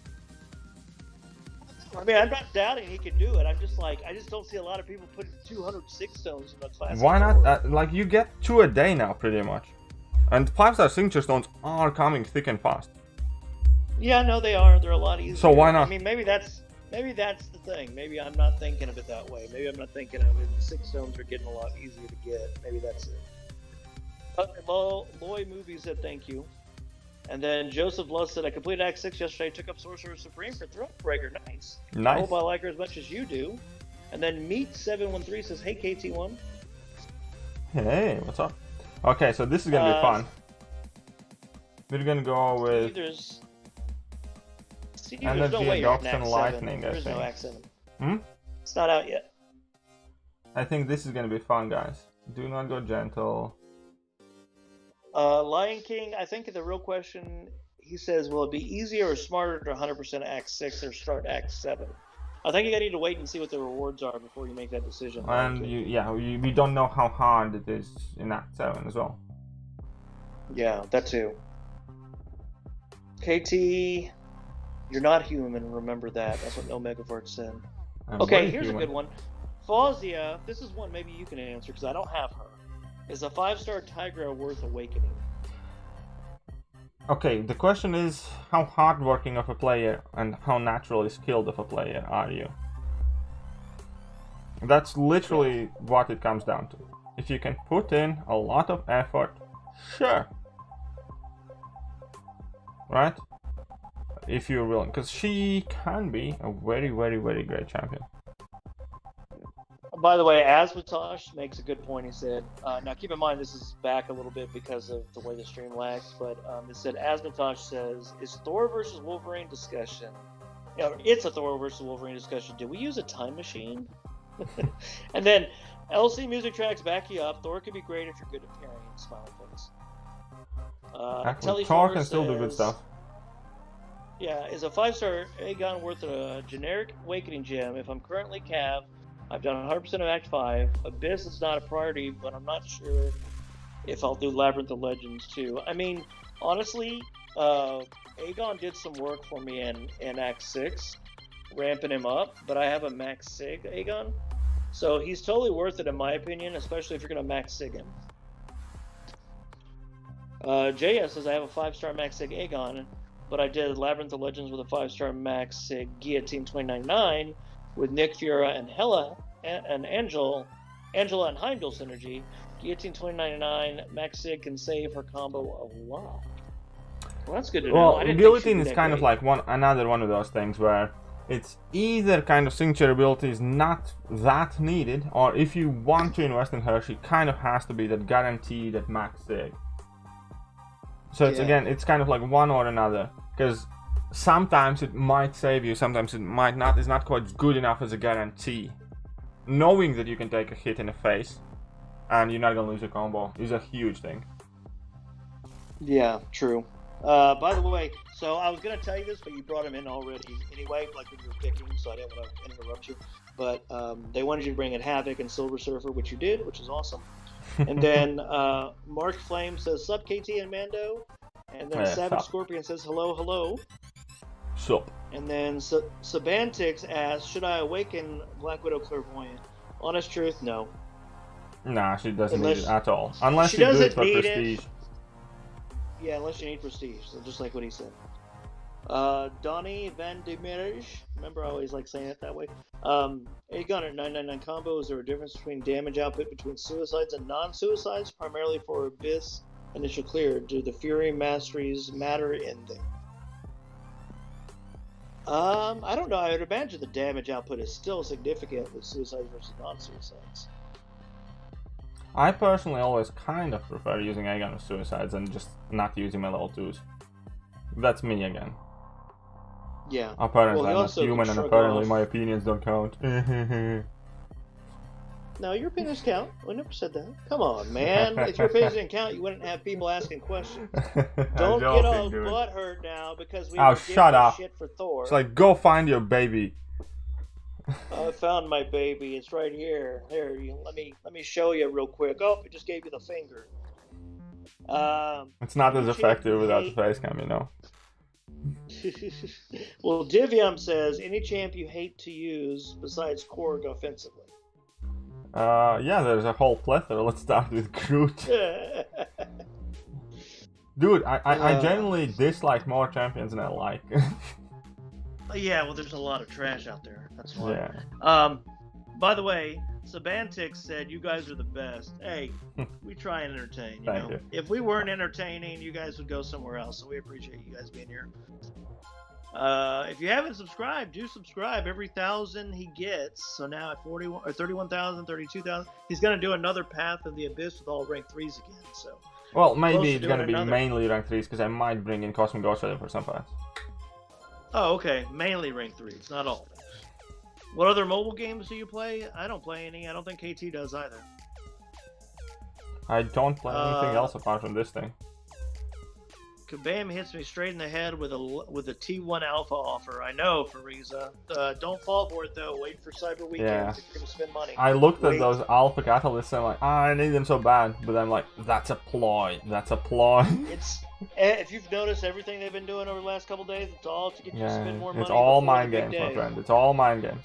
I mean, I'm not doubting he can do it. I'm just like, I just don't see a lot of people putting 206 stones in the class. Why not? Like, you get 2 a day now, pretty much. And 5-star signature stones are coming thick and fast. Yeah, no, they are. They're a lot easier. So why not? I mean, maybe that's the thing. Maybe I'm not thinking of it that way. Maybe I'm not thinking of it. 6 stones are getting a lot easier to get. Maybe that's it. Lloyd Movie said thank you. And then Joseph Lust said, I completed Act 6 yesterday. Took up Sorcerer Supreme for Throatbreaker. Nice. I hope I like her as much as you do. And then Meat713 says, hey, KT1. Hey, what's up? Okay, so this is going to be fun. We're going to go with... There's Energy, no way Adoption, Lightning, There is I think. no Act 7. It's not out yet. I think this is going to be fun, guys. Do not go gentle. Lion King, I think the real question, he says, will it be easier or smarter to 100% Act 6 or start Act 7? I think you need to wait and see what the rewards are before you make that decision. And we don't know how hard it is in Act 7 as well. Yeah, that too. KT... You're not human, remember that. That's what No Megavart said. Okay, here's a good one. Fawzia, this is one maybe you can answer because I don't have her. Is a 5-star Tigra worth awakening? Okay, the question is how hardworking of a player and how naturally skilled of a player are you? That's literally what it comes down to. If you can put in a lot of effort, sure. Right? If you're willing, because she can be a very, very, very great champion. By the way, Asmatosh makes a good point. He said, now keep in mind this is back a little bit because of the way the stream lags, but it said, Asmatosh says, is Thor versus Wolverine discussion? It's a Thor versus Wolverine discussion. Did we use a time machine? And then LC Music Tracks back you up. Thor could be great if you're good at parrying. Smile face. Thor can still do good stuff. Yeah, is a 5-star Aegon worth a generic awakening gem? If I'm currently Cav, I've done 100% of Act 5. Abyss is not a priority, but I'm not sure if I'll do Labyrinth of Legends too. I mean, honestly, Aegon did some work for me in Act 6, ramping him up, but I have a max sig Aegon. So he's totally worth it in my opinion, especially if you're going to max sig him. JS says I have a 5-star max sig Aegon, but I did Labyrinth of Legends with a 5-star max sig Guillotine 2099 with Nick Fura and Hela and Angela and Heimdall synergy. Guillotine 2099 max sig can save her combo a lot. Well, that's good to know. Well, Guillotine is kind of like another one of those things where it's either kind of signature ability is not that needed, or if you want to invest in her, she kind of has to be that guaranteed at max sig. So it's again, it's kind of like one or another, because sometimes it might save you, sometimes it might not. It's not quite good enough as a guarantee. Knowing that you can take a hit in the face and you're not gonna lose a combo is a huge thing. Yeah, true. By the way, so I was gonna tell you this, but you brought him in already anyway, like when you were picking, so I didn't want to interrupt you. But they wanted you to bring in Havoc and Silver Surfer, which you did, which is awesome. And then Mark Flame says, "Sup, KT and Mando," and then Savage Scorpion says, "Hello, hello." Sup. And then Sabantix asks, "Should I awaken Black Widow Clairvoyant?" Honest truth, no. Nah, she doesn't need it at all. Unless you do it for prestige. Yeah, unless you need prestige, so just like what he said. Donnie Van de Merge, remember I always like saying it that way. 8-gun or 999 combo, is there a difference between damage output between suicides and non-suicides, primarily for Abyss initial clear? Do the Fury Masteries matter in there? I don't know. I would imagine the damage output is still significant with suicides versus non-suicides. I personally always kind of prefer using 8-gun with suicides and just not using my level 2s. That's me again. Yeah. Apparently I'm not human and apparently my opinions don't count. No, your opinions count. I never said that. Come on, man. If your opinions didn't count, you wouldn't have people asking questions. Don't get all butthurt now because we shut up. Shit for Thor. It's like, go find your baby. I found my baby. It's right here. Here, let me show you real quick. Oh, it just gave you the finger. It's not as effective without the face cam, you know. Well, Divyam says, any champ you hate to use besides Korg offensively? Yeah, there's a whole plethora. Let's start with Groot. Dude, I generally dislike more champions than I like. Yeah, well, there's a lot of trash out there. That's why. Yeah. By the way, Sabantix said you guys are the best. Hey, we try and entertain. Thank you. If we weren't entertaining, you guys would go somewhere else. So we appreciate you guys being here. If you haven't subscribed, do subscribe. Every 1,000 he gets. So now at 41 or 31,000, 32,000, he's gonna do another Path of the Abyss with all rank 3s again. So. Well, maybe it's gonna be mainly rank 3s because I might bring in Cosmic Ghost Rider for some parts. Oh, okay. Mainly rank 3s, not all. What other mobile games do you play? I don't play any. I don't think KT does either. I don't play anything else apart from this thing. Kabam hits me straight in the head with a T1 Alpha offer. I know, Fariza. Don't fall for it though. Wait for Cyber Weekend. Yeah. If you're gonna spend money. I looked at those Alpha Catalysts and I'm like, I need them so bad. But I'm like, that's a ploy. That's a ploy. It's if you've noticed everything they've been doing over the last couple days, it's all to get you to spend more money. It's all mind games, my friend. It's all mind games.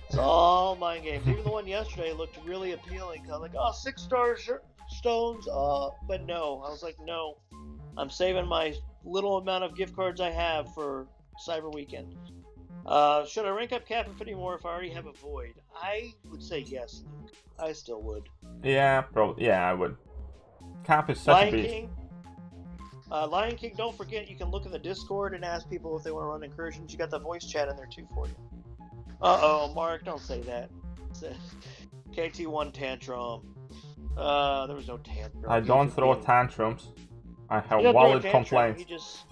It's all mind games. Even the one yesterday looked really appealing. I was like, 6-star stones. But no. I was like, no. I'm saving my little amount of gift cards I have for Cyber Weekend. Should I rank up Cap Infinity more if I already have a Void? I would say yes, Luke. I still would. Yeah, probably. Yeah, I would. Cap is such a beast. Lion King, don't forget you can look in the Discord and ask people if they want to run incursions. You got the voice chat in there too for you. Mark, don't say that. KT1 tantrum. There was no tantrum. I don't throw tantrums. I have valid complaints.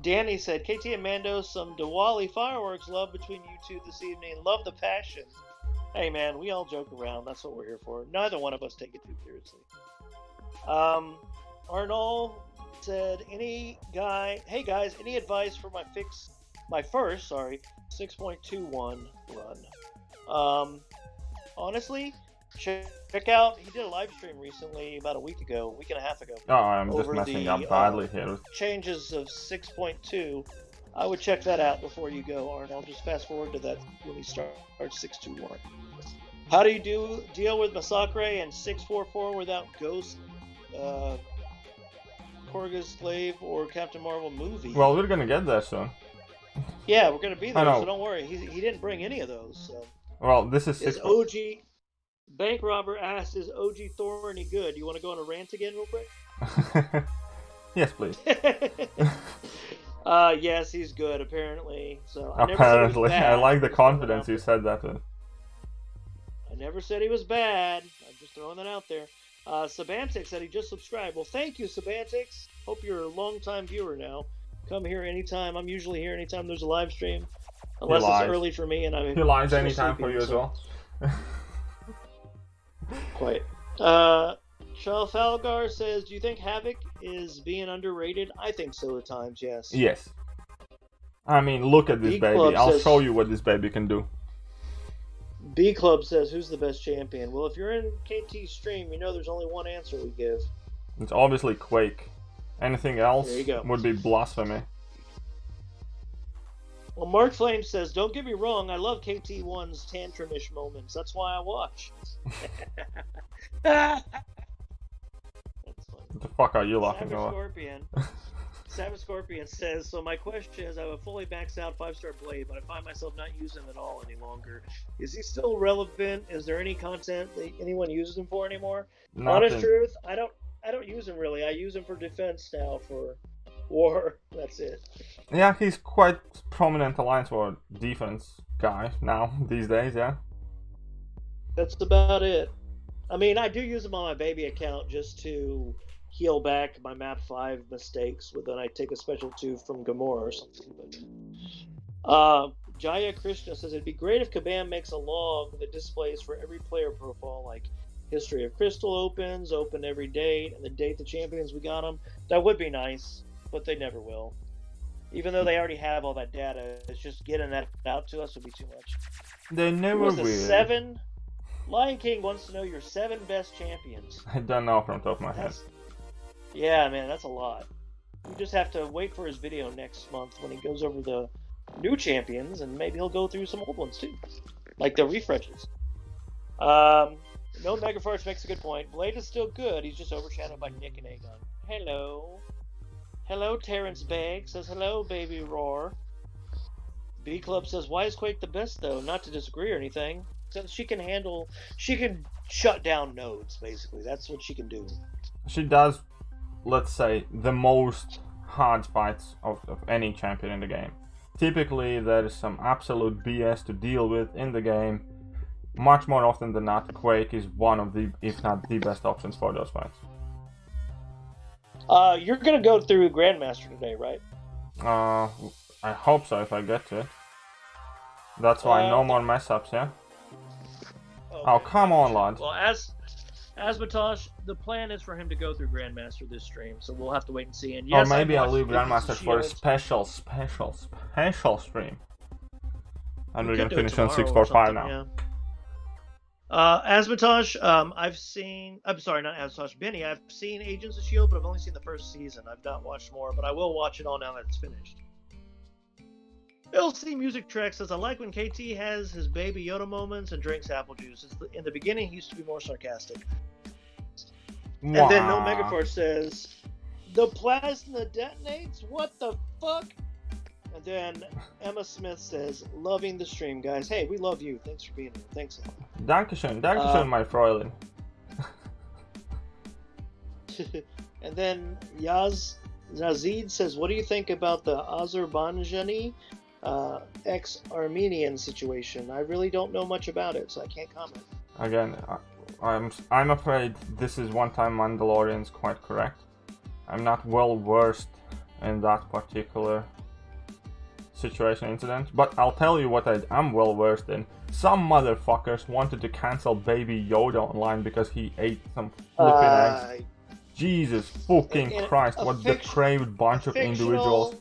Danny said, KT and Mando, some Diwali fireworks love between you two this evening. Love the passion. Hey man, we all joke around. That's what we're here for. Neither one of us take it too seriously. Arnold said, hey guys, any advice for my first 6.21 run? Honestly, check out, he did a live stream recently about a week and a half ago. Oh, I'm just messing up badly here. Changes of 6.2. I would check that out before you go, Arnold. Just fast forward to that when he starts 6.21. How do you deal with Masacre and 6.44 without Ghost, Korga's Slave, or Captain Marvel movie? Well, we're gonna get there soon. Yeah, we're gonna be there, so don't worry. He didn't bring any of those. So. Well, this is OG. Bank Robber asks, is OG Thor any good? You want to go on a rant again real quick? Yes, please. Yes, he's good, apparently. So apparently. I like the confidence you said that with. I never said he was bad. I'm just throwing that out there. Sabantix said he just subscribed. Well, thank you, Sabantix. Hope you're a long-time viewer now. Come here anytime. I'm usually here anytime there's a live stream. Unless it's early for me and I'm... He lives anytime for you as well. Quite. Trafalgar says, do you think Havoc is being underrated? I think so at times, yes. Yes. I mean, look at this baby. I'll show you what this baby can do. B Club says, who's the best champion? Well, if you're in KT's stream, you know there's only one answer we give. It's obviously Quake. Anything else There you go. would be blasphemy. Well, Mark Flame says, don't get me wrong, I love KT1's tantrumish moments. That's why I watch. That's funny. What the fuck are you laughing Savage about? Scorpion. Savage Scorpion says, so my question is, I have a fully maxed out 5-star blade, but I find myself not using him at all any longer. Is he still relevant? Is there any content that anyone uses him for anymore? Nothing. Honest truth, I don't use him really. I use him for defense now, for war. That's it. Yeah, he's quite prominent Alliance War defense guy now, these days, yeah. That's about it. I mean, I do use him on my baby account just to heal back my map 5 mistakes, but then I take a special 2 from Gamora or something. But Jaya Krishna says, it'd be great if Kabam makes a log that displays for every player profile, like history of crystal opens, open every date, and the date the champions we got them. That would be nice, but they never will. Even though they already have all that data, it's just getting that out to us would be too much. They never Who was will. the 7? Lion King wants to know your 7 best champions. I don't know from the top of my head. Yeah, man, that's a lot. You just have to wait for his video next month when he goes over the new champions, and maybe he'll go through some old ones too, like the refreshes. No Megaforce makes a good point. Blade is still good. He's just overshadowed by Nick and Aegon. Hello, Terrence Bagg says hello, baby roar. B Club says, why is Quake the best though? Not to disagree or anything. Since she can shut down nodes, basically. That's what she can do. She does, let's say, the most hard fights of any champion in the game. Typically, there is some absolute BS to deal with in the game. Much more often than not, Quake is one of the, if not the best options for those fights. You're gonna go through Grandmaster today, right? I hope so if I get to it. That's why no more mess ups, yeah? Okay. Oh, come on, lad. Well, as Matosh, the plan is for him to go through Grandmaster this stream, so we'll have to wait and see. And yes, or maybe I'll leave Grandmaster for a special stream. And we're gonna finish on 645 now. Yeah. Asmatosh, not Asmatosh, Benny, I've seen Agents of S.H.I.E.L.D., but I've only seen the first season. I've not watched more, but I will watch it all now that it's finished. LC Music Track says, I like when KT has his Baby Yoda moments and drinks apple juice. In the beginning, he used to be more sarcastic. Wow. And then No Megaforce says, the plasma detonates? What the fuck? And then Emma Smith says, loving the stream, guys. Hey, we love you. Thanks for being here. Thanks. Dankeschön, my Fräulein. And then Yazid says, what do you think about the Azerbaijani ex-Armenian situation? I really don't know much about it, so I can't comment. Again, I'm afraid this is one time Mandalorian's quite correct. I'm not well versed in that particular situation incident, but I'll tell you what I am well versed in. Some motherfuckers wanted to cancel Baby Yoda online because he ate some flipping eggs. Jesus fucking Christ, what depraved bunch of individuals.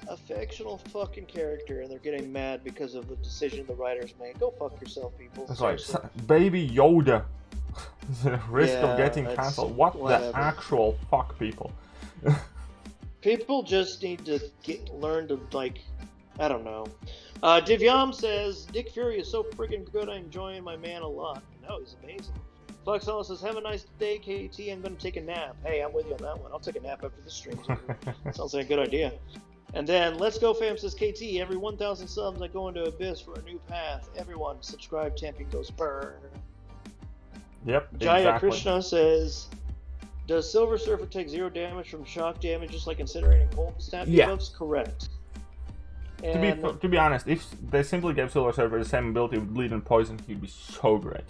A fictional fucking character, and they're getting mad because of the decision the writers made. Go fuck yourself, people. That's right, Baby Yoda. The risk of getting cancelled. What the actual fuck, people? People just need to learn to, like, I don't know. Divyam says, Nick Fury is so freaking good, I'm enjoying my man a lot. No, he's amazing. Fluxella says, have a nice day, KT, I'm going to take a nap. Hey, I'm with you on that one. I'll take a nap after this stream. Sounds like a good idea. And then Let's Go Fam says, KT, every 1,000 subs I go into Abyss for a new path. Everyone, subscribe, champion goes burn. Yep, Jaya Krishna says, does Silver Surfer take 0 damage from shock damage just like incinerating cold snap debuffs? Correct. And to be honest, if they simply gave Silver Surfer the same ability with Bleed and Poison, he'd be so great.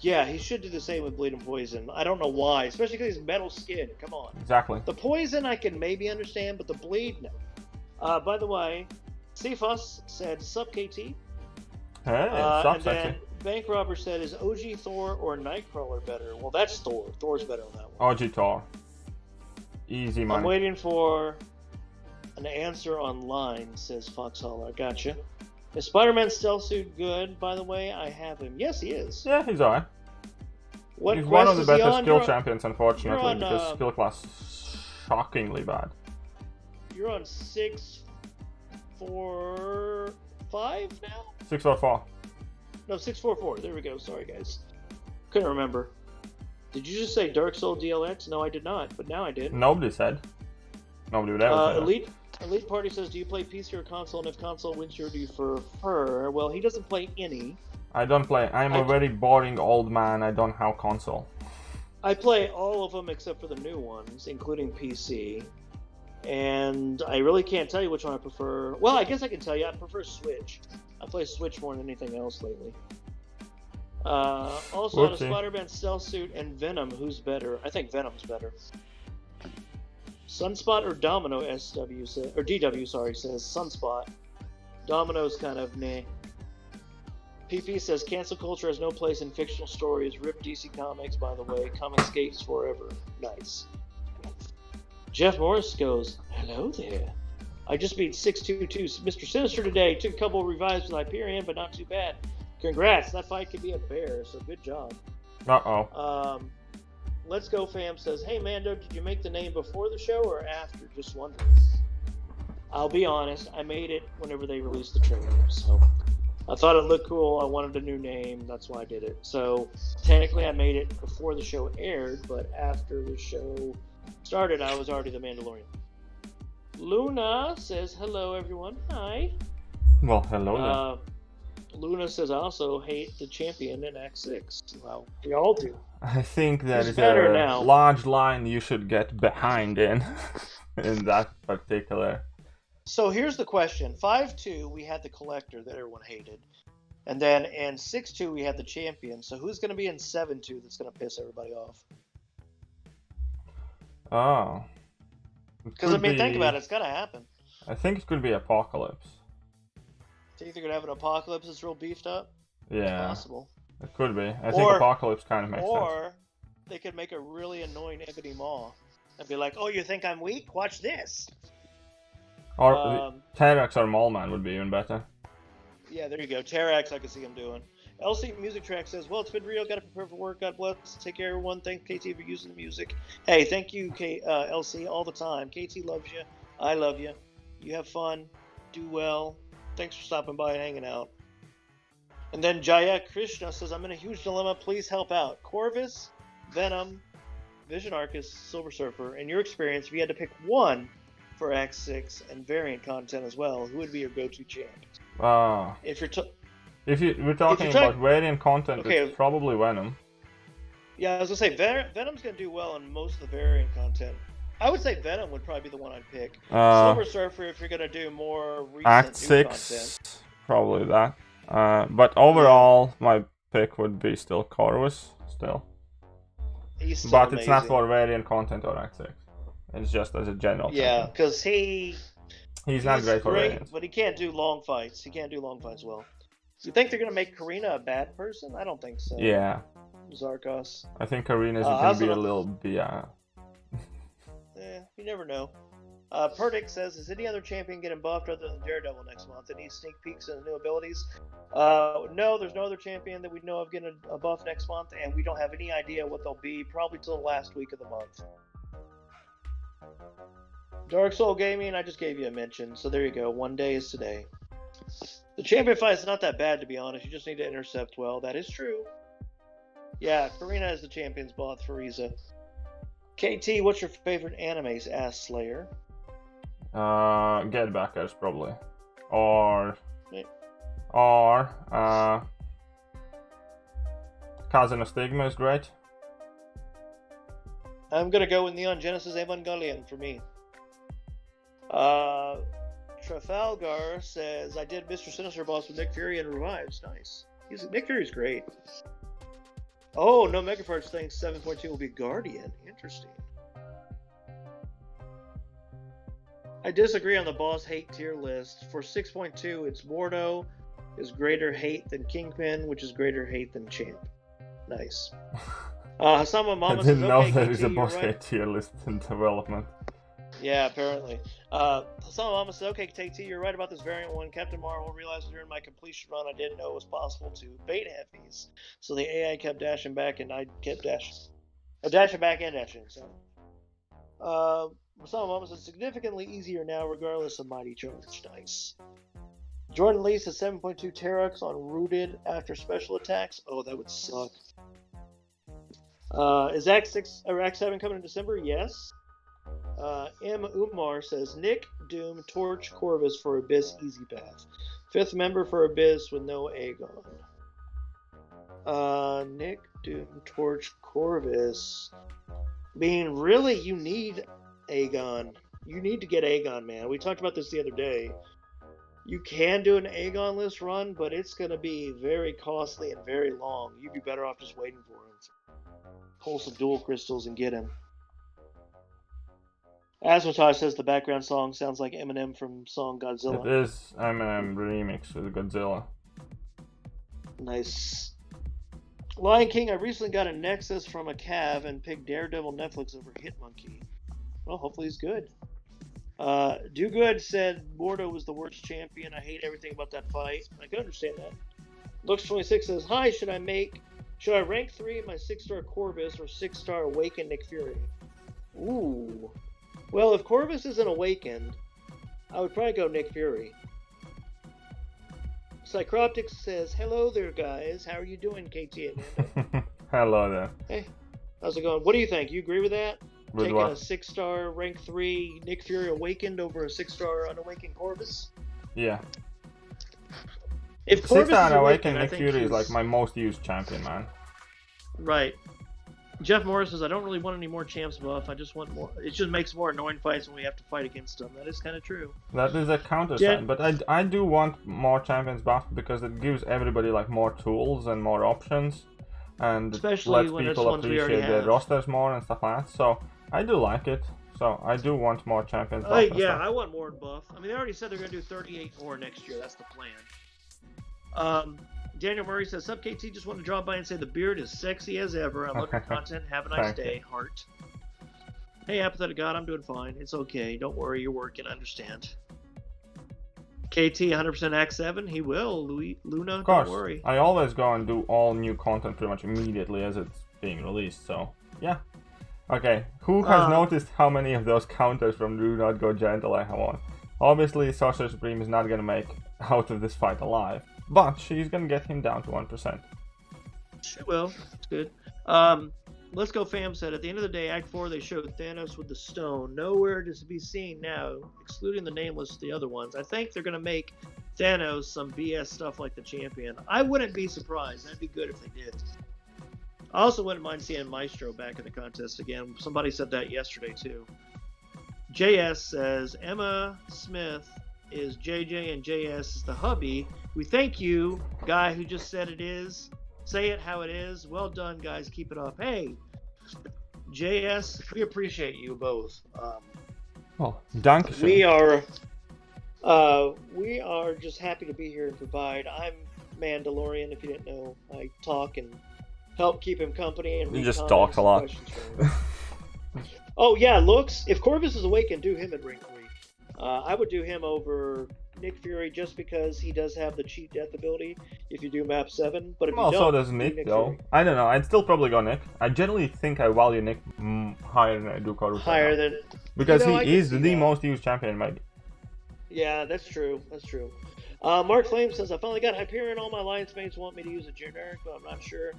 Yeah, he should do the same with Bleed and Poison. I don't know why, especially because he's metal skin. Come on. Exactly. The Poison I can maybe understand, but the Bleed, no. By the way, Cephas said, sup KT? Hey, sup, and then Bank Robber said, is OG Thor or Nightcrawler better? Well, that's Thor. Thor's better on that one. OG Thor. Easy, man. I'm waiting for an answer online, says Foxholler. Gotcha. Is Spider-Man's stealth suit good, by the way? I have him. Yes, he is. Yeah, he's alright. What He's one of the quest is he better on? skill champions, unfortunately, on, because skill class is shockingly bad. You're on 645 now? 644. No, 644. There we go. Sorry, guys. Couldn't remember. Did you just say DarksoulDLX? No, I did not, but now I did. Nobody said. Nobody would ever say Elite Party says, do you play PC or console? And if console, which do you prefer? Well, he doesn't play any. I don't play. I'm a very boring old man. I don't have console. I play all of them except for the new ones, including PC. And I really can't tell you which one I prefer. Well, I guess I can tell you. I prefer Switch. I play Switch more than anything else lately. Also, on a Spider-Man stealth suit and Venom, who's better? I think Venom's better. Sunspot or Domino, SW says, or DW, sorry, says Sunspot. Domino's kind of meh. PP says cancel culture has no place in fictional stories. Rip DC Comics, by the way. Comic skates forever. Nice. Jeff Morris goes, hello there. I just beat 622 Mr. Sinister today. Took a couple of revives with Hyperion, but not too bad. Congrats. That fight could be a bear, so good job. Uh-oh. Let's Go Fam says, hey Mando, did you make the name before the show or after? Just wondering. I'll be honest, I made it whenever they released the trailer, so I thought it looked cool. I wanted a new name, that's why I did it. So technically I made it before the show aired, but after the show started, I was already the Mandalorian. Luna says, hello everyone. Hi. Well, hello there. Luna says, I also hate the champion in Act 6. Well, we all do. I think that is better a now. large line you should get behind in that particular. So here's the question. 5-2, we had the collector that everyone hated. And then in 6-2, we had the champion. So who's going to be in 7-2 that's going to piss everybody off? Oh. Because, I mean, think about it. It's got to happen. I think it could be Apocalypse. Think they're going to have an Apocalypse that's real beefed up? Yeah. It's possible. It could be. I think Apocalypse kind of makes sense. Or they could make a really annoying Ebony Maw and be like, oh, you think I'm weak? Watch this. Or T-Rex or Mallman would be even better. Yeah, there you go. T-Rex, I can see him doing. LC Music Track says, well, it's been real. Got to prepare for work. God bless. Take care, everyone. Thank KT for using the music. Hey, thank you, LC, all the time. KT loves you. I love you. You have fun. Do well. Thanks for stopping by and hanging out. And then Jaya Krishna says, I'm in a huge dilemma. Please help out. Corvus, Venom, Vision Arcus, Silver Surfer. In your experience, if you had to pick one for Act 6 and variant content as well, who would be your go-to champ? If we're talking about variant content, it's probably Venom. Yeah, I was going to say, Venom's going to do well in most of the variant content. I would say Venom would probably be the one I'd pick. Silver Surfer, if you're going to do more recent Act 6, content. Probably that. But overall, my pick would be still Corvus, still. He's still but amazing. It's not for variant content or Act 6. It's just as a general. Yeah, because he's not great for variants. But he can't do long fights. He can't do long fights well. You think they're going to make Karina a bad person? I don't think so. Yeah. Zarkos. I think Karina's going to be a little... Yeah, you never know. Perdick says, is any other champion getting buffed other than Daredevil next month? Any sneak peeks and new abilities? No, there's no other champion that we know of getting a buff next month, and we don't have any idea what they'll be, probably till the last week of the month. Dark Soul Gaming, I just gave you a mention, so there you go. One day is today. The champion fight is not that bad, to be honest. You just need to intercept well. That is true. Yeah, Karina is the champion's boss for Riza. KT, what's your favorite animes? Asked Slayer. Get Backers probably, or Cousin of Stigma is great. I'm gonna go with Neon Genesis Evangelion for me. Trafalgar says, I did Mr. Sinister boss with Nick Fury and Revives. Nice. Nick Fury's great. Oh, no Megaparts thinks 7.2 will be Guardian. Interesting. I disagree on the boss hate tier list. For 6.2, it's Mordo, is greater hate than Kingpin, which is greater hate than Champ. Nice. Someone I Mama didn't says, know okay, there is a KT, boss you're hate right. tier list in development. Yeah, apparently. Someone Mama says, okay, KT, you're right about this variant one. Captain Marvel realized during my completion run I didn't know it was possible to bait heavies. So the AI kept dashing back and I kept dashing. Dashing back and dashing, so. Someone Mama says, significantly easier now regardless of Mighty Charge. Nice. Jordan Lee says 7.2 Terrux on rooted after special attacks. Oh, that would suck. Is X6 or X7 coming in December? Yes. M. Umar says Nick, Doom, Torch, Corvus for Abyss Easy Path. 5th member for Abyss with no Aegon. Nick, Doom, Torch, Corvus. I mean, really, you need Aegon. You need to get Aegon, man. We talked about this the other day. You can do an Aegon list run, but it's going to be very costly and very long. You'd be better off just waiting for him. Pull some dual crystals and get him. Asmatage says the background song sounds like Eminem from song Godzilla. It is Eminem remix with Godzilla. Nice. Lion King, I recently got a Nexus from a Cav and picked Daredevil Netflix over Hitmonkey. Well, hopefully he's good. Do Good said Mordo was the worst champion. I hate everything about that fight. I can understand that. Looks26 says, hi, should I rank 3 my 6-star Corvus or 6-star Awakened Nick Fury? Ooh. Well, if Corvus isn't Awakened, I would probably go Nick Fury. Psychroptics says, hello there, guys. How are you doing, KT and Amanda? Hello there. Hey, how's it going? What do you think? You agree with that? With Taking what? a 6-star rank 3 Nick Fury Awakened over a 6-star Unawakened Corvus? Yeah. If Corvus is 6-star Awakened, Awakened Nick Fury is like my most used champion, man. Right. Jeff Morris says, I don't really want any more champs buff. I just want more. It just makes more annoying fights when we have to fight against them. That is kind of true. That is a counter sign, but I do want more champions buffed because it gives everybody like more tools and more options, and especially lets when people appreciate their rosters more and stuff like that. So I do like it. So I do want more champions buffed. Yeah, I want more buff. I mean, they already said they're going to do 38 more next year. That's the plan. Daniel Murray says, Sup KT, just want to drop by and say the beard is sexy as ever. I'm looking for content. Have a nice day. Heart. Hey, Apathetic God, I'm doing fine. It's okay. Don't worry. You're working. I understand. KT 100% X7. He will. Luna, of course. Don't worry. I always go and do all new content pretty much immediately as it's being released. So, yeah. Okay. Who has noticed how many of those counters from Do Not Go Gentle I have on? Obviously, Sorcerer Supreme is not going to make out of this fight alive. But she's gonna get him down to 1%. She will. It's good. Let's Go Fam said, at the end of the day, Act 4, they showed Thanos with the stone. Nowhere to be seen now, excluding the nameless, the other ones. I think they're gonna make Thanos some BS stuff like the champion. I wouldn't be surprised. That'd be good if they did. I also wouldn't mind seeing Maestro back in the contest again. Somebody said that yesterday, too. JS says, Emma Smith is JJ and JS is the hubby. We thank you, guy who just said it is. Say it how it is. Well done, guys. Keep it up. Hey, JS, we appreciate you both. Dankeschön. We are just happy to be here and provide. I'm Mandalorian, if you didn't know. I talk and help keep him company. And he just talks a lot. Oh yeah, looks. If Corvus is Awakened, do him at rank 3. I would do him over Nick Fury just because he does have the cheat death ability if you do map 7. But if you don't, so does Nick though. Fury. I don't know. I'd still probably go Nick. I generally think I value Nick higher than I do Corvus. Higher than because he is the most used champion, maybe. Yeah, that's true. That's true. Mark Flame says, I finally got Hyperion. All my alliance mates want me to use a generic, but I'm not sure.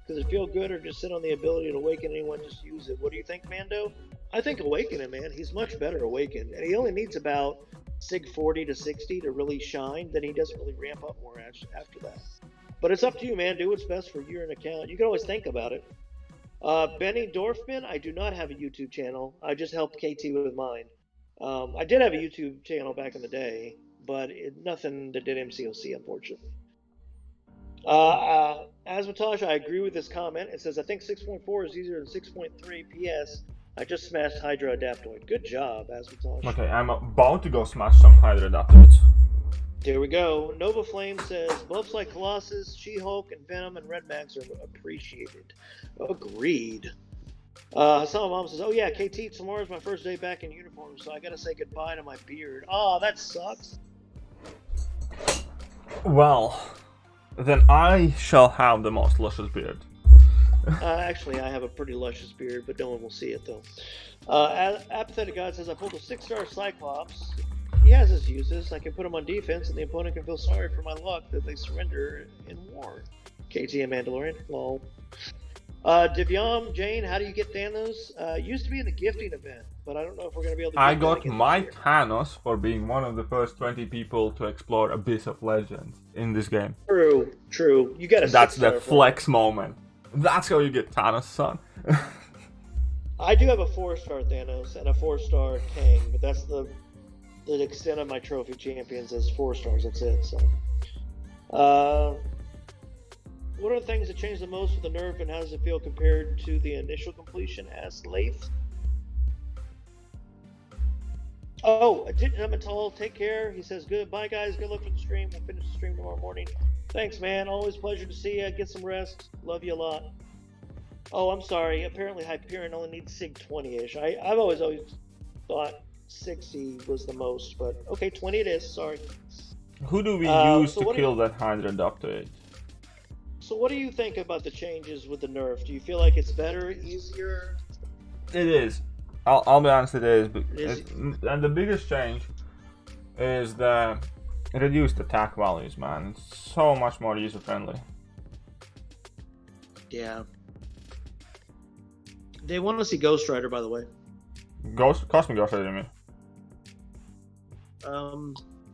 Does it feel good or just sit on the ability to awaken anyone? Just use it. What do you think, Mando? I think awaken him, man. He's much better awakened. And he only needs about Sig 40 to 60 to really shine. Then he doesn't really ramp up more after that. But it's up to you, man. Do what's best for your account. You can always think about it. Benny Dorfman, I do not have a YouTube channel. I just helped KT with mine. I did have a YouTube channel back in the day, but nothing that did MCOC, unfortunately. Asmatage, I agree with this comment. It says, I think 6.4 is easier than 6.3 PS. I just smashed Hydra Adaptoid. Good job, Asmatage. Okay, I'm about to go smash some Hydra Adaptoids. Here we go. Nova Flame says, buffs like Colossus, She-Hulk, and Venom and Red Max are appreciated. Agreed. Some mom says, oh yeah, KT, tomorrow's my first day back in uniform, so I gotta say goodbye to my beard. Oh, that sucks. Well, then I shall have the most luscious beard. Actually, I have a pretty luscious beard, but no one will see it though. Apathetic God says, I pulled a 6-star Cyclops. He has his uses. I can put him on defense, and the opponent can feel sorry for my luck that they surrender in war. KT and Mandalorian. Lol. Divyam, Jane, how do you get Thanos? Used to be in the gifting event, but I don't know if we're going to be able to get I got my Thanos for being one of the first 20 people to explore Abyss of Legends in this game. True, true. You got a That's the flex moment. That's how you get Thanos, son. I do have a 4-star Thanos and a 4-star Kang, but that's the extent of my trophy champions is 4 stars. That's it. So, what are the things that changed the most with the nerf, and how does it feel compared to the initial completion? Asked Leif. Oh, Mental, take care. He says, goodbye, guys. Good luck for the stream. We'll finish the stream tomorrow morning. Thanks, man. Always a pleasure to see you. Get some rest. Love you a lot. Oh, I'm sorry. Apparently, Hyperion only needs SIG 20-ish. I've always thought 60 was the most, but okay, 20 it is. Sorry. Who do we use to kill that Hydra Doctorate? So what do you think about the changes with the nerf? Do you feel like it's better, easier? It is. I'll be honest, it is. And the biggest change is the reduced attack values, man. It's so much more user-friendly. Yeah. They want to see Ghost Rider, by the way. Cosmic Ghost Rider, you mean?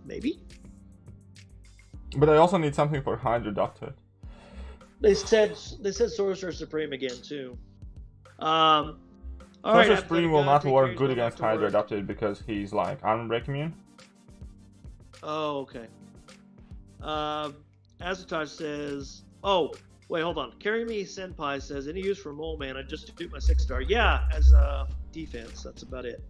Maybe? But I also need something for Hydra Doctorate. They said Sorcerer Supreme again too. Sorcerer Supreme will not work good against Hydra Doctorate because he's like armor break immune. Oh, okay. Azotage says, oh, wait, hold on. Carry Me Senpai says, any use for Mole Man? I just do my 6-star. Yeah, as defense. That's about it.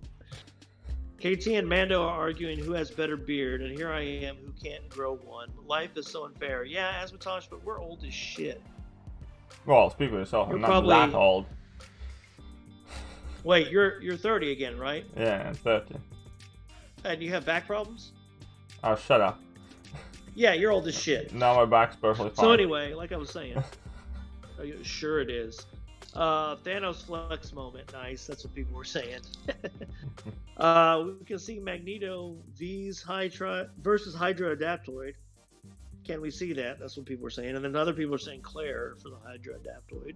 KT and Mando are arguing who has better beard, and here I am who can't grow one. Life is so unfair. Yeah, Asmatosh, but we're old as shit. Well, speak for yourself. I'm not that old. Wait, you're 30 again, right? Yeah, I'm 30. And you have back problems? Oh, shut up. Yeah, you're old as shit. Now my back's perfectly fine. So anyway, like I was saying. Sure it is. Thanos flex moment, nice. That's what people were saying. We can see Magneto V's Hydra versus Hydra Adaptoid. Can we see that? That's what people were saying. And then other people are saying Claire for the Hydra Adaptoid.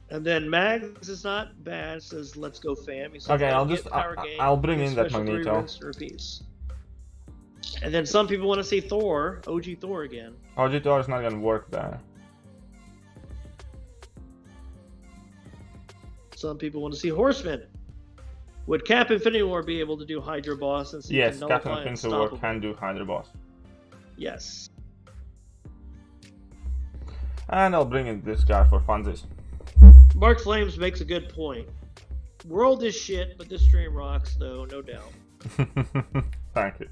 And then Mags is not bad. Says let's go fam. He says, okay, I'll bring in that Magneto. And then some people want to see Thor, OG Thor again. OG Thor is not gonna work there. Some people want to see Horseman. Would Cap Infinity War be able to do Hydra Boss? Since yes, Cap Infinity War can do Hydra Boss. Yes. And I'll bring in this guy for funsies. Mark Flames makes a good point. World is shit, but this stream rocks, though, no doubt. Thank you.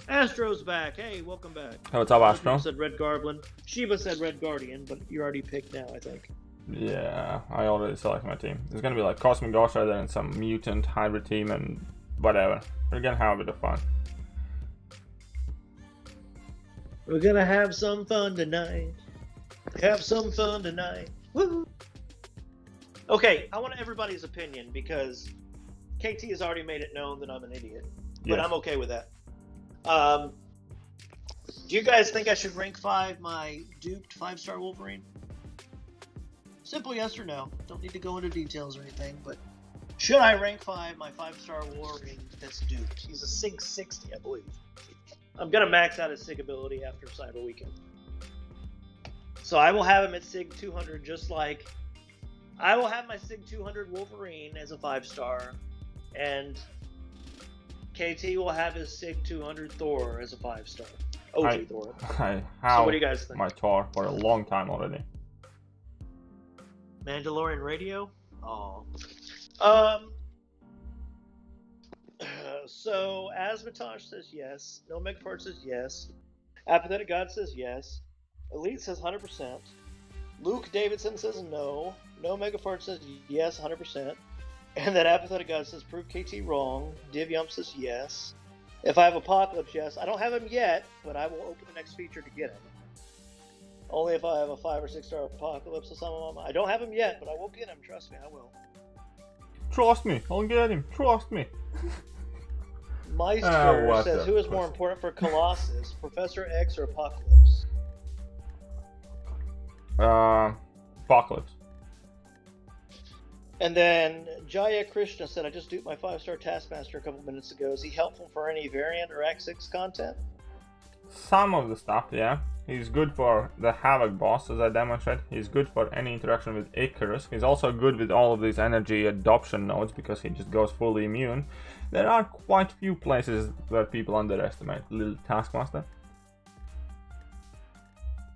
Astro's back. Hey, welcome back. Hey, what's up, Astro? Said Red Goblin. Sheba said Red Guardian, but you already picked now, I think. Yeah, I already selected my team. It's gonna be like Cosmic Ghost Rider and some mutant hybrid team and whatever. We're gonna have a bit of fun. We're gonna have some fun tonight. Have some fun tonight. Woo! Okay, I want everybody's opinion because KT has already made it known that I'm an idiot, but yes. I'm okay with that. Do you guys think I should rank 5 my duped 5-star Wolverine? Simple yes or no. Don't need to go into details or anything, but should I rank 5 my 5-star Wolverine that's duped? He's a SIG 60, I believe. I'm gonna max out his SIG ability after Cyber Weekend. So I will have him at SIG 200, just like I will have my SIG 200 Wolverine as a 5-star, and KT will have his SIG 200 Thor as a 5-star. OG Thor. I have so what do you guys think? My Thor for a long time already. Mandalorian Radio? Oh. So Asmatosh says yes. No Megafart says yes. Apathetic God says yes. Elite says 100%. Luke Davidson says no. No Megafart says yes, 100%. And then Apathetic God says prove KT wrong. Div Yump says yes. If I have Apocalypse, yes. I don't have him yet, but I will open the next feature to get him. Only if I have a 5 or 6 star Apocalypse or something. I don't have him yet, but I will get him. Trust me, I will. Trust me, I'll get him. Trust me. Meister says, who is more important for Colossus, Professor X or Apocalypse? Apocalypse. And then Jaya Krishna said, I just duped my 5-star Taskmaster a couple minutes ago. Is he helpful for any variant or Act 6 content? Some of the stuff, yeah. He's good for the Havoc boss, as I demonstrated. He's good for any interaction with Icarus. He's also good with all of these energy adoption nodes because he just goes fully immune. There are quite few places where people underestimate little Taskmaster.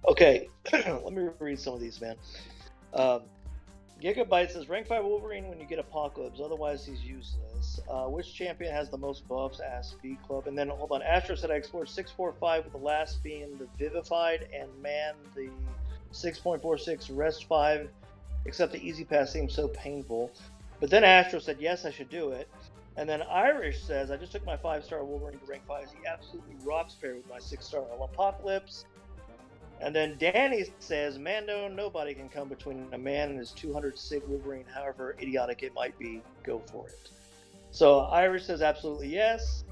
Okay, let me read some of these, man. Gigabyte says, rank 5 Wolverine when you get Apocalypse, otherwise he's useless. Which champion has the most buffs? Ask B Club. And then, hold on, Astro said I explored 645 with the last being the Vivified, and man, the 6.46 Rest 5, except the Easy Pass seems so painful. But then Astro said, yes, I should do it. And then Irish says, I just took my 5-star Wolverine to rank 5. He absolutely rocks paired with my 6-star Apocalypse. And then Danny says, Mando, nobody can come between a man and his 200 Sig Wolverine, however idiotic it might be. Go for it. So Irish says absolutely yes.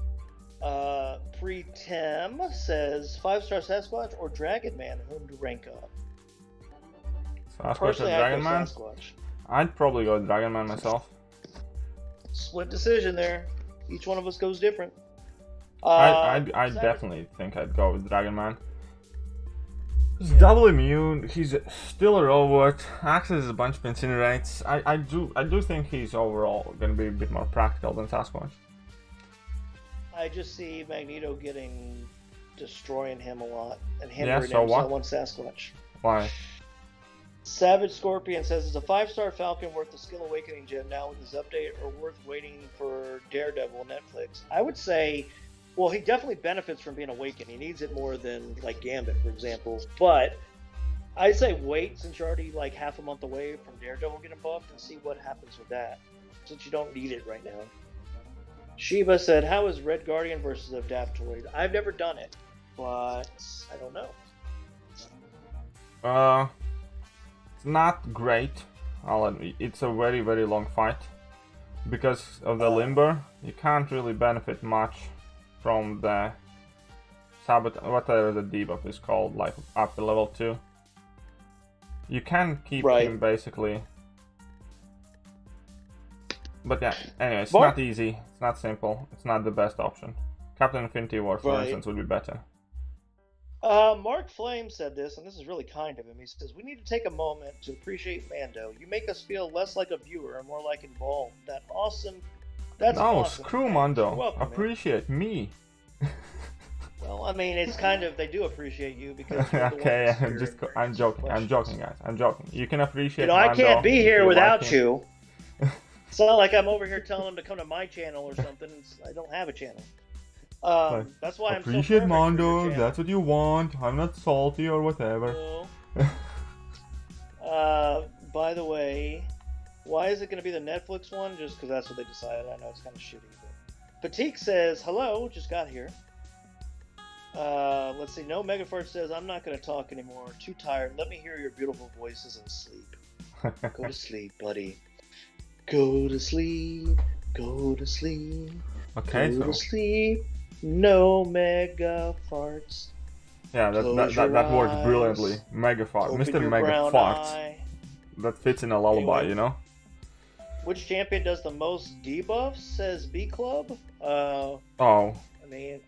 Pretem says 5-star Sasquatch or Dragon Man, whom to rank up. Sasquatch Personally, or Dragon I'd go Man? Sasquatch. I'd probably go Dragon Man myself. Split decision there. Each one of us goes different. I definitely think I'd go with Dragon Man. He's double immune, he's still a robot, accesses a bunch of incinerates. I do think he's overall gonna be a bit more practical than Sasquatch. I just see Magneto destroying him a lot and hindering him, so so I want Sasquatch. Why? Savage Scorpion says, is a 5-star Falcon worth the Skill Awakening gem now with this update, or worth waiting for Daredevil Netflix? I would say, well, he definitely benefits from being awakened. He needs it more than, like, Gambit, for example. But I'd say wait, since you're already, like, half a month away from Daredevil getting buffed, and see what happens with that, since you don't need it right now. Sheba said, how is Red Guardian versus Adaptoid? I've never done it, but I don't know. It's not great, I'll admit. It's a very, very long fight. Because of the Limber, you can't really benefit much from the whatever the debuff is called, like up to level 2. You can keep him basically. But yeah, anyway, it's not easy, it's not simple, it's not the best option. Captain Infinity War, for instance, would be better. Mark Flame said this, and this is really kind of him. He says, we need to take a moment to appreciate Mando. You make us feel less like a viewer and more like involved. That's awesome. No, screw Mando. Welcome, appreciate me. Well, I mean, it's kind of, they do appreciate you because okay, I'm joking, guys. I'm joking. You can appreciate Mando. I can't be here without you. It's not like I'm over here telling them to come to my channel or something. I don't have a channel. That's why I'm so appreciate Mando, if that's what you want. I'm not salty or whatever. By the way, why is it going to be the Netflix one? Just because that's what they decided. I know it's kind of shitty. But Patik says, hello, just got here. Let's see, no Megafort says, I'm not going to talk anymore. Too tired. Let me hear your beautiful voices and sleep. Go to sleep, buddy. Go to sleep. Go to sleep. Okay, go to sleep. No mega farts. Yeah, that works brilliantly. Mega fart. Mr. Mega Farts. That fits in a lullaby, you know? Which champion does the most debuffs, says B Club? I mean...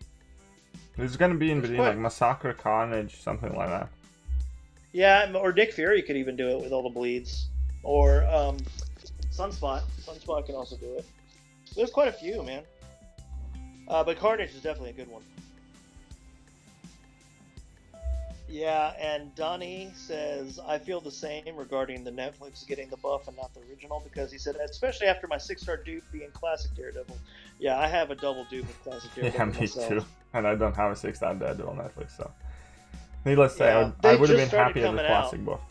It's gonna be in between, like, Massacre, Carnage, something like that. Yeah, or Nick Fury could even do it with all the bleeds. Or, Sunspot. Sunspot can also do it. There's quite a few, man. But Carnage is definitely a good one. Yeah, and Donnie says, I feel the same regarding the Netflix getting the buff and not the original, because he said, especially after my 6-star dupe being Classic Daredevil. Yeah, I have a double dupe with Classic Daredevil Yeah, me myself. too. And I don't have a 6-star Daredevil on Netflix, so. Needless to say, Yeah, I would have just been happy started with the coming Classic buff.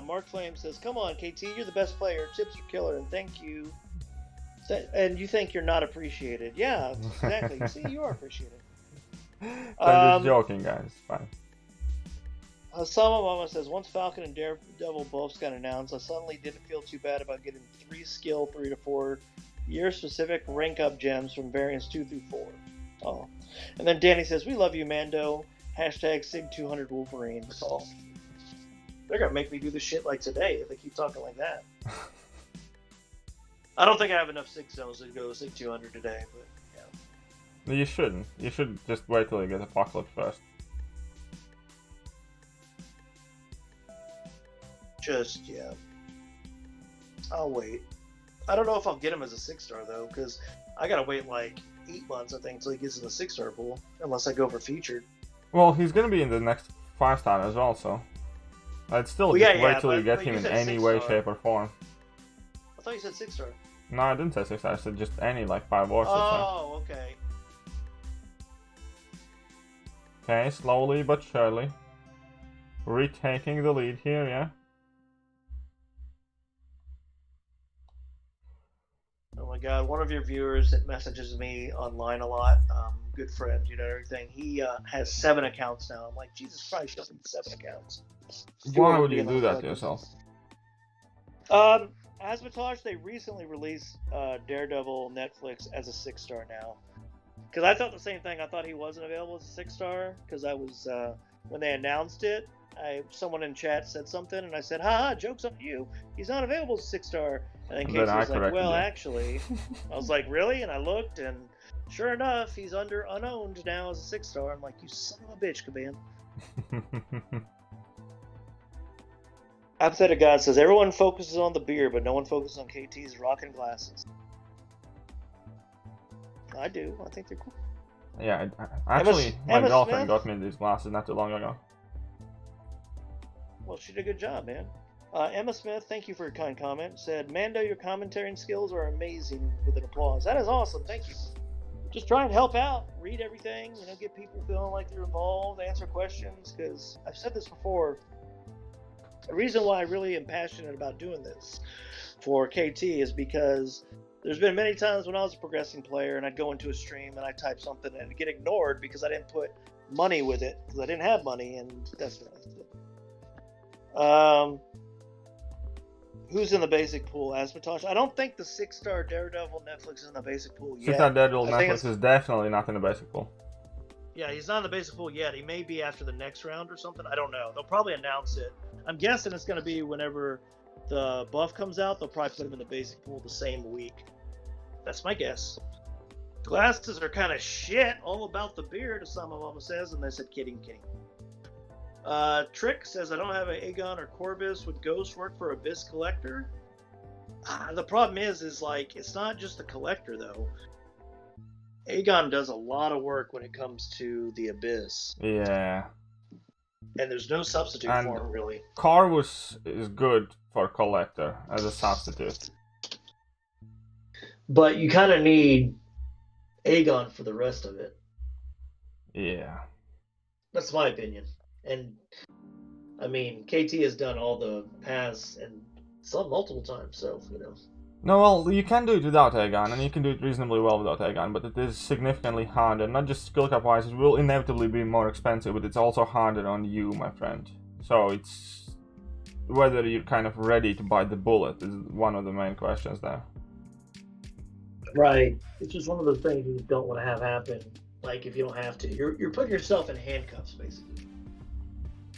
Mark Flame says, come on, KT, you're the best player. Tips are killer, and thank you. And you think you're not appreciated. Yeah, exactly. You see, you are appreciated. I'm just joking, guys. Fine. Sama Mama says, once Falcon and Daredevil buffs got announced, I suddenly didn't feel too bad about getting 3 skill 3 to 4 year-specific rank-up gems from variants 2 through 4. Oh. And then Danny says, we love you, Mando. Hashtag Sig200 Wolverine. Oh. They're going to make me do this shit like today if they keep talking like that. I don't think I have enough 6 zones to go Sig200 today, but yeah. No, you shouldn't. You should just wait till you get Apocalypse first. Just, yeah. I'll wait. I don't know if I'll get him as a 6-star, though, because I gotta wait like 8 months, I think, until he gets in the 6-star pool, unless I go for featured. Well, he's gonna be in the next 5-star as well, so. I'd still just wait till you get him in any way, shape, or form. I thought you said 6-star. No, I didn't say 6-star, I said just any, like 5 or 6-star. Oh, okay. Okay, slowly but surely. Retaking the lead here, yeah? Oh my god, one of your viewers that messages me online a lot, good friend, you know, everything, he has 7 accounts now. I'm like, Jesus Christ, you don't need 7 accounts. Why would you do that to yourself? Asmatage, they recently released Daredevil Netflix as a 6-star now. Because I thought the same thing. I thought he wasn't available as a 6-star. Because I was, when they announced it, someone in chat said something, and I said, haha, joke's on you. He's not available as a 6-star. And then Casey was like, well, actually. I was like, really? And I looked, and sure enough, he's under unowned now as a 6-star. I'm like, you son of a bitch, Caban. Apathetic God says, everyone focuses on the beer, but no one focuses on KT's rockin' glasses. I do. I think they're cool. Yeah, actually, my girlfriend got me these glasses not too long ago. Well, she did a good job, man. Emma Smith, thank you for your kind comment. Said, Mando, your commentary skills are amazing, with an applause. That is awesome. Thank you. Just try and help out. Read everything. You know, get people feeling like they're involved. Answer questions. Because I've said this before. The reason why I really am passionate about doing this for KT is because there's been many times when I was a progressing player and I'd go into a stream and I'd type something and it'd get ignored because I didn't put money with it, because I didn't have money, and that's what I did. Who's in the basic pool? Asmatage? I don't think the 6-star Daredevil Netflix is in the basic pool yet. 6-star Daredevil Netflix is definitely not in the basic pool. Yeah, he's not in the basic pool yet. He may be after the next round or something. I don't know. They'll probably announce it. I'm guessing it's going to be whenever the buff comes out. They'll probably put him in the basic pool the same week. That's my guess. Glasses are kind of shit. All about the beard, as some of them says, and they said kidding. Trick says, I don't have an Aegon or Corvus. Would Ghost work for Abyss Collector? The problem is like, it's not just the Collector, though. Aegon does a lot of work when it comes to the Abyss. Yeah. And there's no substitute for him, really. Corvus is good for Collector as a substitute. But you kind of need Aegon for the rest of it. Yeah. That's my opinion. And, I mean, KT has done all the paths and some multiple times, so, you know. No, well, you can do it without Aegon, and you can do it reasonably well without Aegon, but it is significantly harder. Not just skill cap wise, it will inevitably be more expensive, but it's also harder on you, my friend. So it's whether you're kind of ready to bite the bullet is one of the main questions there. Right. It's just one of those things you don't want to have happen. Like, if you don't have to. You're putting yourself in handcuffs, basically.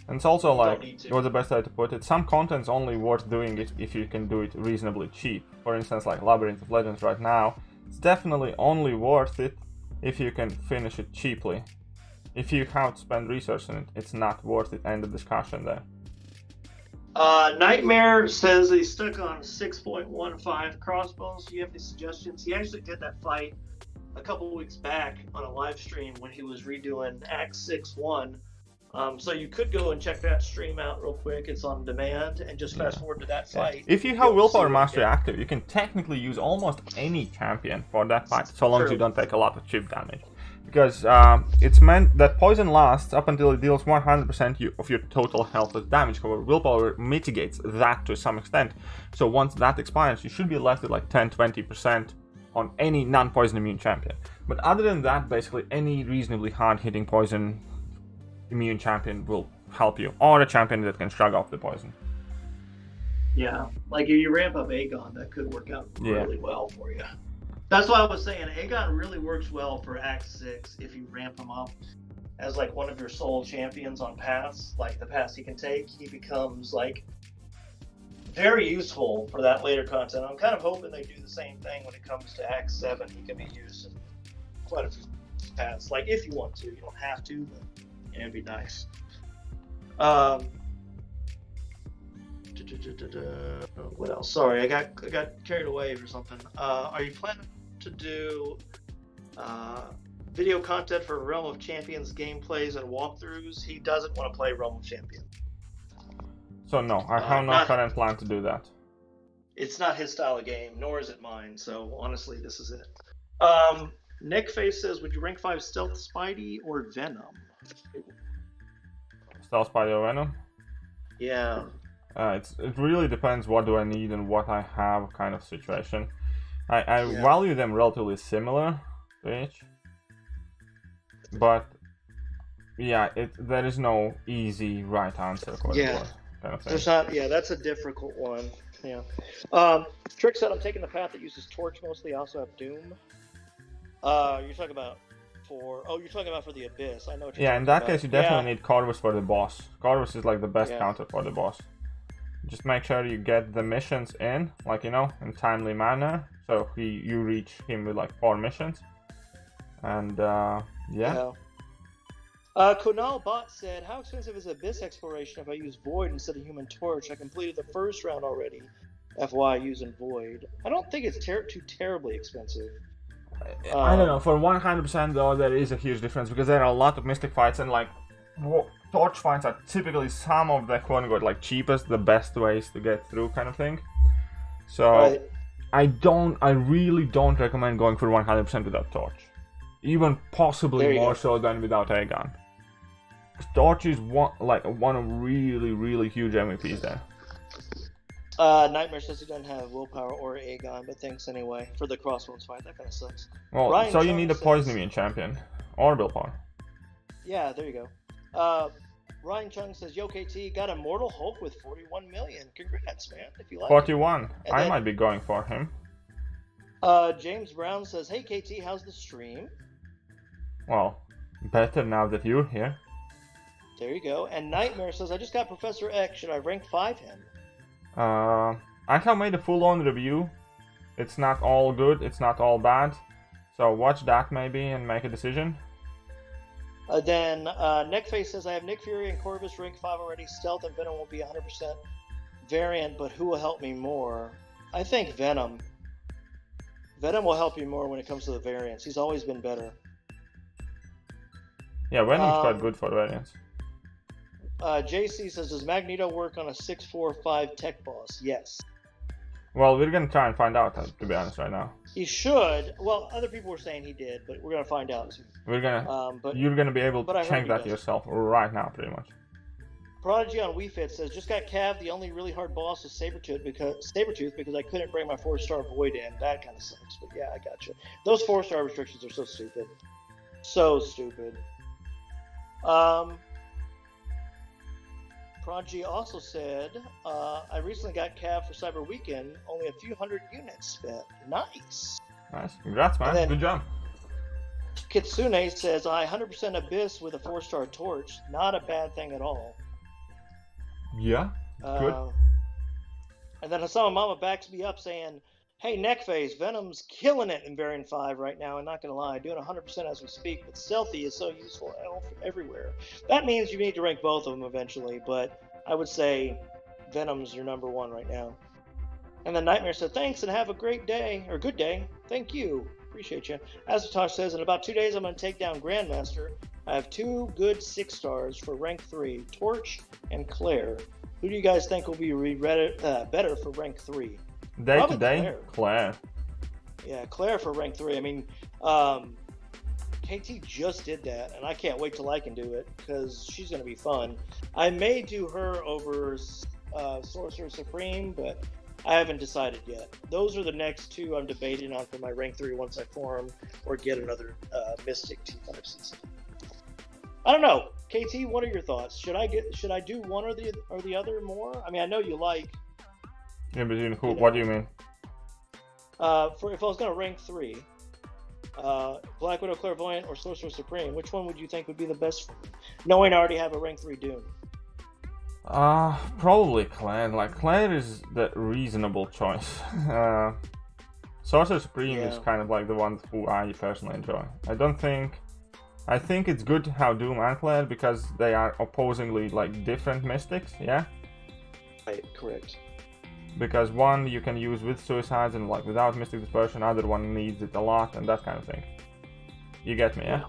And it's also like, what's the best way to put it? Some content's only worth doing it if you can do it reasonably cheap. For instance, like Labyrinth of Legends right now, it's definitely only worth it if you can finish it cheaply. If you have to spend research on it, it's not worth it. End of discussion there. Nightmare says he's stuck on 6.15 crossbows. Do you have any suggestions? He actually did that fight a couple of weeks back on a live stream when he was redoing Act 6-1. So you could go and check that stream out real quick. It's on demand, and just fast forward to that fight. If you have Willpower Mastery active, you can technically use almost any champion for that fight, so long as you don't take a lot of chip damage. Because it's meant that poison lasts up until it deals 100% of your total health as damage. However, Willpower mitigates that to some extent. So once that expires, you should be left with like 10-20% on any non-poison immune champion. But other than that, basically any reasonably hard-hitting poison immune champion will help you, or a champion that can shrug off the poison. Yeah, like if you ramp up Aegon, that could work out really well for you. That's why I was saying Aegon really works well for Act 6 if you ramp him up as like one of your sole champions on paths, like the paths he can take. He becomes like very useful for that later content. I'm kind of hoping they do the same thing when it comes to Act 7. He can be used in quite a few paths, like if you want to. You don't have to, but it'd be nice. What else? Sorry, I got carried away or something. Are you planning to do video content for Realm of Champions gameplays and walkthroughs? He doesn't want to play Realm of Champions. So no, I have no current plan to do that. It's not his style of game, nor is it mine. So honestly, this is it. Nick Face says, would you rank 5 Stealth Spidey or Venom? Stealth Spidey or Venom? Yeah. It really depends what do I need and what I have kind of situation. I value them relatively similar to each. But yeah, there is no easy right answer for it. Kind of thing. There's not. Yeah, that's a difficult one. Yeah. Trick said I'm taking the path that uses Torch mostly. I also have Doom. You're talking about you're talking about for the Abyss. I know what you're talking in that about. case, you definitely need Corvus for the boss. Corvus is like the best counter for the boss. Just make sure you get the missions in, like, in timely manner. So you reach him with like 4 missions. And Kunal Bot said, how expensive is Abyss exploration if I use Void instead of Human Torch? I completed the first round already. FY using Void. I don't think it's too terribly expensive. I don't know. For 100% though, there is a huge difference because there are a lot of Mystic fights and like Torch fights are typically some of the quote-unquote like cheapest, the best ways to get through kind of thing. So I really don't recommend going for 100% without Torch. Even possibly more so than without Aegon. Torch is one of really huge MVPs there. Nightmare says he doesn't have willpower or Aegon, but thanks anyway for the Crossbones fight. That kind of sucks. Well, Ryan so you need a poison immune champion or willpower. Yeah, there you go. Ryan Chung says, Yo KT, got Immortal Hulk with 41 million. Congrats, man. If you like 41. I might be going for him. James Brown says, Hey KT, how's the stream? Well, better now that you're here. There you go. And Nightmare says, I just got Professor X. Should I rank 5 him? I have made a full-on review. It's not all good, it's not all bad. So watch that maybe and make a decision. Then Neckface says, I have Nick Fury and Corvus rank 5 already. Stealth and Venom will be 100% variant, but who will help me more? I think Venom. Venom will help you more when it comes to the variants. He's always been better. Yeah, Venom's quite good for variants. JC says, does Magneto work on a 645 tech boss? Yes. Well, we're gonna try and find out, to be honest, right now. He should. Well, other people were saying he did, but we're gonna find out soon. We're gonna. You're gonna be able to check that yourself right now, pretty much. Prodigy on Wii Fit says, just got Cav. The only really hard boss is Sabretooth because I couldn't bring my 4-star Void in. That kind of sucks. But yeah, I got you. Those 4-star restrictions are so stupid. So stupid. Prodigy also said, I recently got Cav for Cyber Weekend, only a few hundred units spent. Nice. Nice. Congrats, man. Good job. Kitsune says, I 100% Abyss with a 4-star Torch. Not a bad thing at all. Yeah, good. And then Hassan Mama backs me up saying, hey, Neckface, Venom's killing it in Variant 5 right now, and not going to lie, doing 100% as we speak, but Stealthy is so useful everywhere. That means you need to rank both of them eventually, but I would say Venom's your #1 right now. And then Nightmare said, thanks and have a great day, or good day. Thank you. Appreciate you. As Tosh says, in about 2 days, I'm going to take down Grandmaster. I have 2 good 6 stars for rank 3, Torch and Claire. Who do you guys think will be better for rank 3? Day to day, Claire. Yeah, Claire for rank 3. I mean, KT just did that, and I can't wait till I can do it because she's going to be fun. I may do her over Sorcerer Supreme, but I haven't decided yet. Those are the next 2 I'm debating on for my rank 3 once I form or get another Mystic T5 season. I don't know, KT. What are your thoughts? Should I do one or the other more? I mean, I know you like. In between who? What do you mean? For if I was going to rank 3. Black Widow, Clairvoyant, or Sorcerer Supreme, which one would you think would be the best, knowing I already have a rank 3 Doom? Probably Claire. Like, Claire is the reasonable choice. Sorcerer Supreme is kind of like the one who I personally enjoy. I think it's good to have Doom and Claire because they are opposingly like different mystics, yeah? Right, correct. Because one you can use with suicides and like without mystic dispersion, other one needs it a lot and that kind of thing. You get me, yeah?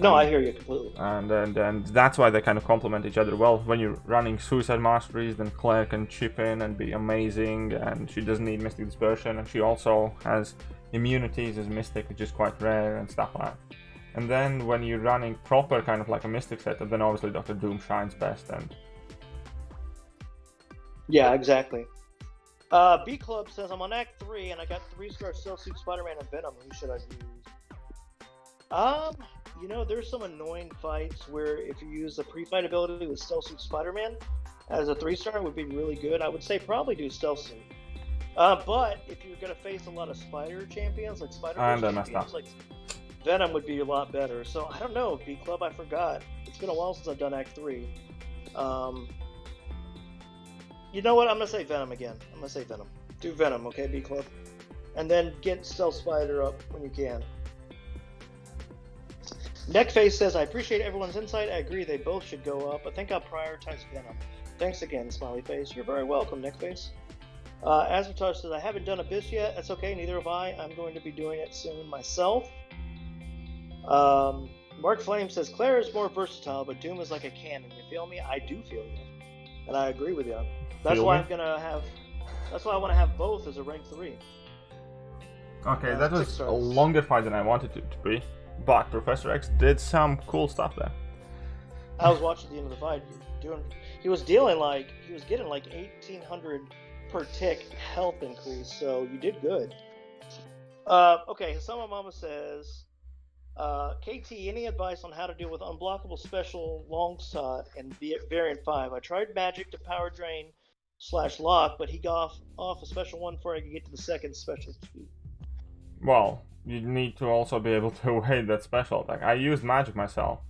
No, I hear you completely. And that's why they kind of complement each other well. When you're running suicide masteries, then Claire can chip in and be amazing, and she doesn't need mystic dispersion, and she also has immunities as mystic, which is quite rare and stuff like that. And then when you're running proper kind of like a mystic setup, then obviously Dr. Doom shines best. And yeah, exactly. B Club says, I'm on Act 3 and I got 3-star Cell Suit Spider-Man and Venom. Who should I use? You know, there's some annoying fights where if you use the pre-fight ability with Stealth Suit Spider-Man as a 3-star would be really good. I would say probably do Stealth Suit. But if you're going to face a lot of Spider champions, like Spider-Man champions, like Venom would be a lot better. So I don't know, B Club, I forgot. It's been a while since I've done Act 3. You know what? I'm going to say Venom again. I'm going to say Venom. Do Venom, okay, B Club? And then get Stealth Spider up when you can. Neckface says, I appreciate everyone's insight. I agree they both should go up. I think I'll prioritize Venom. Thanks again, Smiley Face. You're very welcome, Neckface. Aspertosh says, I haven't done Abyss yet. That's okay, neither have I. I'm going to be doing it soon myself. Mark Flame says, Claire is more versatile, but Doom is like a cannon. You feel me? I do feel you. And I agree with you. That's why I want to have both as a rank 3. Okay, that was a longer fight than I wanted it to be. But Professor X did some cool stuff there. I was watching the end of the fight. He was getting like 1,800 per tick health increase, so you did good. Okay, Summer Mama says, KT, any advice on how to deal with unblockable special long shot and variant 5? I tried magic to power drain /lock, but he got off a special one before I could get to the second special 2. Well, you need to also be able to evade that special attack. I used magic myself.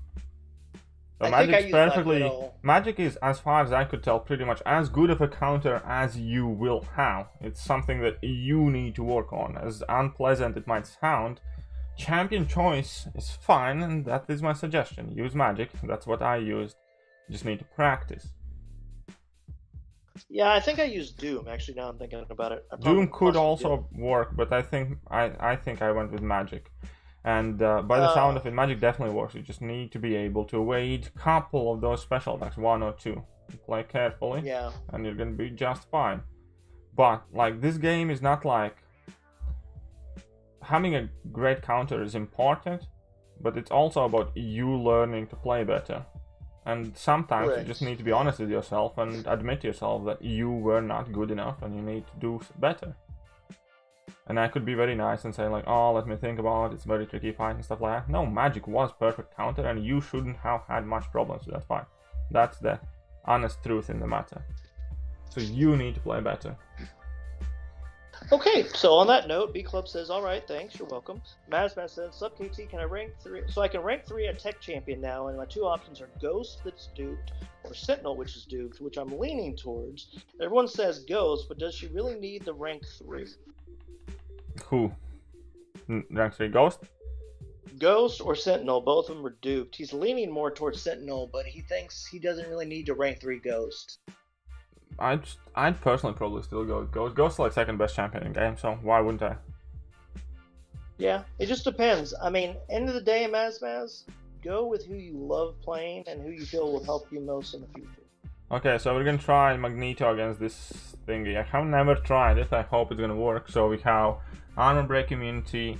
So magic is, as far as I could tell, pretty much as good of a counter as you will have. It's something that you need to work on. As unpleasant it might sound, champion choice is fine, and that is my suggestion. Use magic. That's what I used. You just need to practice. Yeah, I think I used Doom, actually, now I'm thinking about it. Doom could also work, but I think I went with magic. And by the sound of it, magic definitely works. You just need to be able to evade a couple of those special attacks, 1 or 2. Play carefully, and you're gonna be just fine. But, like, this game is not like... Having a great counter is important, but it's also about you learning to play better. And sometimes you just need to be honest with yourself and admit to yourself that you were not good enough and you need to do better. And I could be very nice and say like, oh, let me think about it, it's a very tricky fight and stuff like that. No, magic was perfect counter and you shouldn't have had much problems with that fight. That's the honest truth in the matter. So you need to play better. Okay, so on that note, B Club says, all right, thanks, you're welcome. Mazman says, Sup KT, can I rank 3? So I can rank 3 at Tech Champion now, and my 2 options are Ghost, that's duped, or Sentinel, which is duped, which I'm leaning towards. Everyone says Ghost, but does she really need the rank 3? Who? Rank 3 Ghost? Ghost or Sentinel, both of them are duped. He's leaning more towards Sentinel, but he thinks he doesn't really need to rank 3 Ghost. I'd personally probably still go with Ghost. Ghost's like second best champion in game, so why wouldn't I? Yeah, it just depends. I mean, end of the day, Maz, go with who you love playing and who you feel will help you most in the future. Okay, so we're gonna try Magneto against this thingy. I have never tried it. I hope it's gonna work. So we have armor break immunity,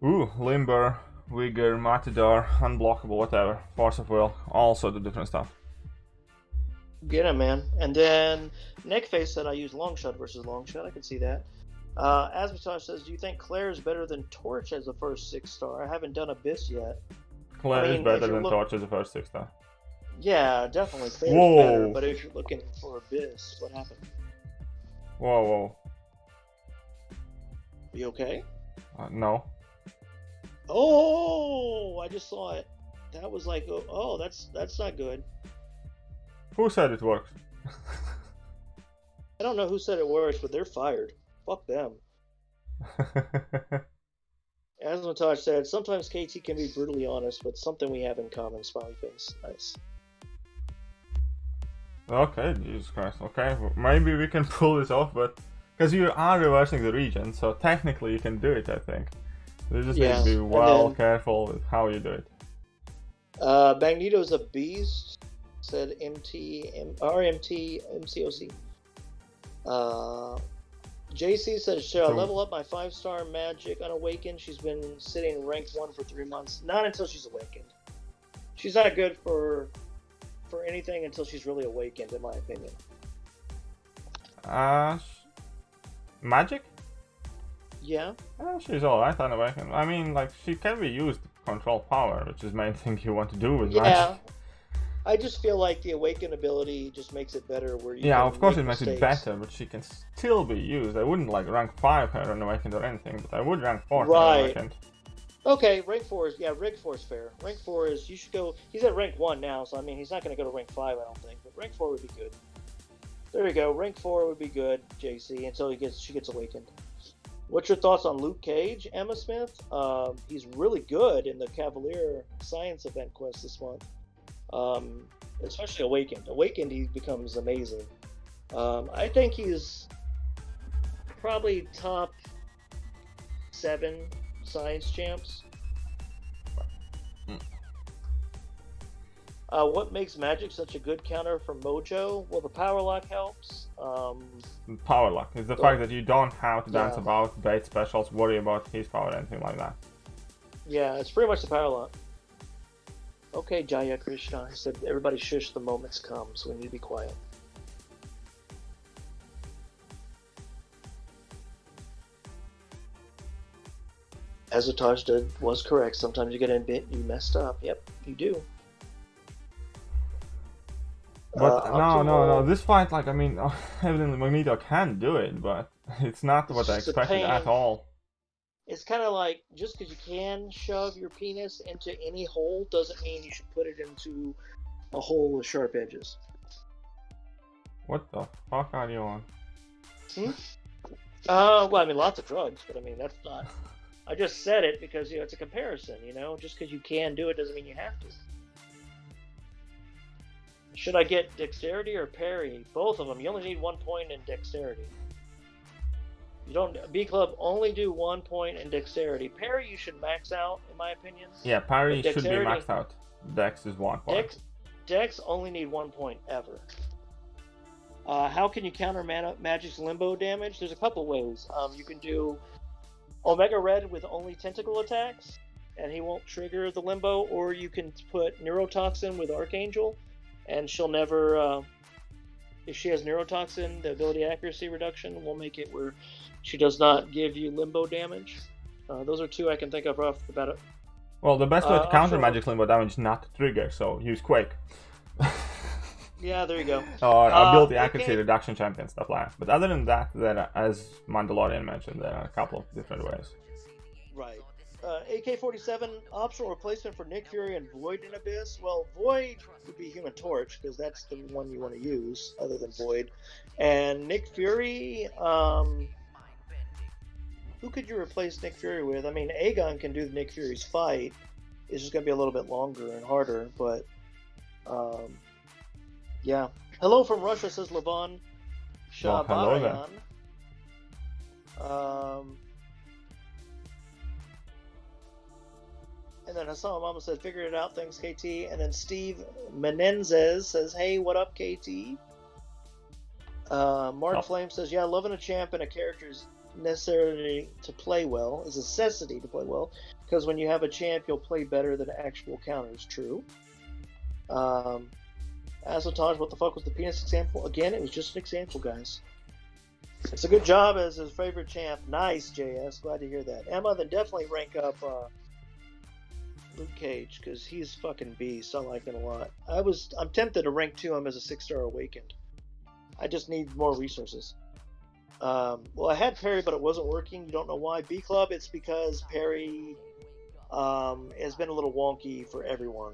limber, vigor, matador, unblockable, whatever, force of will, all sorts of different stuff. Get him, man. And then Neckface said I use Longshot versus Longshot. I can see that. Asmatage says, do you think Claire is better than Torch as a first 6-star? I haven't done Abyss yet. Claire is better than Torch as a first 6-star. Yeah, definitely. Claire's better, but if you're looking for Abyss, what happened? Whoa. You okay? No. Oh, I just saw it. That was like, oh, that's not good. Who said it works? I don't know who said it works, but they're fired. Fuck them. Asmatage said, sometimes KT can be brutally honest, but something we have in common, smiley face. Nice. Okay, Jesus Christ. Okay, maybe we can pull this off, but because you are reversing the region, so technically you can do it, I think. You just need to be careful with how you do it. Magneto's a beast, said RMT MCOC. JC said, should I level up my 5-star magic unawakened? She's been sitting rank 1 for 3 months. Not until she's awakened. She's not good for anything until she's really awakened, in my opinion. Magic? Yeah. She's alright unawakened. I mean, like, she can be used to control power, which is the main thing you want to do with magic. I just feel like the awaken ability just makes it better where you of course it makes it better, but she can still be used. I wouldn't like rank 5 her unawakened or anything, but I would rank 4 her unawakened. Okay, rank 4 is, rank 4 is fair. Rank 4 is, you should go, he's at rank 1 now, so I mean, he's not going to go to rank 5, I don't think, but rank 4 would be good. There we go, rank 4 would be good, JC, until she gets awakened. What's your thoughts on Luke Cage, Emma Smith? He's really good in the Cavalier Science event quest this month. Especially Awakened. Awakened, he becomes amazing. I think he's probably top 7 science champs. What makes magic such a good counter for Mojo? Well, the power lock helps. Power lock is the fact that you don't have to dance about, bait specials, worry about his power, anything like that. Yeah, it's pretty much the power lock. Okay, Jaya Krishna. He said, everybody shush, the moment's come, so we need to be quiet. As Ataj was correct. Sometimes you get a bit, you messed up. Yep, you do. But no. This fight, like, I mean, evidently Magneto can do it, but it's not what I expected at all. It's kind of like, just because you can shove your penis into any hole doesn't mean you should put it into a hole with sharp edges. What the fuck are you on? Well, I mean, lots of drugs, but I mean, that's not... I just said it because, it's a comparison, Just because you can do it doesn't mean you have to. Should I get dexterity or parry? Both of them. You only need 1 point in dexterity. You don't... B-Club only do 1 point in dexterity. Parry you should max out, in my opinion. Yeah, parry should be maxed out. Dex is 1 point. Dex only need 1 point, ever. How can you counter Magic's limbo damage? There's a couple ways. You can do Omega Red with only tentacle attacks, and he won't trigger the limbo, or you can put Neurotoxin with Archangel, and she'll never... if she has Neurotoxin, the ability accuracy reduction will make it where she does not give you limbo damage. Those are 2 I can think of off the bat. Well, the best way to counter Magic's limbo damage is not to trigger, so use Quake. Yeah, there you go. Or ability accuracy reduction champion, stuff like that. But other than that, then, as Mandalorian mentioned, there are a couple of different ways. Right. AK-47, optional replacement for Nick Fury and Void in Abyss. Well, Void would be Human Torch, because that's the one you want to use, other than Void. And Nick Fury, who could you replace Nick Fury with? I mean, Aegon can do Nick Fury's fight. It's just going to be a little bit longer and harder, but... yeah. Hello from Russia, says Levon Shabayan. then Hassan Mama said, figured it out, thanks KT. And then Steve Menendez says, hey, what up KT? Mark Flame says, yeah, loving a champ and a character is necessary to play well, is a necessity to play well, because when you have a champ, you'll play better than actual counters. True. Asotaj, what the fuck was the penis example? Again, it was just an example, guys. It's a good job as his favorite champ. Nice, JS. Glad to hear that. Emma, then definitely rank up Luke Cage, because he's fucking beast. I like him a lot. I'm tempted to rank 2 him as a 6-star Awakened. I just need more resources. Well, I had Perry, but it wasn't working. You don't know why. B Club, it's because Perry has been a little wonky for everyone.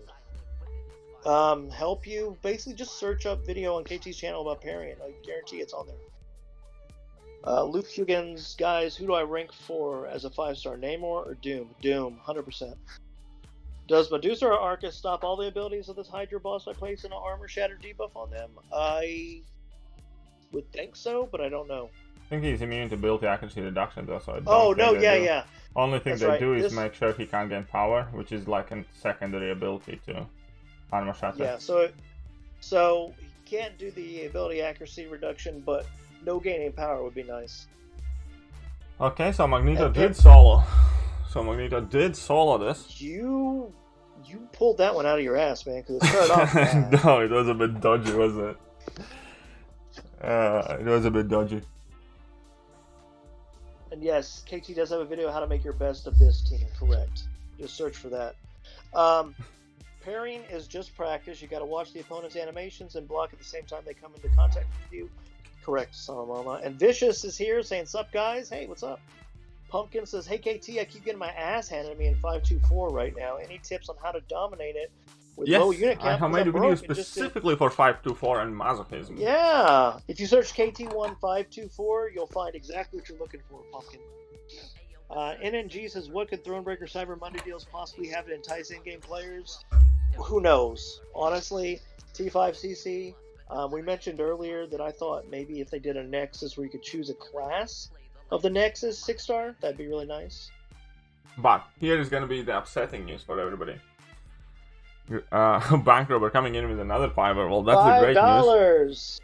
Help you? Basically, just search up video on KT's channel about Perry, and I guarantee it's on there. Luke Huggins, guys, who do I rank for as a 5-star? Namor or Doom? Doom, 100%. Does Medusa or Arcus stop all the abilities of this Hydra boss by placing an armor shatter debuff on them? I would think so, but I don't know. I think he's immune to ability accuracy reduction though, so yeah. Only thing That's they right. do is make sure he can't gain power, which is like a secondary ability to armor shatter. Yeah, so he can't do the ability accuracy reduction, but no gaining power would be nice. Okay, so Magneto did solo. So Magneto did solo this. You pulled that one out of your ass, man, because it started off bad. No, it was a bit dodgy, wasn't it? It was a bit dodgy. And yes, KT does have a video how to make your best of this team, correct. Just search for that. Parrying is just practice. You got to watch the opponent's animations and block at the same time they come into contact with you. Correct, Salamama. And Vicious is here saying, sup guys? Hey, what's up? Pumpkin says, hey KT, I keep getting my ass handed to me in 524 right now. Any tips on how to dominate it with low unit count? I made a video specifically for 524 and masochism. Yeah, if you search KT1524, you'll find exactly what you're looking for, Pumpkin. NNG says, what could Thronebreaker Cyber Monday deals possibly have to entice in-game players? Who knows? Honestly, T5CC, we mentioned earlier that I thought maybe if they did a Nexus where you could choose a class of the Nexus 6-star, that'd be really nice. But here is going to be the upsetting news for everybody. Bankrobber coming in with another $5. Well, that's the great news.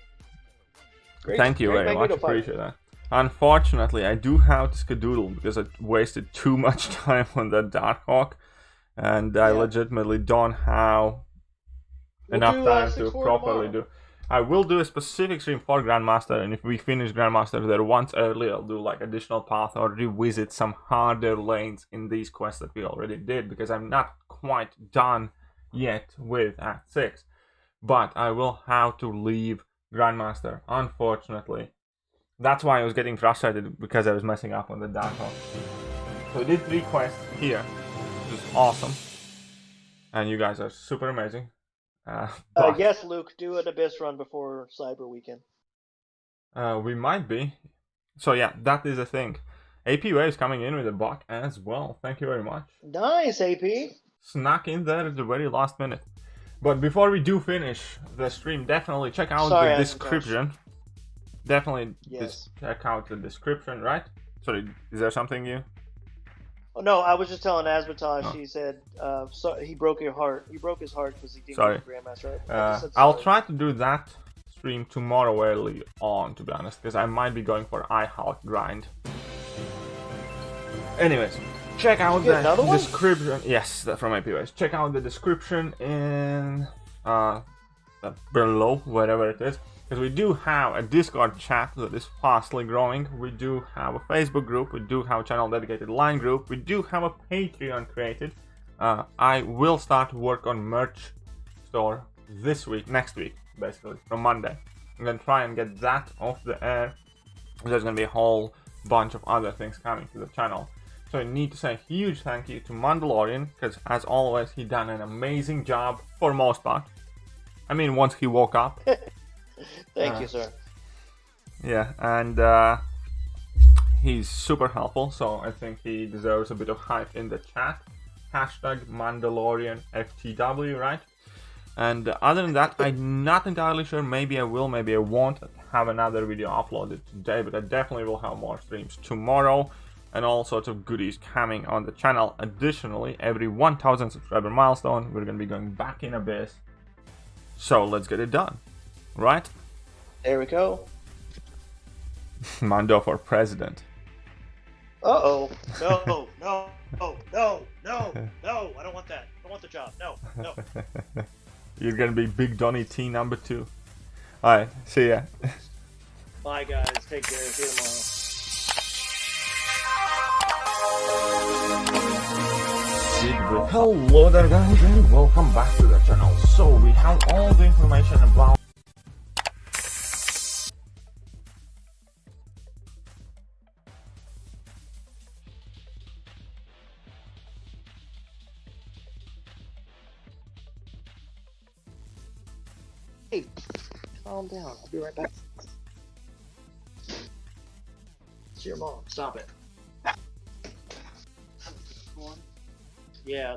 Great, Thank you very much. Appreciate that. Unfortunately, I do have to skedoodle because I wasted too much time on that Darkhawk, and I legitimately don't have enough time to properly do. I will do a specific stream for Grandmaster, and if we finish Grandmaster there once early, I'll do like additional path or revisit some harder lanes in these quests that we already did, because I'm not quite done yet with Act 6. But I will have to leave Grandmaster, unfortunately. That's why I was getting frustrated, because I was messing up on the Darkhawk. So we did 3 quests here, which is awesome. And you guys are super amazing. Yes, Luke, do an Abyss run before Cyber Weekend. We might be. So yeah, that is the thing. AP Waves coming in with a buck as well. Thank you very much. Nice, AP. Snuck in there at the very last minute. But before we do finish the stream, definitely check out the description. Definitely check out the description, right? Sorry, is there something you... Oh, no, I was just telling Asbataj, he said he broke your heart. He broke his heart because he didn't get Grandmaster. I'll try to do that stream tomorrow early on, to be honest, because I might be going for iHulk grind. Anyways, check out the description. Yes, that's from APOS. Check out the description in below, wherever it is. Because we do have a Discord chat that is fastly growing. We do have a Facebook group. We do have a channel dedicated line group. We do have a Patreon created. I will start work on merch store this week, next week, basically, from Monday. I'm going to try and get that off the air. There's going to be a whole bunch of other things coming to the channel. So I need to say a huge thank you to Mandalorian, because as always, he done an amazing job for most part. I mean, once he woke up. Thank you, sir. Yeah, and he's super helpful, so I think he deserves a bit of hype in the chat. Hashtag Mandalorian FTW, right? And other than that, I'm not entirely sure. Maybe I will, maybe I won't have another video uploaded today, but I definitely will have more streams tomorrow. and all sorts of goodies coming on the channel. Additionally, every 1000 subscriber milestone, we're going to be going back in Abyss. So let's get it done, right? There we go. Mando for president. Uh-oh. No, no, no, no, no, no. I don't want that. I don't want the job. No, no. You're going to be Big Donnie T number 2. Alright, see ya. Bye, guys. Take care. See you tomorrow. Hello there guys and welcome back to the channel. So we have all the information about Hey, calm down. I'll be right back. It's your mom. Stop it. Yeah.